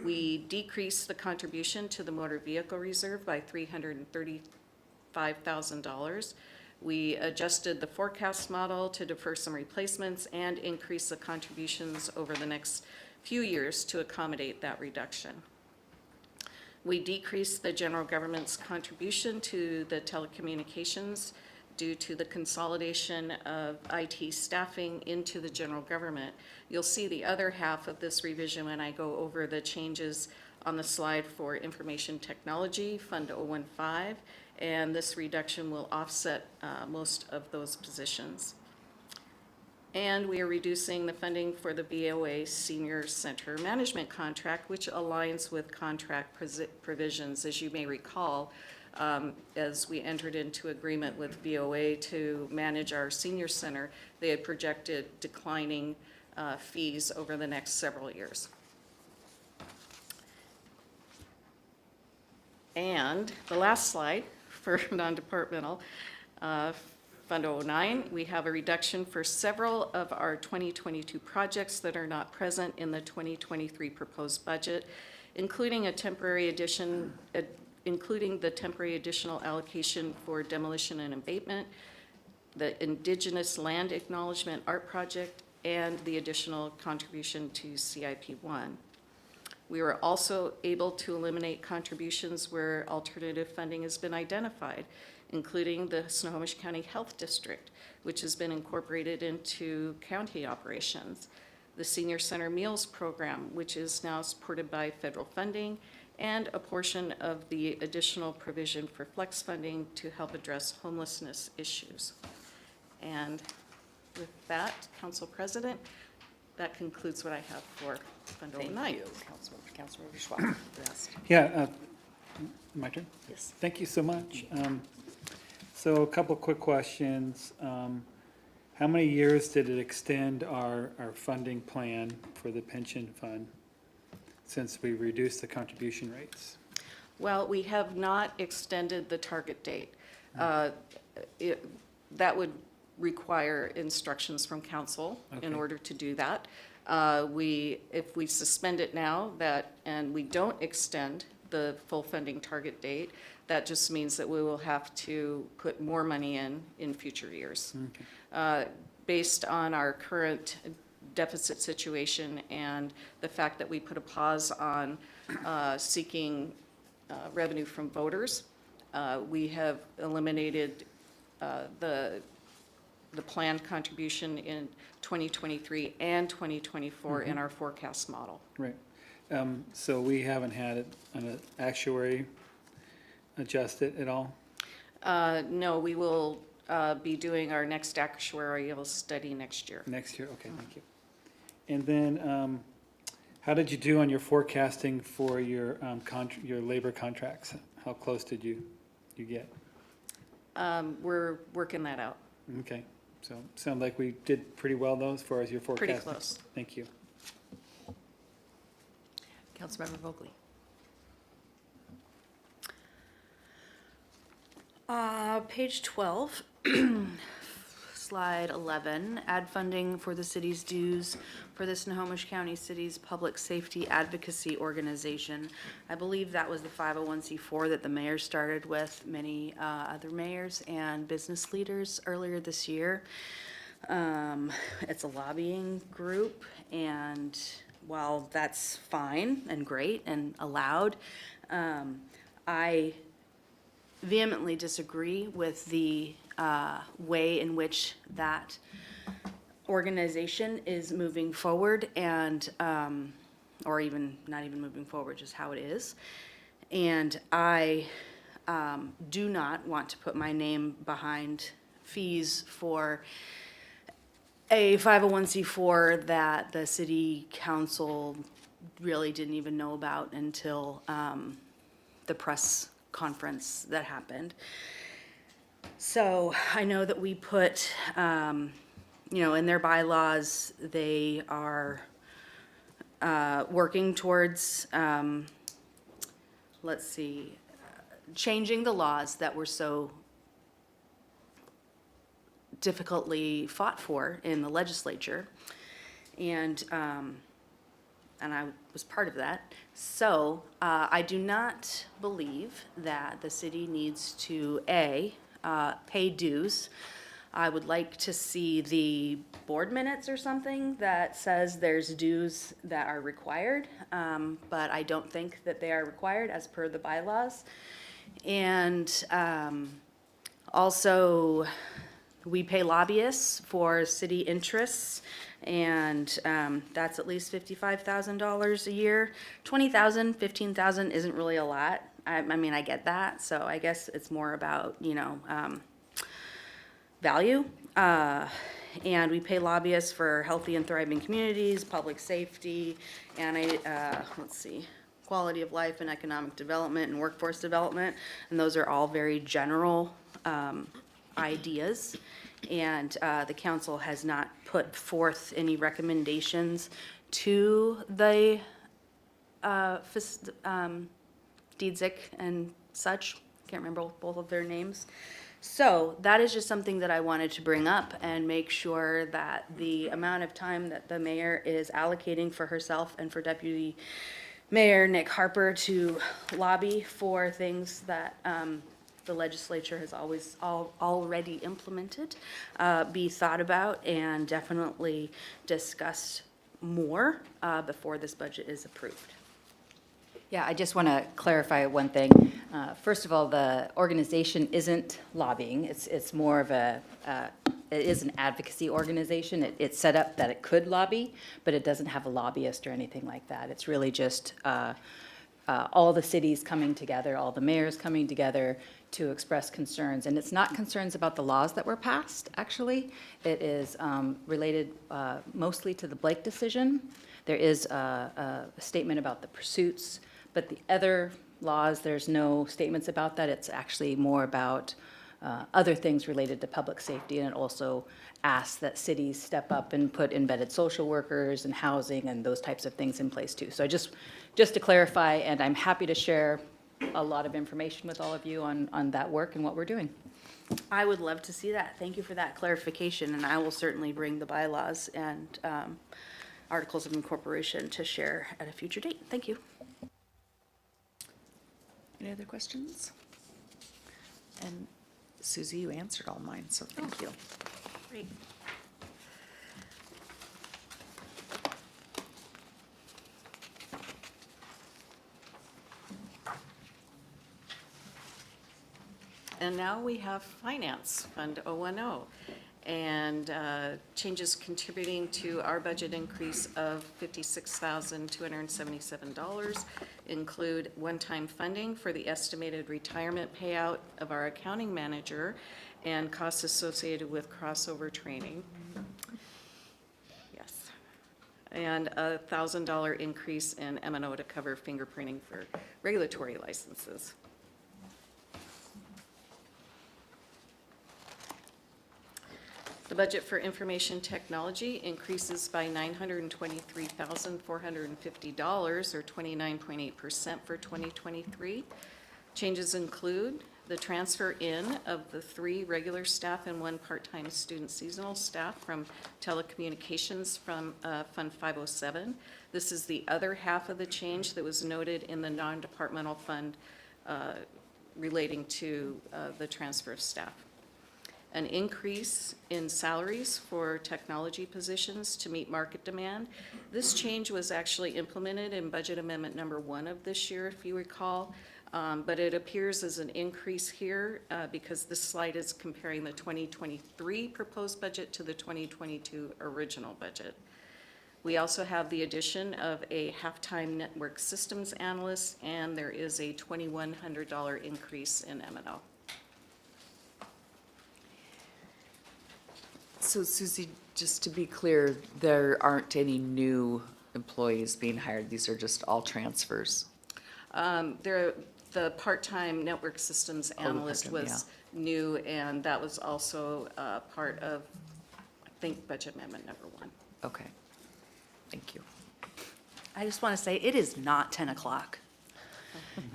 We decreased the contribution to the motor vehicle reserve by $335,000. We adjusted the forecast model to defer some replacements and increase the contributions over the next few years to accommodate that reduction. We decreased the general government's contribution to the telecommunications due to the consolidation of IT staffing into the general government. You'll see the other half of this revision when I go over the changes on the slide for information technology, Fund 015, and this reduction will offset most of those positions. And we are reducing the funding for the BOA Senior Center Management Contract, which aligns with contract provisions. As you may recall, as we entered into agreement with VOA to manage our senior center, they had projected declining fees over the next several years. And the last slide for non-departmental, Fund 09, we have a reduction for several of our 2022 projects that are not present in the 2023 proposed budget, including a temporary addition, including the temporary additional allocation for demolition and abatement, the Indigenous Land Acknowledgement Art Project, and the additional contribution to CIP1. We were also able to eliminate contributions where alternative funding has been identified, including the Snohomish County Health District, which has been incorporated into county operations, the Senior Center Meals Program, which is now supported by federal funding, and a portion of the additional provision for flex funding to help address homelessness issues. And with that, Council President, that concludes what I have for Fund 09. Thank you, Councilmember Schwab. Yeah, my turn? Yes. Thank you so much. So a couple quick questions. How many years did it extend our funding plan for the pension fund since we reduced the contribution rates? Well, we have not extended the target date. That would require instructions from council in order to do that. If we suspend it now and we don't extend the full funding target date, that just means that we will have to put more money in future years. Based on our current deficit situation and the fact that we put a pause on seeking revenue from voters, we have eliminated the planned contribution in 2023 and 2024 in our forecast model. Right. So we haven't had an actuary adjust it at all? No, we will be doing our next actuarial study next year. Next year, okay, thank you. And then, how did you do on your forecasting for your labor contracts? How close did you get? We're working that out. Okay, so sound like we did pretty well though as far as your forecasting? Pretty close. Thank you. Councilmember Vogely. Page 12, slide 11, add funding for the city's dues for the Snohomish County City's Public Safety Advocacy Organization. I believe that was the 501c4 that the mayor started with many other mayors and business leaders earlier this year. It's a lobbying group, and while that's fine and great and allowed, I vehemently disagree with the way in which that organization is moving forward and, or even not even moving forward, just how it is. And I do not want to put my name behind fees for a 501c4 that the city council really didn't even know about until the press conference that happened. So I know that we put, in their bylaws, they are working towards, changing the laws that were so difficultly fought for in the legislature. And I was part of that. So I do not believe that the city needs to, pay dues. I would like to see the board minutes or something that says there's dues that are required, but I don't think that they are required as per the bylaws. And also, we pay lobbyists for city interests, and that's at least $55,000 a year. $20,000, $15,000 isn't really a lot. I mean, I get that, so I guess it's more about, value. And we pay lobbyists for healthy and thriving communities, public safety, and quality of life and economic development and workforce development. And those are all very general ideas. And the council has not put forth any recommendations to the DZIC and such. Can't remember both of their names. So that is just something that I wanted to bring up and make sure that the amount of time that the mayor is allocating for herself and for Deputy Mayor Nick Harper to lobby for things that the legislature has already implemented, be thought about and definitely discussed more before this budget is approved. Yeah, I just want to clarify one thing. First of all, the organization isn't lobbying. It's more of it is an advocacy organization. It's set up that it could lobby, but it doesn't have a lobbyist or anything like that. It's really just all the cities coming together, all the mayors coming together to express concerns. And it's not concerns about the laws that were passed, actually. It is related mostly to the Blake decision. There is a statement about the pursuits, but the other laws, there's no statements about that. It's actually more about other things related to public safety, and it also asks that cities step up and put embedded social workers and housing and those types of things in place too. So just to clarify, and I'm happy to share a lot of information with all of you on that work and what we're doing. I would love to see that. Thank you for that clarification, and I will certainly bring the bylaws and articles of incorporation to share at a future date. Thank you. Any other questions? And Susie, you answered all mine, so thank you. Great. And now we have Finance, Fund 010, and changes contributing to our budget increase of $56,277 include one-time funding for the estimated retirement payout of our accounting manager and costs associated with crossover training. Yes. And a $1,000 increase in M&O to cover fingerprinting for regulatory licenses. The budget for information technology increases by $923,450, or 29.8% for 2023. Changes include the transfer in of the 3 regular staff and 1 part-time student seasonal staff from telecommunications from Fund 507. This is the other half of the change that was noted in the non-departmental fund relating to the transfer of staff. An increase in salaries for technology positions to meet market demand. This change was actually implemented in Budget Amendment number 1 of this year, if you recall, but it appears as an increase here because this slide is comparing the 2023 proposed budget to the 2022 original budget. We also have the addition of a halftime network systems analyst, and there is a $2,100 increase in M&O. So Susie, just to be clear, there aren't any new employees being hired. These are just all transfers. The part-time network systems the analyst part-time, was new, and that was also part of, I think, budget amendment number 1. Okay. Thank you. I just want to say, it is not 10 o'clock.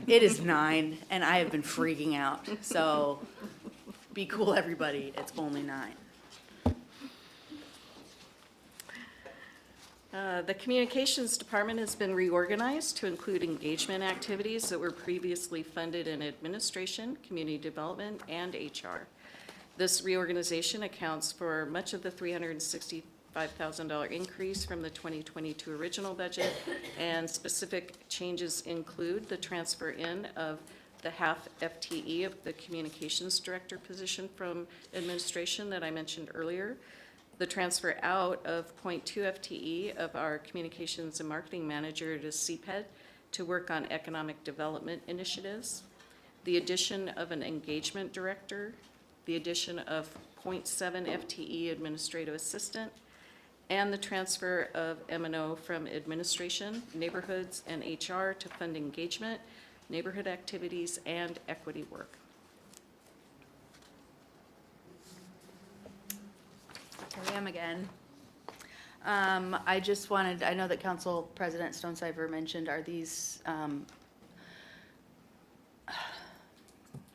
It is 9, and I have been freaking out. So be cool, everybody. It's only 9. The communications department has been reorganized to include engagement activities that were previously funded in administration, community development, and HR. This reorganization accounts for much of the $365,000 increase from the 2022 original budget, and specific changes include the transfer in of the half FTE of the communications director position from administration that I mentioned earlier, the transfer out of 0.2 FTE of our communications and marketing manager to CPED to work on economic development initiatives, the addition of an engagement director, the addition of 0.7 FTE administrative assistant, and the transfer of M&O from administration, neighborhoods, and HR to fund engagement, neighborhood activities, and equity work. Here I am again. I just wanted, I know that Council President Stonecipher mentioned, are these,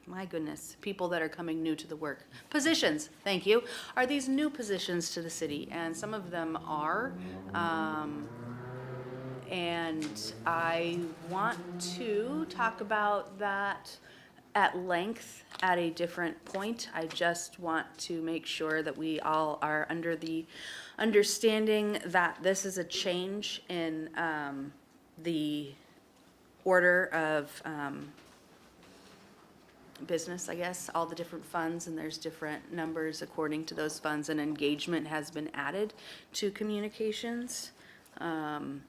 my goodness, people that are coming new to the work. Positions, thank you. Are these new positions to the city? And some of them are. And I want to talk about that at length at a different point. I just want to make sure that we all are under the understanding that this is a change in the order of business, I guess, all the different funds, and there's different numbers according to those funds, and engagement has been added to communications. And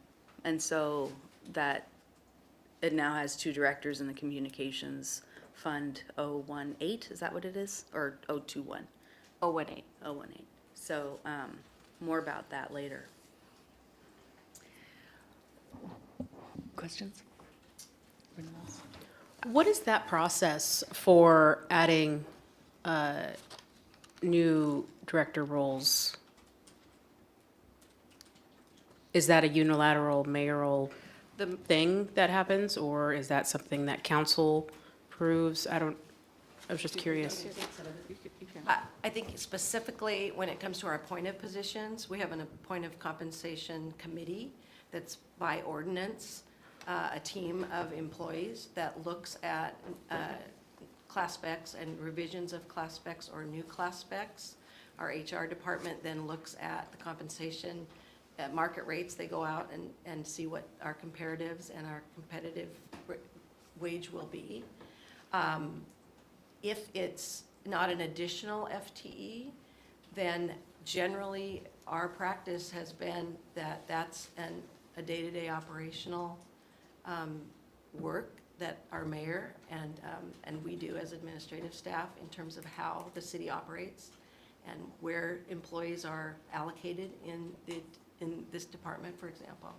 so that it now has 2 directors in the communications fund 018, is that what it is? Or 021? 018. 018. So more about that later. Questions? What is that process for adding new director roles? Is that a unilateral mayoral thing that happens, or is that something that council approves? I was just curious. I think specifically when it comes to our appointed positions, we have an appointed compensation committee that's by ordinance, a team of employees that looks at class specs and revisions of class specs or new class specs. Our HR department then looks at the compensation at market rates. They go out and see what our comparatives and our competitive wage will be. If it's not an additional FTE, then generally our practice has been that that's a day-to-day operational work that our mayor and we do as administrative staff in terms of how the city operates and where employees are allocated in this department, for example.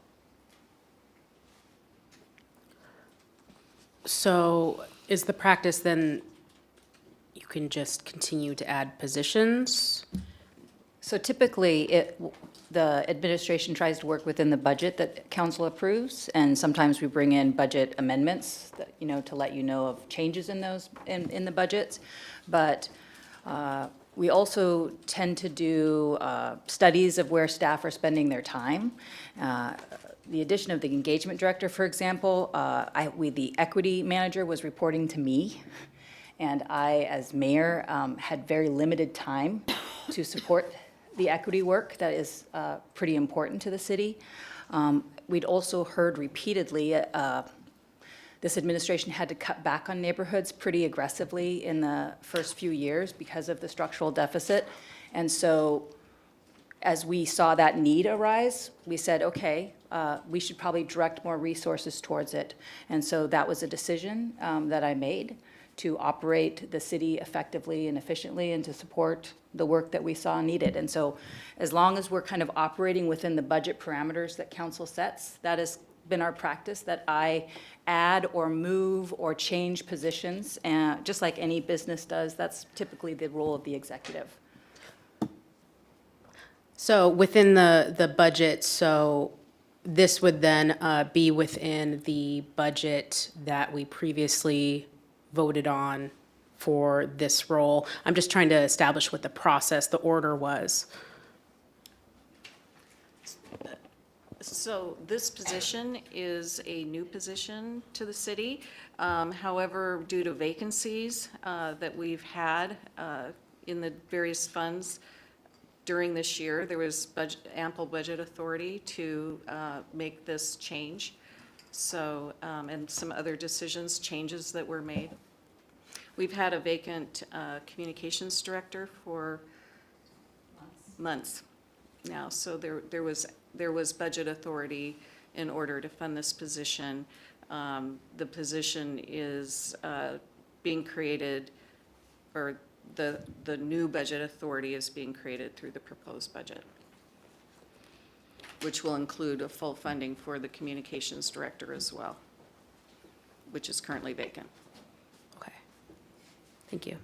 So is the practice then you can just continue to add positions? So typically, the administration tries to work within the budget that council approves, and sometimes we bring in budget amendments, that, to let you know of changes in those, in the budgets. But we also tend to do studies of where staff are spending their time. The addition of the engagement director, for example, the equity manager was reporting to me, and I, as mayor, had very limited time to support the equity work that is pretty important to the city. We'd also heard repeatedly this administration had to cut back on neighborhoods pretty aggressively in the first few years because of the structural deficit. And so as we saw that need arise, we said, okay, we should probably direct more resources towards it. And so that was a decision that I made to operate the city effectively and efficiently and to support the work that we saw needed. And so as long as we're kind of operating within the budget parameters that council sets, that has been our practice, that I add or move or change positions, just like any business does. That's typically the role of the executive. So within the budget, so this would then be within the budget that we previously voted on for this role. I'm just trying to establish what the process, the order was. So this position is a new position to the city. However, due to vacancies that we've had in the various funds during this year, there was ample budget authority to make this change. So, and some other changes that were made. We've had a vacant communications director for months now, so there was budget authority in order to fund this position. The position is being created, or the new budget authority is being created through the proposed budget, which will include a full funding for the communications director as well, which is currently vacant. Okay. Thank you.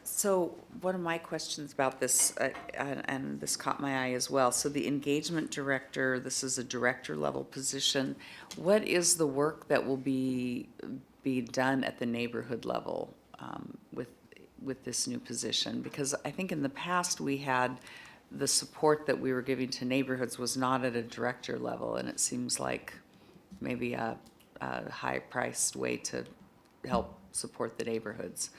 So one of my questions about this, and this caught my eye as well, so the engagement director, this is a director level position. What is the work that will be done at the neighborhood level with this new position? Because I think in the past we had the support that we were giving to neighborhoods was not at a director level, and it seems like maybe a high-priced way to help support the neighborhoods.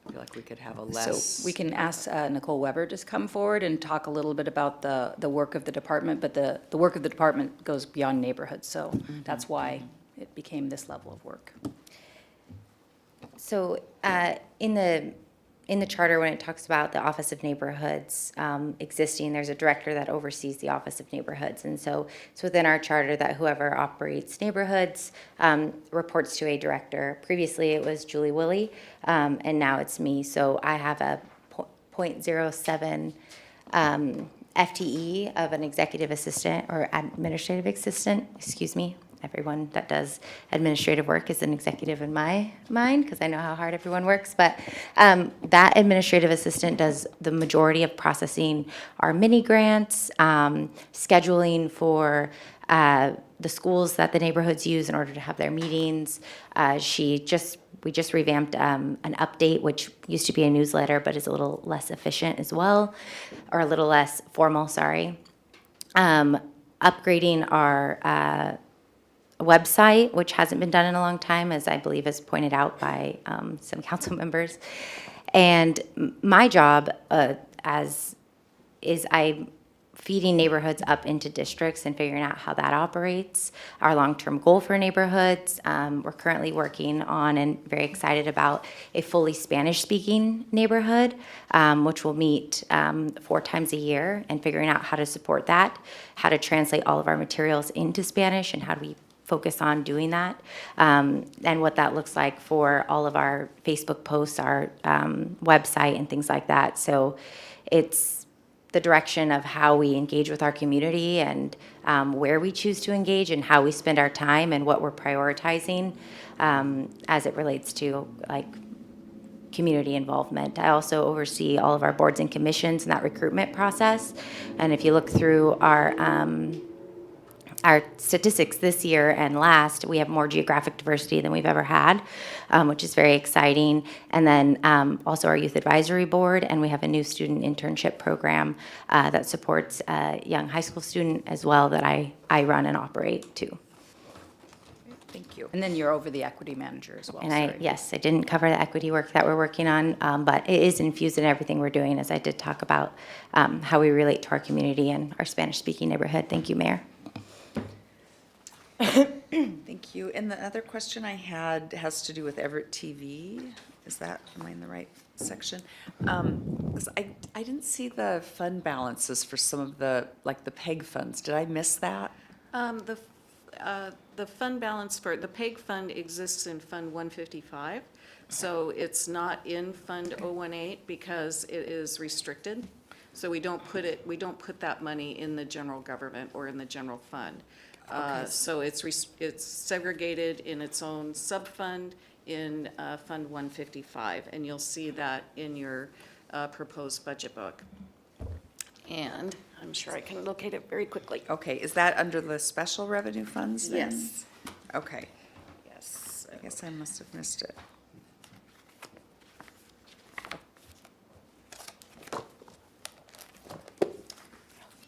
I feel like we could have a less. So we can ask Nicole Weber to come forward and talk a little bit about the work of the department, but the work of the department goes beyond neighborhoods, so that's why it became this level of work. So in the charter, when it talks about the Office of Neighborhoods existing, there's a director that oversees the Office of Neighborhoods. And so it's within our charter that whoever operates neighborhoods reports to a director. Previously, it was Julie Willie, and now it's me. So I have a 0.07 FTE of an executive assistant or administrative assistant, excuse me. Everyone that does administrative work is an executive in my mind because I know how hard everyone works. But that administrative assistant does the majority of processing our mini grants, scheduling for the schools that the neighborhoods use in order to have their meetings. We just revamped an update, which used to be a newsletter, but is a little less efficient as well, or a little less formal, sorry. Upgrading our website, which hasn't been done in a long time, as I believe is pointed out by some council members. And my job is I'm feeding neighborhoods up into districts and figuring out how that operates. Our long-term goal for neighborhoods, we're currently working on and very excited about a fully Spanish-speaking neighborhood, which will meet 4 times a year, and figuring out how to support that, how to translate all of our materials into Spanish, and how do we focus on doing that, and what that looks like for all of our Facebook posts, our website, and things like that. So it's the direction of how we engage with our community and where we choose to engage and how we spend our time and what we're prioritizing as it relates to like community involvement. I also oversee all of our boards and commissions and that recruitment process. And if you look through our statistics this year and last, we have more geographic diversity than we've ever had, which is very exciting. And then also our youth advisory board, and we have a new student internship program that supports a young high school student as well that I run and operate too. Thank you. And then you're over the equity manager as well. And yes, I didn't cover the equity work that we're working on, but it is infused in everything we're doing, as I did talk about how we relate to our community and our Spanish-speaking neighborhood. Thank you, Mayor. Thank you. And the other question I had has to do with Everett TV. Am I in the right section. 'Cause I didn't see the fund balances for some of the, like the PEG funds. Did I miss that? The fund balance for, the PEG fund exists in Fund 155, so it's not in Fund 018 because it is restricted. So we don't put that money in the general government or in the general fund. So it's segregated in its own sub-fund in Fund 155, and you'll see that in your proposed budget book. And I'm sure I can locate it very quickly. Okay, is that under the special revenue funds then? Yes. Okay, Yes. I guess I must have missed it.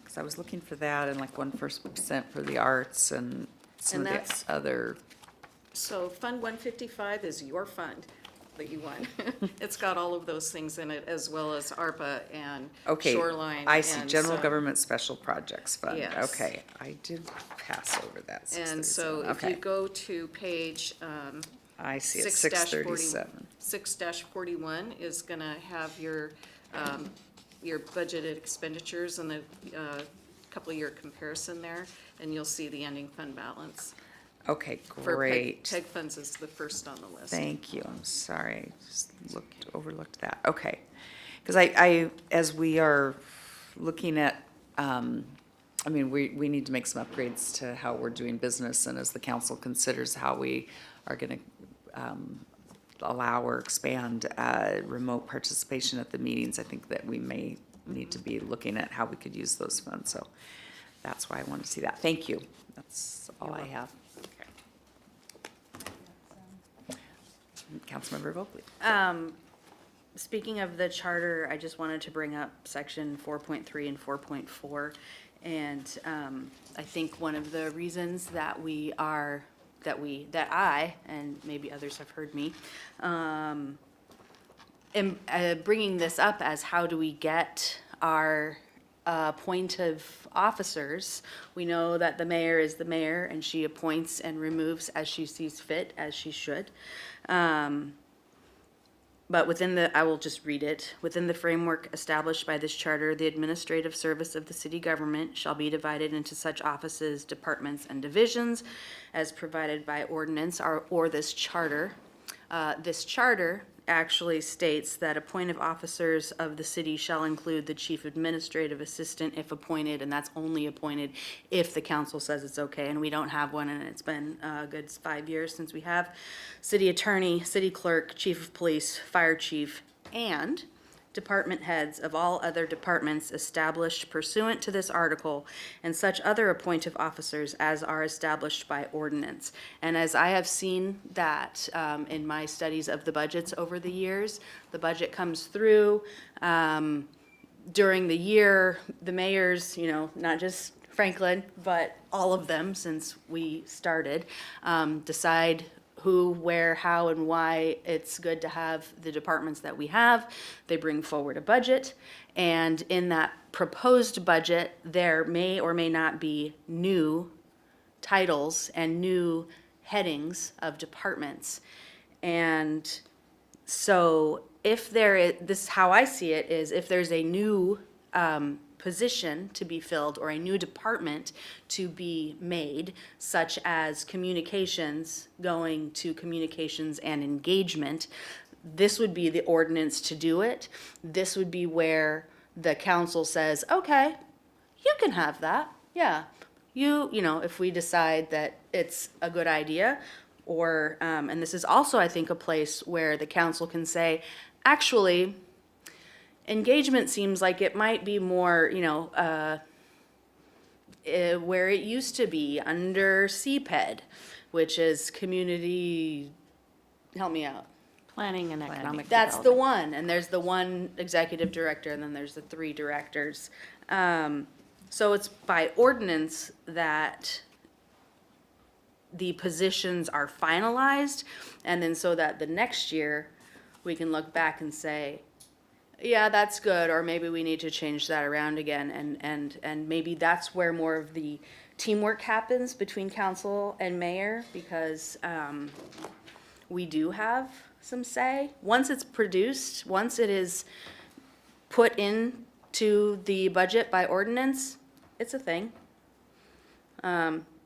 Because I was looking for that and like 1% for the arts and some And of that's- the other. So Fund 155 is your fund that you won. It's got all of those things in it, as well as ARPA and Okay, Shoreline. I see, and General so- Government Special Projects Fund. Yes. Okay, I did pass over that. And so 637. if you Okay, go to page I see it, 6-40 637. 6-41 is gonna have your budgeted expenditures and the couple-year comparison there, and you'll see the ending fund balance. Okay, For great. PEG funds is the first on the list. Thank you, I'm sorry, I just overlooked that, okay. Because as we are looking at, I mean, we need to make some upgrades to how we're doing business, and as the council considers how we are gonna allow or expand remote participation at the meetings, I think that we may need to be looking at how we could use those funds, so that's why I wanted to see that. Thank you, that's all I have. Councilmember Vogel. Speaking of the charter, I just wanted to bring up section 4.3 and 4.4. And I think one of the reasons that I, and maybe others have heard me, am bringing this up as how do we get our appointive officers. We know that the mayor is the mayor and she appoints and removes as she sees fit, as she should. But I will just read it. Within the framework established by this charter, the administrative service of the city government shall be divided into such offices, departments, and divisions as provided by ordinance or this charter. This charter actually states that appointive officers of the city shall include the chief administrative assistant if appointed, and that's only appointed if the council says it's okay, and we don't have one, and it's been a good 5 years since we have. City attorney, city clerk, chief of police, fire chief, and department heads of all other departments established pursuant to this article, and such other appointive officers as are established by ordinance. And as I have seen that in my studies of the budgets over the years, the budget comes through during the year, the mayors, not just Franklin, but all of them since we started, decide who, where, how, and why it's good to have the departments that we have. They bring forward a budget, and in that proposed budget, there may or may not be new titles and new headings of departments. And so if there is, this is how I see it, is if there's a new position to be filled or a new department to be made, such as communications going to communications and engagement, this would be the ordinance to do it. This would be where the council says, okay, you can have that. Yeah. If we decide that it's a good idea, or, and this is also, I think, a place where the council can say, actually, engagement seems like it might be more, where it used to be under CPED, which is community, help me out. Planning and economic That's development. the one, and there's the one executive director, and then there's the 3 directors. So it's by ordinance that the positions are finalized, and then so that the next year, we can look back and say, yeah, that's good, or maybe we need to change that around again, and maybe that's where more of the teamwork happens between council and mayor, because we do have some say. Once it's produced, once it is put into the budget by ordinance, it's a thing.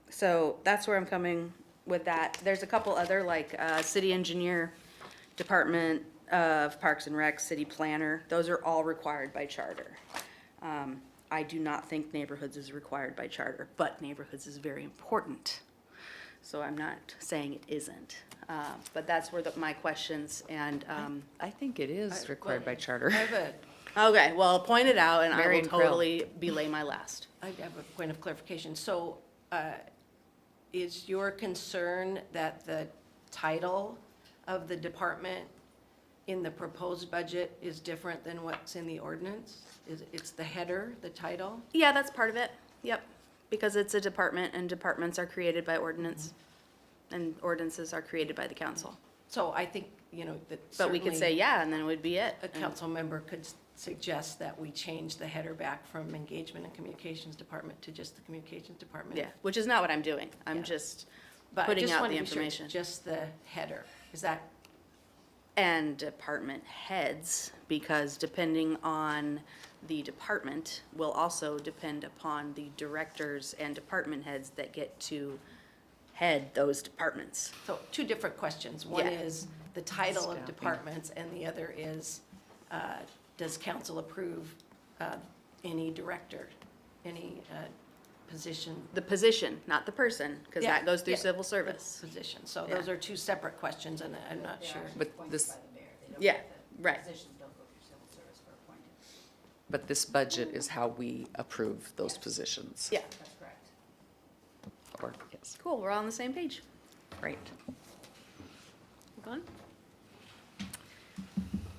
So that's where I'm coming with that. There's a couple other, like, city engineer, Department of Parks and Rec, city planner, those are all required by charter. I do not think neighborhoods is required by charter, but neighborhoods is very important. So I'm not saying it isn't. But that's where my questions and, I think it is required by charter. I have okay, well, point it out and I will Marion Krill. totally belay my last. I have a point of clarification. So, is your concern that the title of the department in the proposed budget is different than what's in the ordinance? It's the header, the title? Yeah, that's part of it. Yep. Because it's a department and departments are created by ordinance. And ordinances are created by the council. So I think, that But we could say, certainly yeah, and then it would be it. a council member could suggest that we change the header back from Engagement and Communications Department to just the Communications Department. Yeah, which is not what I'm doing. I'm Yeah. just But I putting just out wanted the to be sure it's information. just the header. Is that, And department heads, because depending on the department will also depend upon the directors and department heads that get to head those departments. so two different questions. One Yeah. is the title of Staffing. departments, and the other is, does council approve any director, any position? The position, not the person, because Yeah, that goes through yeah, civil the service. Position. So Yeah. those are two separate questions, and I'm not sure. But this, Yeah, right. but this budget is how we approve those positions. Yeah. Or, yes, Cool, we're all on the same page. great. Move on.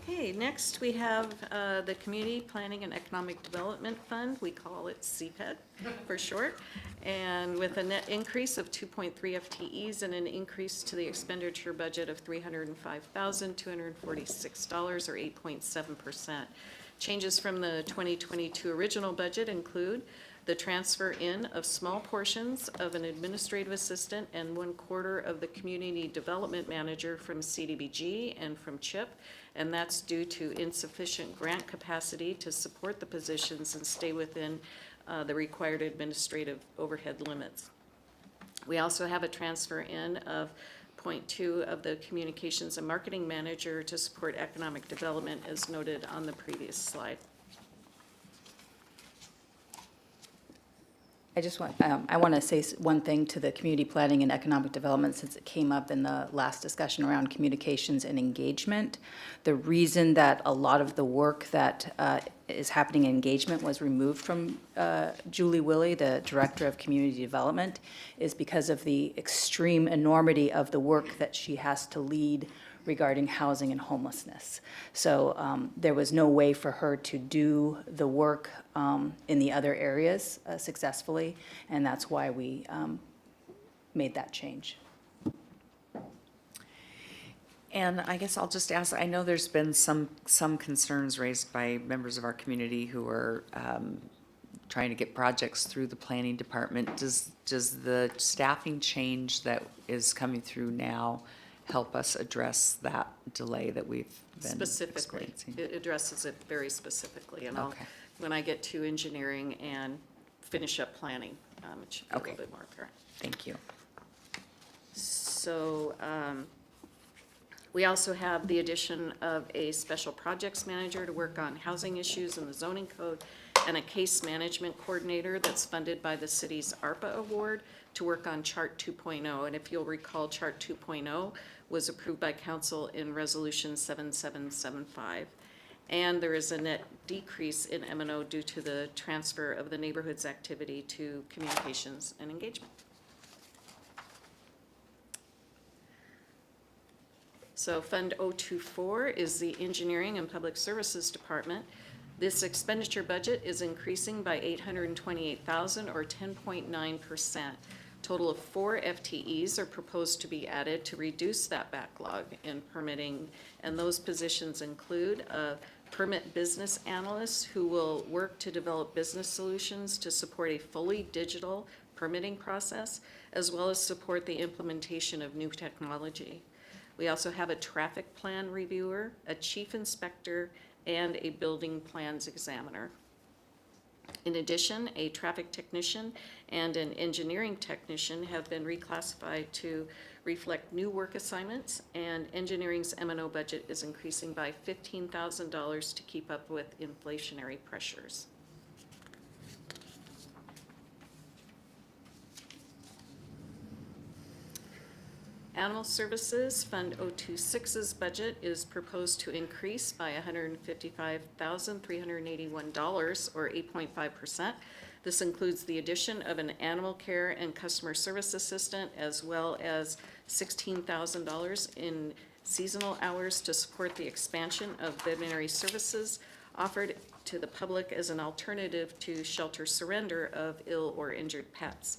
Okay, next we have the Community Planning and Economic Development Fund. We call it CPED for short. And with a net increase of 2.3 FTEs and an increase to the expenditure budget of $305,246 or 8.7%. Changes from the 2022 original budget include the transfer in of small portions of an administrative assistant and 1/4 of the community development manager from CDBG and from CHIP, and that's due to insufficient grant capacity to support the positions and stay within the required administrative overhead limits. We also have a transfer in of 0.2 of the communications and marketing manager to support economic development as noted on the previous slide. I want to say one thing to the community planning and economic development since it came up in the last discussion around communications and engagement. The reason that a lot of the work that is happening in engagement was removed from Julie Willey, the Director of Community Development, is because of the extreme enormity of the work that she has to lead regarding housing and homelessness. So there was no way for her to do the work in the other areas successfully, and that's why we made that change. And I guess I'll just ask, I know there's been some concerns raised by members of our community who are trying to get projects through the planning department. Does the staffing change that is coming through now help us address that delay that we've been Specifically, experiencing? it addresses it very specifically, and I'll, Okay. when I get to engineering and finish up planning, it should be a Okay. little bit more apparent. Thank you. So, we also have the addition of a special projects manager to work on housing issues in the zoning code and a case management coordinator that's funded by the city's ARPA award to work on Chart 2.0. And if you'll recall, Chart 2.0 was approved by council in Resolution 7775. And there is a net decrease in M&O due to the transfer of the neighborhoods activity to communications and engagement. So Fund 024 is the Engineering and Public Services Department. This expenditure budget is increasing by $828,000 or 10.9%. Total of 4 FTEs are proposed to be added to reduce that backlog in permitting. And those positions include a permit business analyst who will work to develop business solutions to support a fully digital permitting process, as well as support the implementation of new technology. We also have a traffic plan reviewer, a chief inspector, and a building plans examiner. In addition, a traffic technician and an engineering technician have been reclassified to reflect new work assignments, and engineering's M&O budget is increasing by $15,000 to keep up with inflationary pressures. Animal Services, Fund 026's budget is proposed to increase by $155,381, or 8.5%. This includes the addition of an animal care and customer service assistant, as well as $16,000 in seasonal hours to support the expansion of veterinary services offered to the public as an alternative to shelter surrender of ill or injured pets.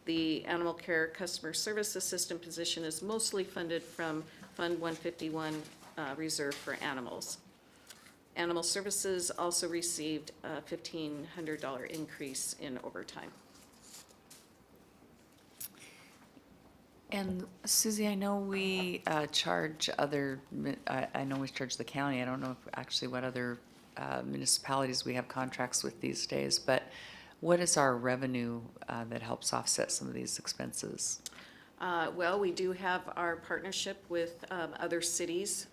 The animal care customer service assistant position is mostly funded from Fund 151, Reserve for Animals. Animal Services also received a $1,500 increase in overtime. And Susie, I know we charge I know we charge the county. I don't know if actually what other municipalities we have contracts with these days, but what is our revenue that helps offset some of these expenses? Well, we do have our partnership with other cities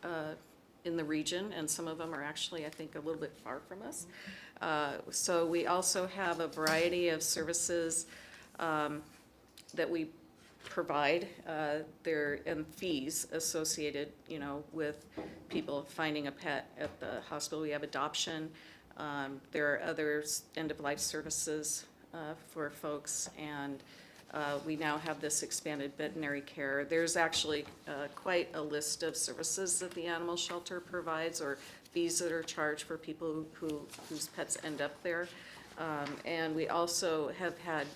in the region, and some of them are actually, I think, a little bit far from us. So we also have a variety of services that we provide and fees associated, with people finding a pet at the hospital. We have adoption. There are other end-of-life services for folks, and we now have this expanded veterinary care. There's actually quite a list of services that the animal shelter provides, or fees that are charged for people whose pets end up there. And we also have had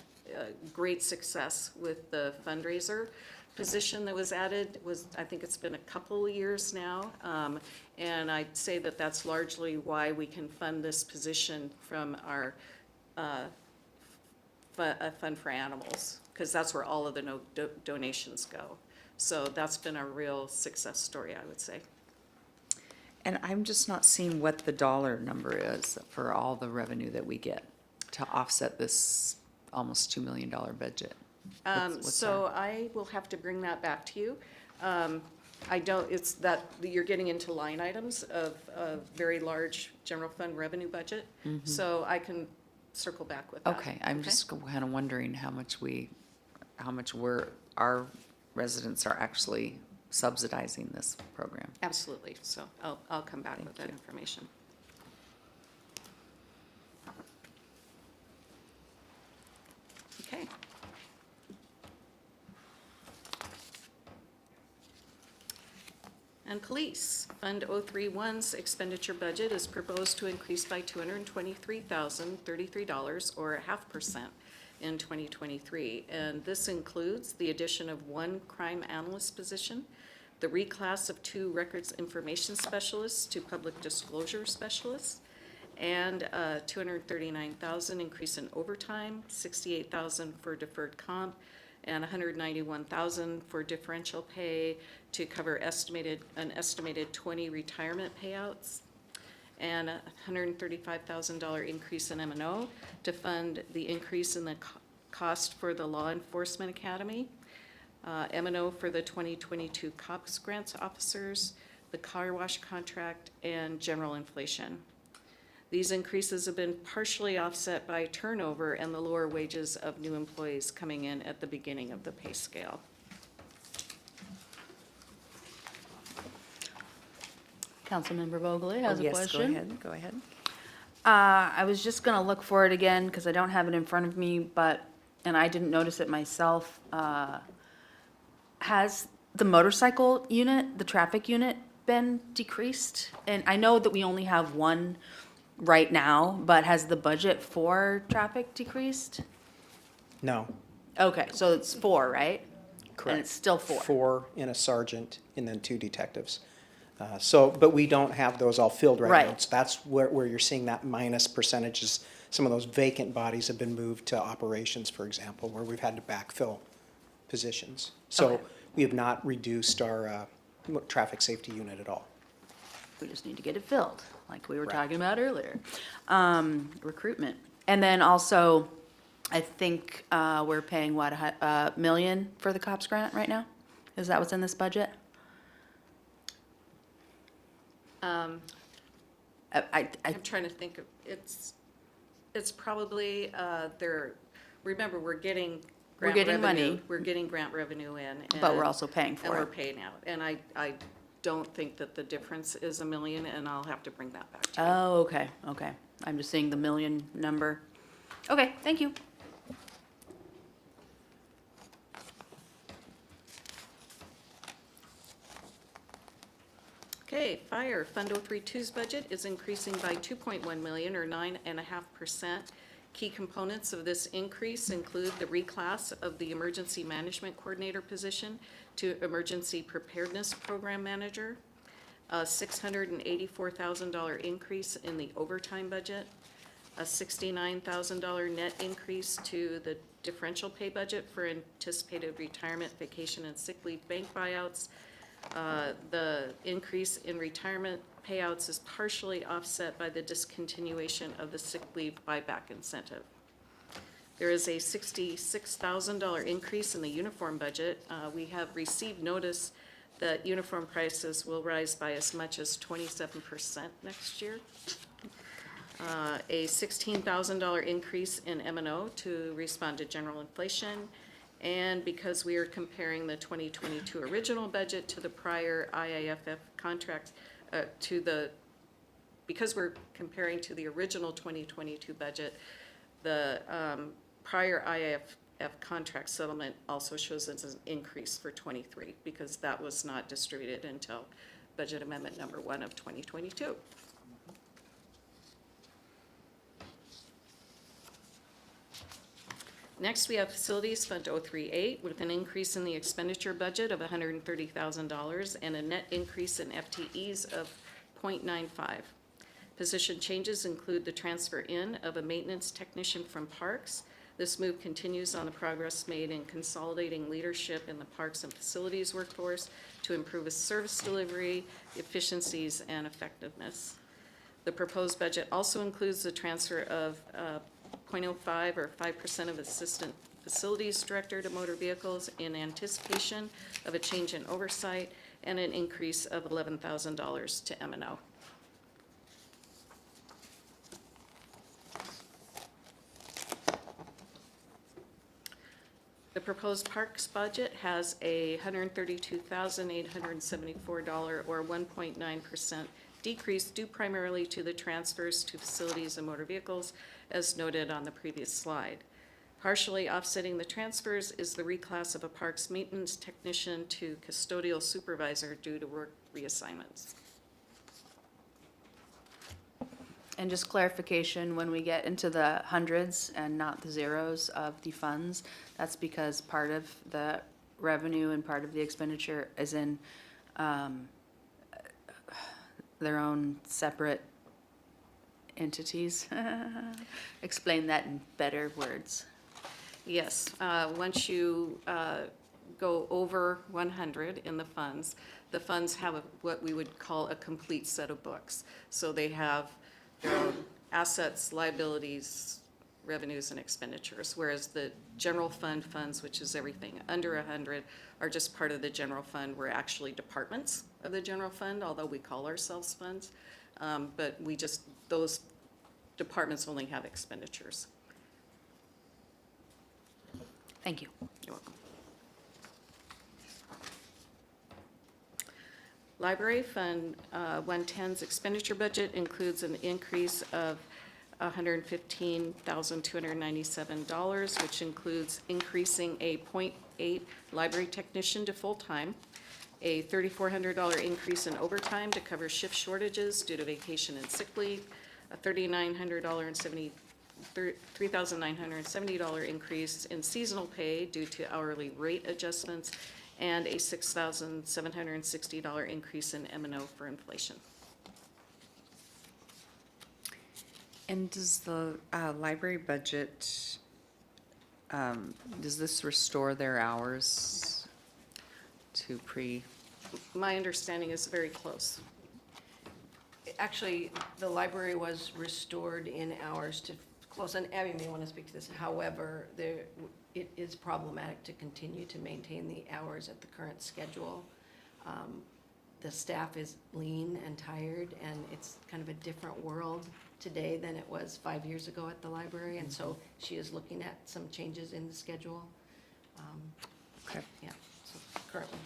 great success with the fundraiser position that was added. I think it's been a couple of years now, and I'd say that that's largely why we can fund this position from our Fund for Animals, because that's where all of the donations go. So that's been a real success story, I would say. And I'm just not seeing what the dollar number is for all the revenue that we get to offset this almost $2 million budget. So I will have to bring that back to you. It's that you're getting into line items of a very large general fund revenue budget. So I can circle back with that. Okay, I'm just kind of wondering how much our residents are actually subsidizing this program. Absolutely. So I'll come back with that information. Okay. And Police, Fund 031's expenditure budget is proposed to increase by $223,033, or 0.5%, in 2023. And this includes the addition of one crime analyst position, the reclass of 2 records information specialists to public disclosure specialists, and a $239,000 increase in overtime, $68,000 for deferred comp, and $191,000 for differential pay to cover an estimated 20 retirement payouts, and a $135,000 increase in M&O to fund the increase in the cost for the Law Enforcement Academy, M&O for the 2022 COPS grants officers, the car wash contract, and general inflation. These increases have been partially offset by turnover and the lower wages of new employees coming in at the beginning of the pay scale. Councilmember Vogel has a question. Yes, go ahead. I was just gonna look for it again, because I don't have it in front of me, and I didn't notice it myself. Has the motorcycle unit, the traffic unit, been decreased? And I know that we only have one right now, but has the budget for traffic decreased? No. Okay, so it's 4, right? Correct. And it's still 4? 4 and a sergeant, and then 2 detectives. But we don't have those all filled right now. Right. So that's where you're seeing that minus percentages. Some of those vacant bodies have been moved to operations, for example, where we've had to backfill positions. So Okay. we have not reduced our traffic safety unit at all. We just need to get it filled, like we were Right. talking about earlier. Recruitment. And then also, I think we're paying, what, a million for the COPS grant right now? Is that what's in this budget? I'm trying to think of, it's probably, remember, we're getting grant getting revenue. money. We're getting grant revenue in. But we're and- also paying for And we're it. paying out. And I don't think that the difference is $1 million, and I'll have to bring that back to you. Oh, okay, okay. I'm just seeing the million number. Okay, thank you. Okay, fire, Fund 032's budget is increasing by 2.1 million, or 9.5%. Key components of this increase include the reclass of the Emergency Management Coordinator position to Emergency Preparedness Program Manager, a $684,000 increase in the overtime budget, a $69,000 net increase to the differential pay budget for anticipated retirement, vacation, and sick leave bank buyouts. The increase in retirement payouts is partially offset by the discontinuation of the sick leave buyback incentive. There is a $66,000 increase in the uniform budget. We have received notice that uniform prices will rise by as much as 27% next year. A $16,000 increase in M&O to respond to general inflation. And because we are comparing the 2022 original budget to the prior IAFF contract, because we're comparing to the original 2022 budget, the prior IAFF contract settlement also shows as an increase for 23, because that was not distributed until budget amendment number 1 of 2022. Next, we have Facilities Fund 038 with an increase in the expenditure budget of $130,000 and a net increase in FTEs of 0.95. Position changes include the transfer in of a maintenance technician from Parks. This move continues on the progress made in consolidating leadership in the Parks and Facilities workforce to improve service delivery, efficiencies, and effectiveness. The proposed budget also includes the transfer of 0.05 or 5% of Assistant Facilities Director to motor vehicles in anticipation of a change in oversight, and an increase of $11,000 to M&O. The proposed parks budget has a $132,874 or 1.9% decrease due primarily to the transfers to facilities and motor vehicles as noted on the previous slide. Partially offsetting the transfers is the reclass of a parks maintenance technician to custodial supervisor due to work reassignments. And just clarification, when we get into the hundreds and not the zeros of the funds, that's because part of the revenue and part of the expenditure is in their own separate entities. Explain that in better words. Yes, once you go over 100 in the funds have what we would call a complete set of books. So they have their own assets, liabilities, revenues, and expenditures, whereas the general fund funds, which is everything under 100, are just part of the general fund. We're actually departments of the general fund, although we call ourselves funds. But those departments only have expenditures. Thank you. You're welcome. Library Fund 110's expenditure budget includes an increase of $115,297, which includes increasing a 0.8 library technician to full-time, a $3,400 increase in overtime to cover shift shortages due to vacation and sick leave, a $3,970 increase in seasonal pay due to hourly rate adjustments, and a $6,760 increase in M&O for inflation. And does the library budget, does this restore their hours to My understanding is very close. Actually, the library was restored in hours to close, and Abby may want to speak to this. However, it is problematic to continue to maintain the hours at the current schedule. The staff is lean and tired, and it's kind of a different world today than it was 5 years ago at the library, and so she is looking at some changes in the schedule. Okay. Yeah, so currently.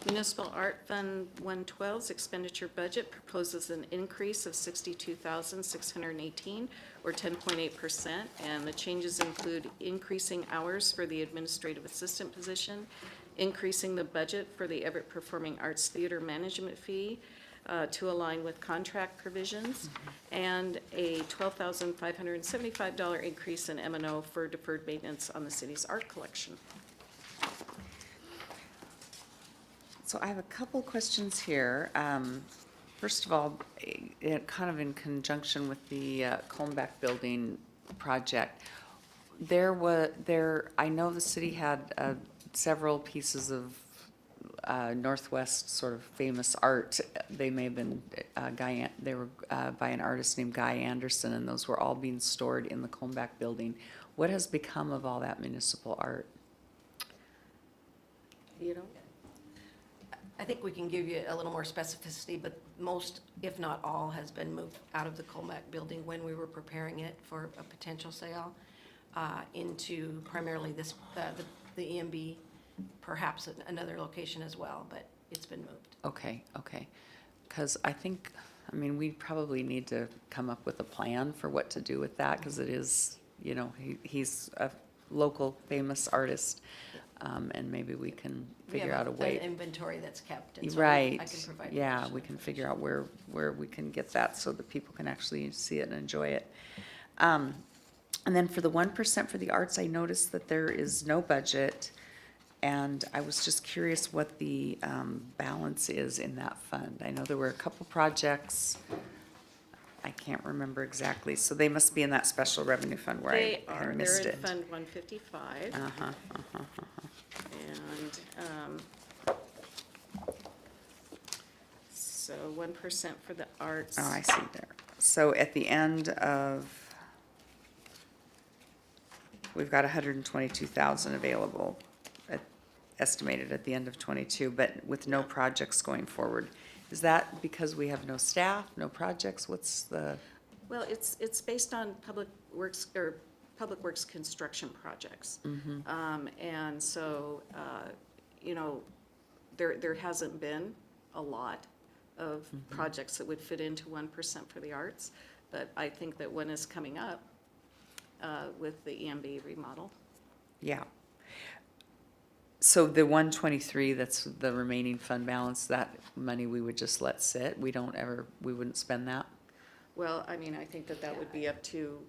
Municipal Art Fund 112's expenditure budget proposes an increase of $62,618, or 10.8%, and the changes include increasing hours for the administrative assistant position, increasing the budget for the Everett Performing Arts Theater management fee to align with contract provisions, and a $12,575 increase in M&O for deferred maintenance on the city's art collection. So I have a couple questions here. First of all, kind of in conjunction with the Colmback Building project, I know the city had several pieces of Northwest sort of famous art. They may have been they were by an artist named Guy Anderson, and those were all being stored in the Colmback Building. What has become of all that municipal art? You know? I think we can give you a little more specificity, but most, if not all, has been moved out of the Colmac building when we were preparing it for a potential sale into primarily this, the EMB, perhaps another location as well, but it's been moved. Okay, okay. Because I think, I mean, we probably need to come up with a plan for what to do with that, because it is, you know, he's a local famous artist. And maybe we can figure out a way. We have an inventory that's kept, and so Right. I can provide. Yeah, we can figure out where we can get that so that people can actually see it and enjoy it. And then for the 1% for the arts, I noticed that there is no budget. And I was just curious what the balance is in that fund. I know there were a couple projects. I can't remember exactly. So they must be in that special revenue fund where I had missed They're it. in Fund 155. And so 1% for the arts. Oh, I see there. So at the end of, we've got 122,000 available, estimated at the end of '22, but with no projects going forward. Is that because we have no staff, no projects? What's the? Well, it's based on public works construction projects. And so, you know, there hasn't been a lot of projects that would fit into 1% for the arts, but I think that one is coming up with the EMB remodel. Yeah. So the 123, that's the remaining fund balance, that money we would just let sit? We wouldn't spend that? Well, I mean, I think that would be up to.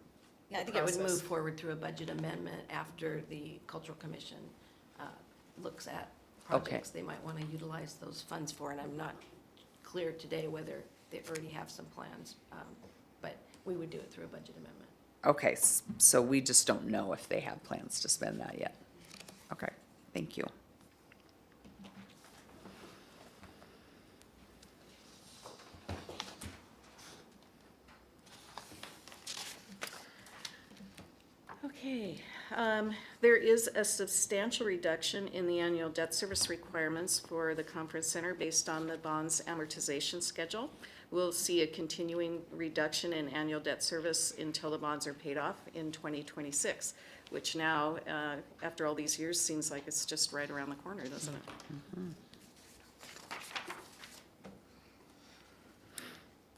Yeah, I think it would move forward through a budget amendment after the Cultural Commission looks at projects they might want to utilize those funds for, and I'm not clear today whether they already have some plans, but we would do it through a budget amendment. Okay, so we just don't know if they have plans to spend that yet. Okay, thank you. Okay, there is a substantial reduction in the annual debt service requirements for the conference center based on the bond's amortization schedule. We'll see a continuing reduction in annual debt service until the bonds are paid off in 2026, which now, after all these years, seems like it's just right around the corner, doesn't it?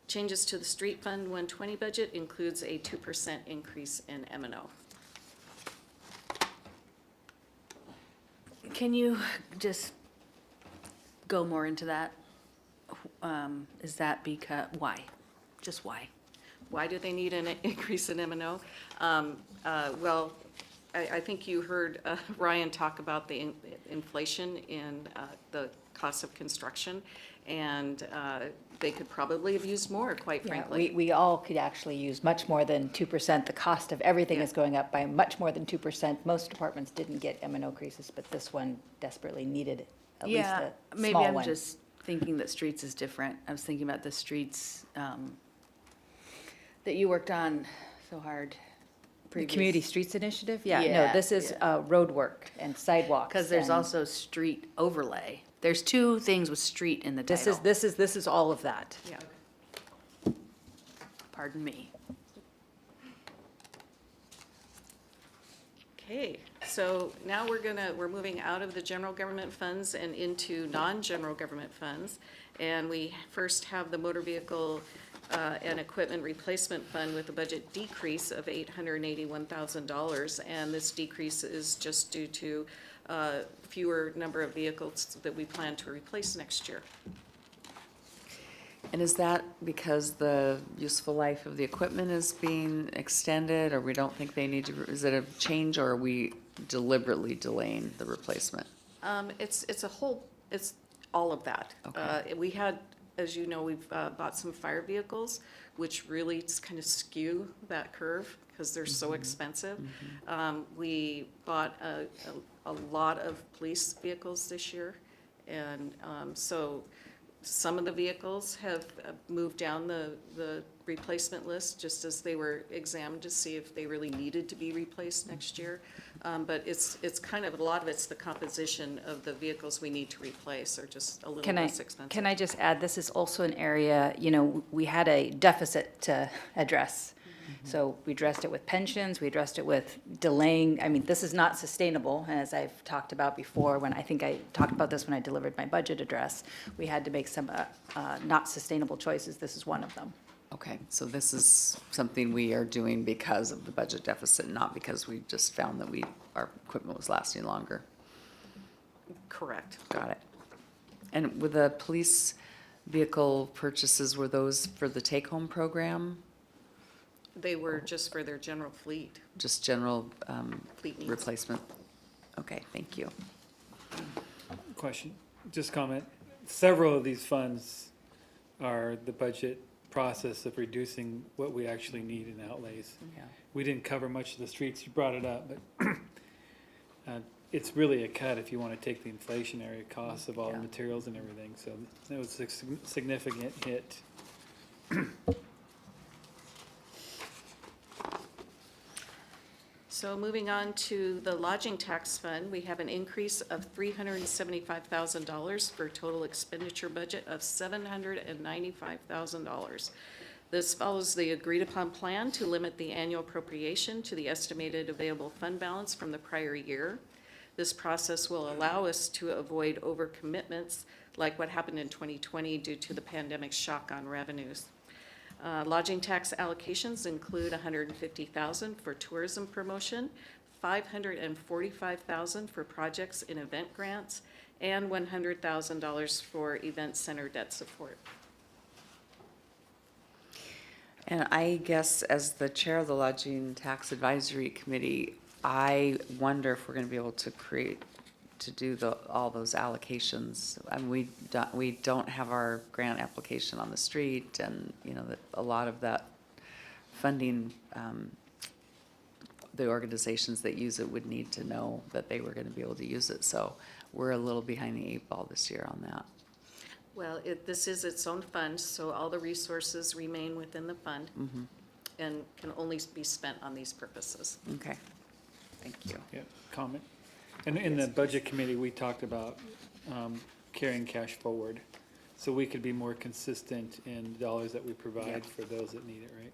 Changes to the street fund 120 budget includes a 2% increase in M&O. Can you just go more into that? Is that because, why? Just why? Why do they need an increase in M&O? Well, I think you heard Ryan talk about the inflation in the cost of construction, and they could probably have used more, quite Yeah, frankly. we all could actually use much more than 2%. The cost of everything is going up by much more than 2%. Most departments didn't get M&O increases, but this one desperately needed at least Yeah, a maybe small I'm one. just thinking that streets is different. I was thinking about the streets that you worked on so hard The previous. Community Streets Initiative? Yeah, no, Yeah, this is yeah. road work and sidewalks. Because there's and also street overlay. There's two things with street in the title. This is all of that. Yeah. Pardon me. Okay, so now we're moving out of the general government funds and into non-general government funds. And we first have the motor vehicle and equipment replacement fund with a budget decrease of $881,000. And this decrease is just due to fewer number of vehicles that we plan to replace next year. And is that because the useful life of the equipment is being extended, or we don't think they need to, is it a change, or are we deliberately delaying the replacement? It's all of that. Okay. We had, as you know, we've bought some fire vehicles, which really kind of skew that curve because they're so expensive. We bought a lot of police vehicles this year, and so some of the vehicles have moved down the replacement list just as they were examined to see if they really needed to be replaced next year. But it's kind of, a lot of it's the composition of the vehicles we need to replace are just a little less expensive. Can I just add, this is also an area, we had a deficit to address. So we addressed it with pensions, we addressed it with delaying, this is not sustainable, and as I've talked about before, when I think I talked about this when I delivered my budget address, we had to make some not sustainable choices. This is one of them. Okay, so this is something we are doing because of the budget deficit, not because we just found that our equipment was lasting longer. Correct. Got it. And with the police vehicle purchases, were those for the take-home program? They were just for their general fleet. Just general Fleet needs. replacement? Okay, thank you. Question, just comment. Several of these funds are the budget process of reducing what we actually need in outlays. Yeah. We didn't cover much of the streets, you brought it up, but it's really a cut if you want to take the inflationary costs of all the materials and everything, so that was a significant hit. So moving on to the lodging tax fund, we have an increase of $375,000 for a total expenditure budget of $795,000. This follows the agreed-upon plan to limit the annual appropriation to the estimated available fund balance from the prior year. This process will allow us to avoid overcommitments like what happened in 2020 due to the pandemic shock on revenues. Lodging tax allocations include $150,000 for tourism promotion, $545,000 for projects in event grants, and $100,000 for event center debt support. And I guess as the chair of the Lodging Tax Advisory Committee, I wonder if we're gonna be able to do all those allocations. I mean, we don't have our grant application on the street, and, a lot of that funding, the organizations that use it would need to know that they were gonna be able to use it, so we're a little behind the 8 ball this year on that. Well, this is its own fund, so all the resources remain within the fund and can only be spent on these purposes. Okay, thank you. Yeah, comment. And in the budget committee, we talked about carrying cash forward, so we could be more consistent in dollars that we provide for those that need it, right?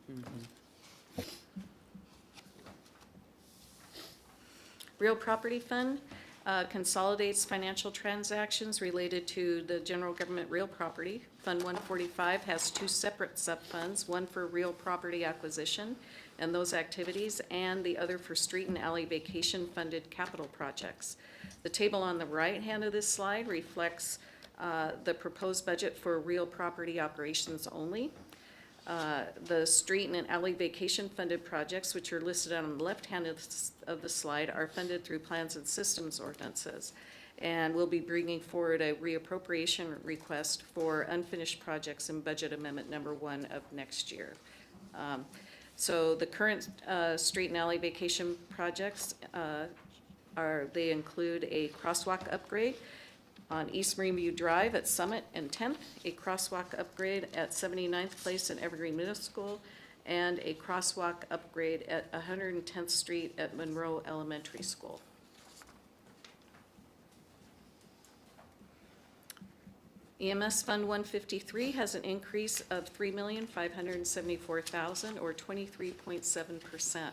Real property fund consolidates financial transactions related to the general government real property. Fund 145 has 2 separate sub-funds, one for real property acquisition and those activities, and the other for street and alley vacation funded capital projects. The table on the right hand of this slide reflects the proposed budget for real property operations only. The street and alley vacation funded projects, which are listed on the left hand of the slide, are funded through plans and systems ordinances. And we'll be bringing forward a reappropriation request for unfinished projects in budget amendment number 1 of next year. So the current street and alley vacation projects they include a crosswalk upgrade on East Marieview Drive at Summit and 10th, a crosswalk upgrade at 79th Place and Evergreen Middle School, and a crosswalk upgrade at 110th Street at Monroe Elementary School. EMS Fund 153 has an increase of $3,574,000 or 23.7%.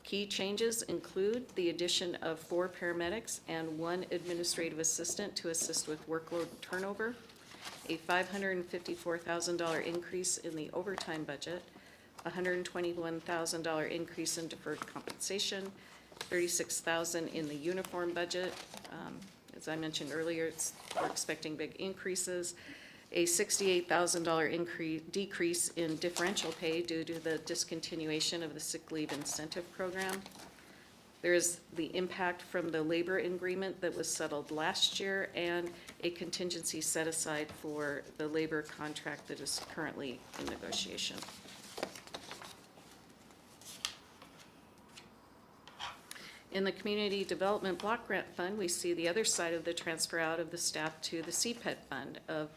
Key changes include the addition of 4 paramedics and 1 administrative assistant to assist with workload turnover, a $554,000 increase in the overtime budget, a $121,000 increase in deferred compensation, $36,000 in the uniform budget. As I mentioned earlier, we're expecting big increases. A $68,000 decrease in differential pay due to the discontinuation of the sick leave incentive program. There is the impact from the labor agreement that was settled last year and a contingency set aside for the labor contract that is currently in negotiation. In the Community Development Block Grant Fund, we see the other side of the transfer out of the staff to the CPED fund of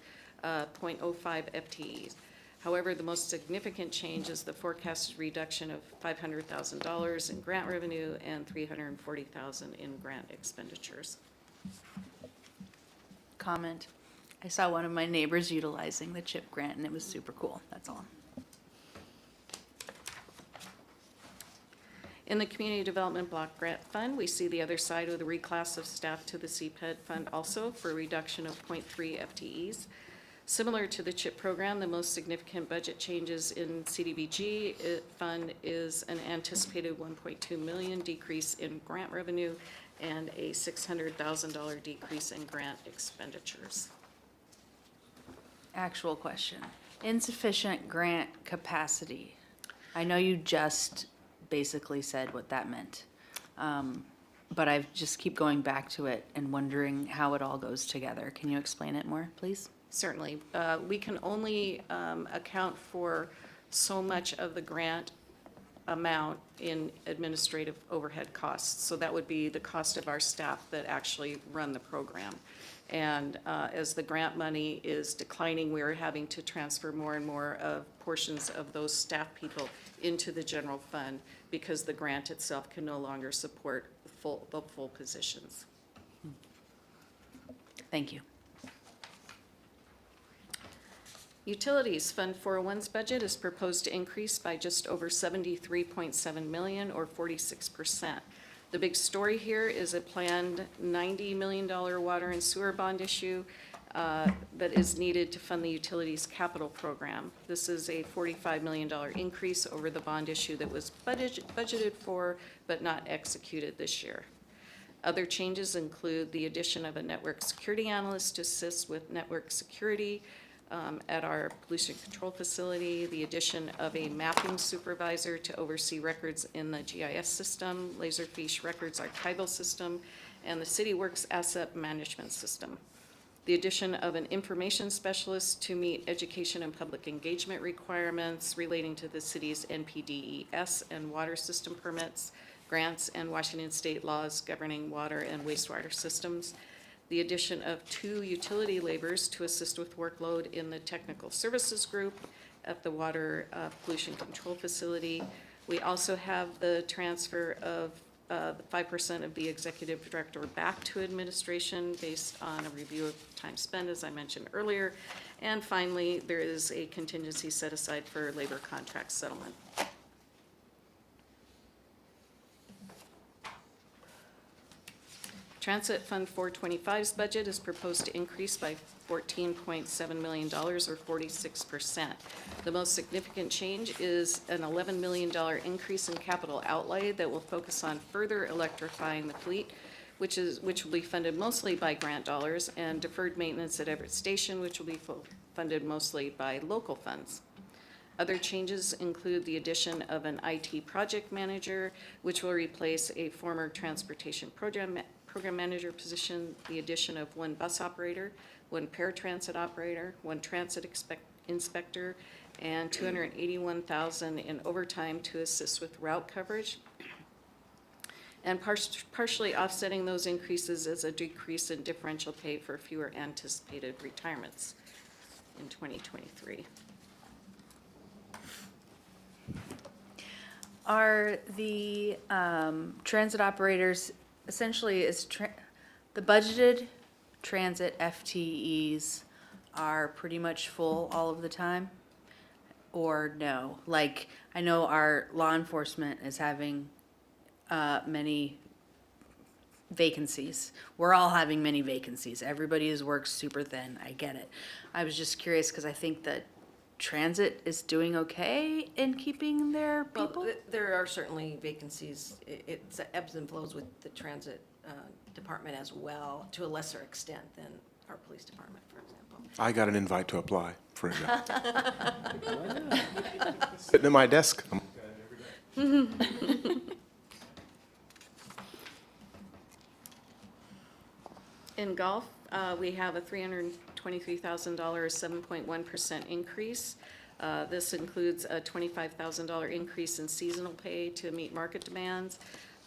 0.05 FTEs. However, the most significant change is the forecasted reduction of $500,000 in grant revenue and $340,000 in grant expenditures. Comment. I saw one of my neighbors utilizing the CHIP grant and it was super cool. That's all. In the Community Development Block Grant Fund, we see the other side of the reclass of staff to the CPED fund also for a reduction of 0.3 FTEs. Similar to the CHIP program, the most significant budget changes in CDBG fund is an anticipated $1.2 million decrease in grant revenue and a $600,000 decrease in grant expenditures. Actual question. Insufficient grant capacity. I know you just basically said what that meant. But I just keep going back to it and wondering how it all goes together. Can you explain it more, please? Certainly. We can only account for so much of the grant amount in administrative overhead costs. So that would be the cost of our staff that actually run the program. And as the grant money is declining, we are having to transfer more and more of portions of those staff people into the general fund because the grant itself can no longer support the full positions. Thank you. Utilities Fund 401's budget is proposed to increase by just over $73.7 million or 46%. The big story here is a planned $90 million water and sewer bond issue that is needed to fund the utilities capital program. This is a $45 million increase over the bond issue that was budgeted for but not executed this year. Other changes include the addition of a network security analyst to assist with network security at our pollution control facility, the addition of a mapping supervisor to oversee records in the GIS system, Laserfish records archival system, and the CityWorks asset management system. The addition of an information specialist to meet education and public engagement requirements relating to the city's NPDES and water system permits, grants, and Washington state laws governing water and wastewater systems. The addition of 2 utility laborers to assist with workload in the technical services group at the water pollution control facility. We also have the transfer of the 5% of the executive director back to administration based on a review of time spent, as I mentioned earlier. And finally, there is a contingency set aside for labor contract settlement. Transit Fund 425's budget is proposed to increase by $14.7 million or 46%. The most significant change is an $11 million increase in capital outlay that will focus on further electrifying the fleet, which will be funded mostly by grant dollars, and deferred maintenance at Everett Station, which will be funded mostly by local funds. Other changes include the addition of an IT project manager, which will replace a former transportation program manager position, the addition of one bus operator, one paratransit operator, one transit inspector, and $281,000 in overtime to assist with route coverage. And partially offsetting those increases is a decrease in differential pay for fewer anticipated retirements in 2023. Are the transit operators, essentially, the budgeted transit FTEs are pretty much full all of the time? Or no? Like, I know our law enforcement is having many vacancies. We're all having many vacancies. Everybody is worked super thin. I get it. I was just curious because I think that transit is doing okay in keeping their people. Well, there are certainly vacancies. It's ebbs and flows with the transit department as well, to a lesser extent than our police department, for example. I got an invite to apply for a job. Sitting at my desk. In golf, we have a $323,000, 7.1% increase. This includes a $25,000 increase in seasonal pay to meet market demands,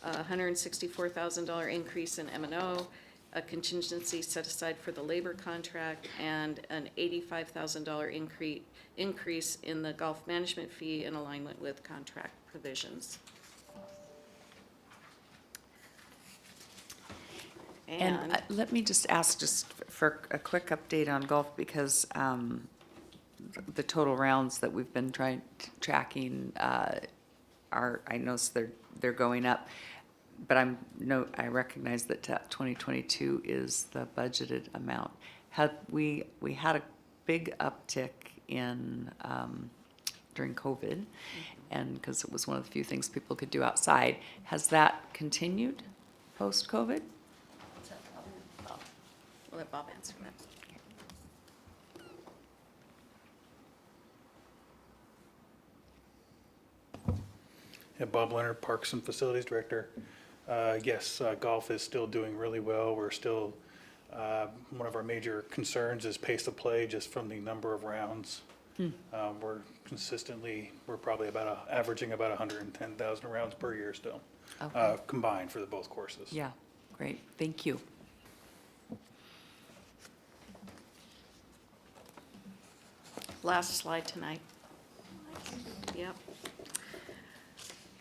a $164,000 increase in M&O, a contingency set aside for the labor contract, and an $85,000 increase in the golf management fee in alignment with contract provisions. And let me just ask just for a quick update on golf, because the total rounds that we've been tracking are, I notice they're going up, but I recognize that 2022 is the budgeted amount. We had a big uptick in during COVID, and because it was one of the few things people could do outside. Has that continued post-COVID? We'll let Bob answer that. Yeah, Bob Leonard, Parks and Facilities Director. Yes, golf is still doing really well. We're still, one of our major concerns is pace of play, just from the number of rounds. We're probably averaging about 110,000 rounds per year still, Okay. combined for both courses. Yeah, great, thank you. Last slide tonight. Yep.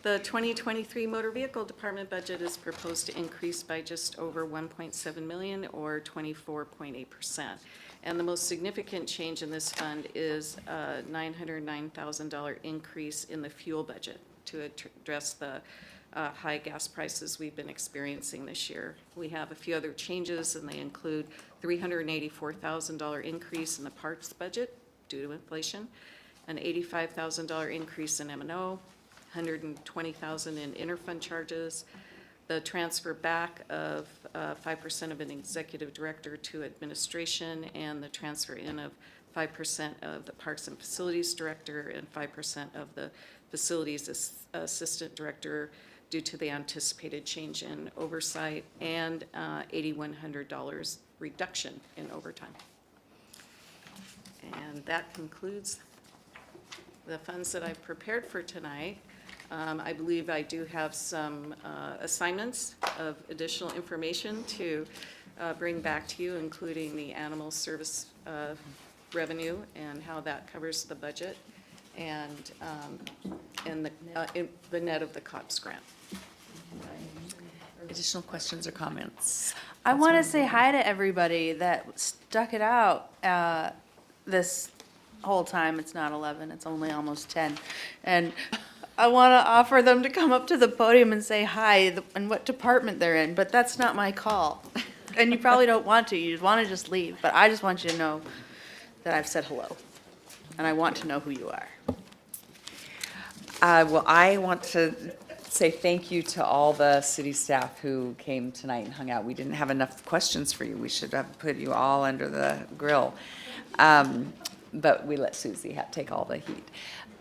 The 2023 motor vehicle department budget is proposed to increase by just over 1.7 million, or 24.8%. And the most significant change in this fund is a $909,000 increase in the fuel budget to address the high gas prices we've been experiencing this year. We have a few other changes, and they include $384,000 increase in the parts budget due to inflation, an $85,000 increase in M&O, $120,000 in interfund charges, the transfer back of 5% of an executive director to administration, and the transfer in of 5% of the Parks and Facilities Director and 5% of the Facilities Assistant Director due to the anticipated change in oversight, and $8,100 reduction in overtime. And that concludes the funds that I've prepared for tonight. I believe I do have some assignments of additional information to bring back to you, including the animal service revenue and how that covers the budget, and the net of the COPS grant. Additional questions or comments? I want to say hi to everybody that stuck it out this whole time. It's not 11, it's only almost 10. And I want to offer them to come up to the podium and say hi and what department they're in, but that's not my call. And you probably don't want to, you want to just leave. But I just want you to know that I've said hello, and I want to know who you are. Well, I want to say thank you to all the city staff who came tonight and hung out. We didn't have enough questions for you. We should have put you all under the grill. but we let Susie take all the heat.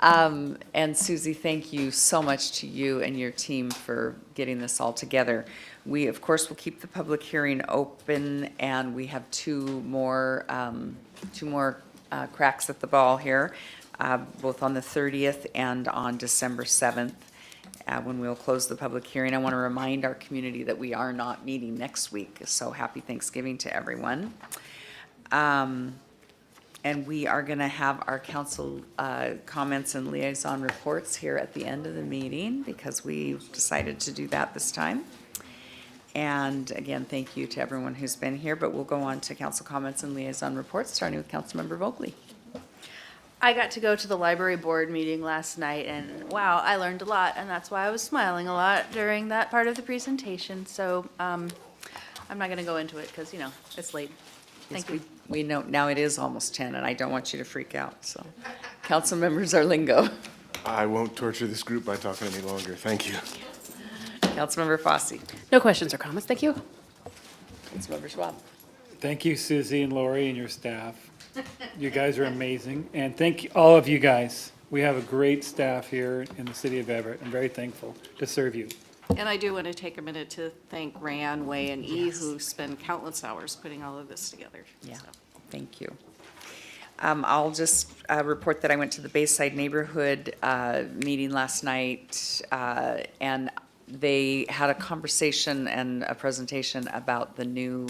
And Susie, thank you so much to you and your team for getting this all together. We, of course, will keep the public hearing open, and we have two more cracks at the ball here, both on the 30th and on December 7th, when we'll close the public hearing. I want to remind our community that we are not meeting next week, so happy Thanksgiving to everyone. And we are going to have our council comments and liaison reports here at the end of the meeting, because we decided to do that this time. And again, thank you to everyone who's been here, but we'll go on to council comments and liaison reports, starting with Councilmember Vogely. I got to go to the library board meeting last night, and wow, I learned a lot, and that's why I was smiling a lot during that part of the presentation. So I'm not going to go into it because, you know, it's late. Thank you. We know now it is almost 10, and I don't want you to freak out, so. Councilmember Zarlingo. I won't torture this group by talking any longer. Thank you. Councilmember Fosse. No questions or comments, thank you. Councilmember Schwab. Thank you, Susie and Lori and your staff. You guys are amazing, and thank all of you guys. We have a great staff here in the city of Everett. I'm very thankful to serve you. And I do want to take a minute to thank Ran, Way, and E, who spend countless hours putting all of this together. Yeah, So. thank you. I'll just report that I went to the Bayside Neighborhood meeting last night, and they had a conversation and a presentation about the new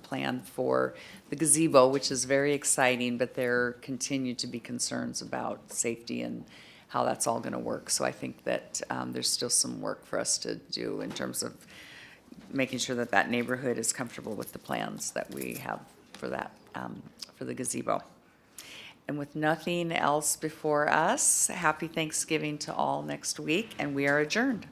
plan for the gazebo, which is very exciting, but there continue to be concerns about safety and how that's all going to work. So I think that there's still some work for us to do in terms of making sure that that neighborhood is comfortable with the plans that we have for that, for the gazebo. And with nothing else before us, happy Thanksgiving to all next week, and we are adjourned.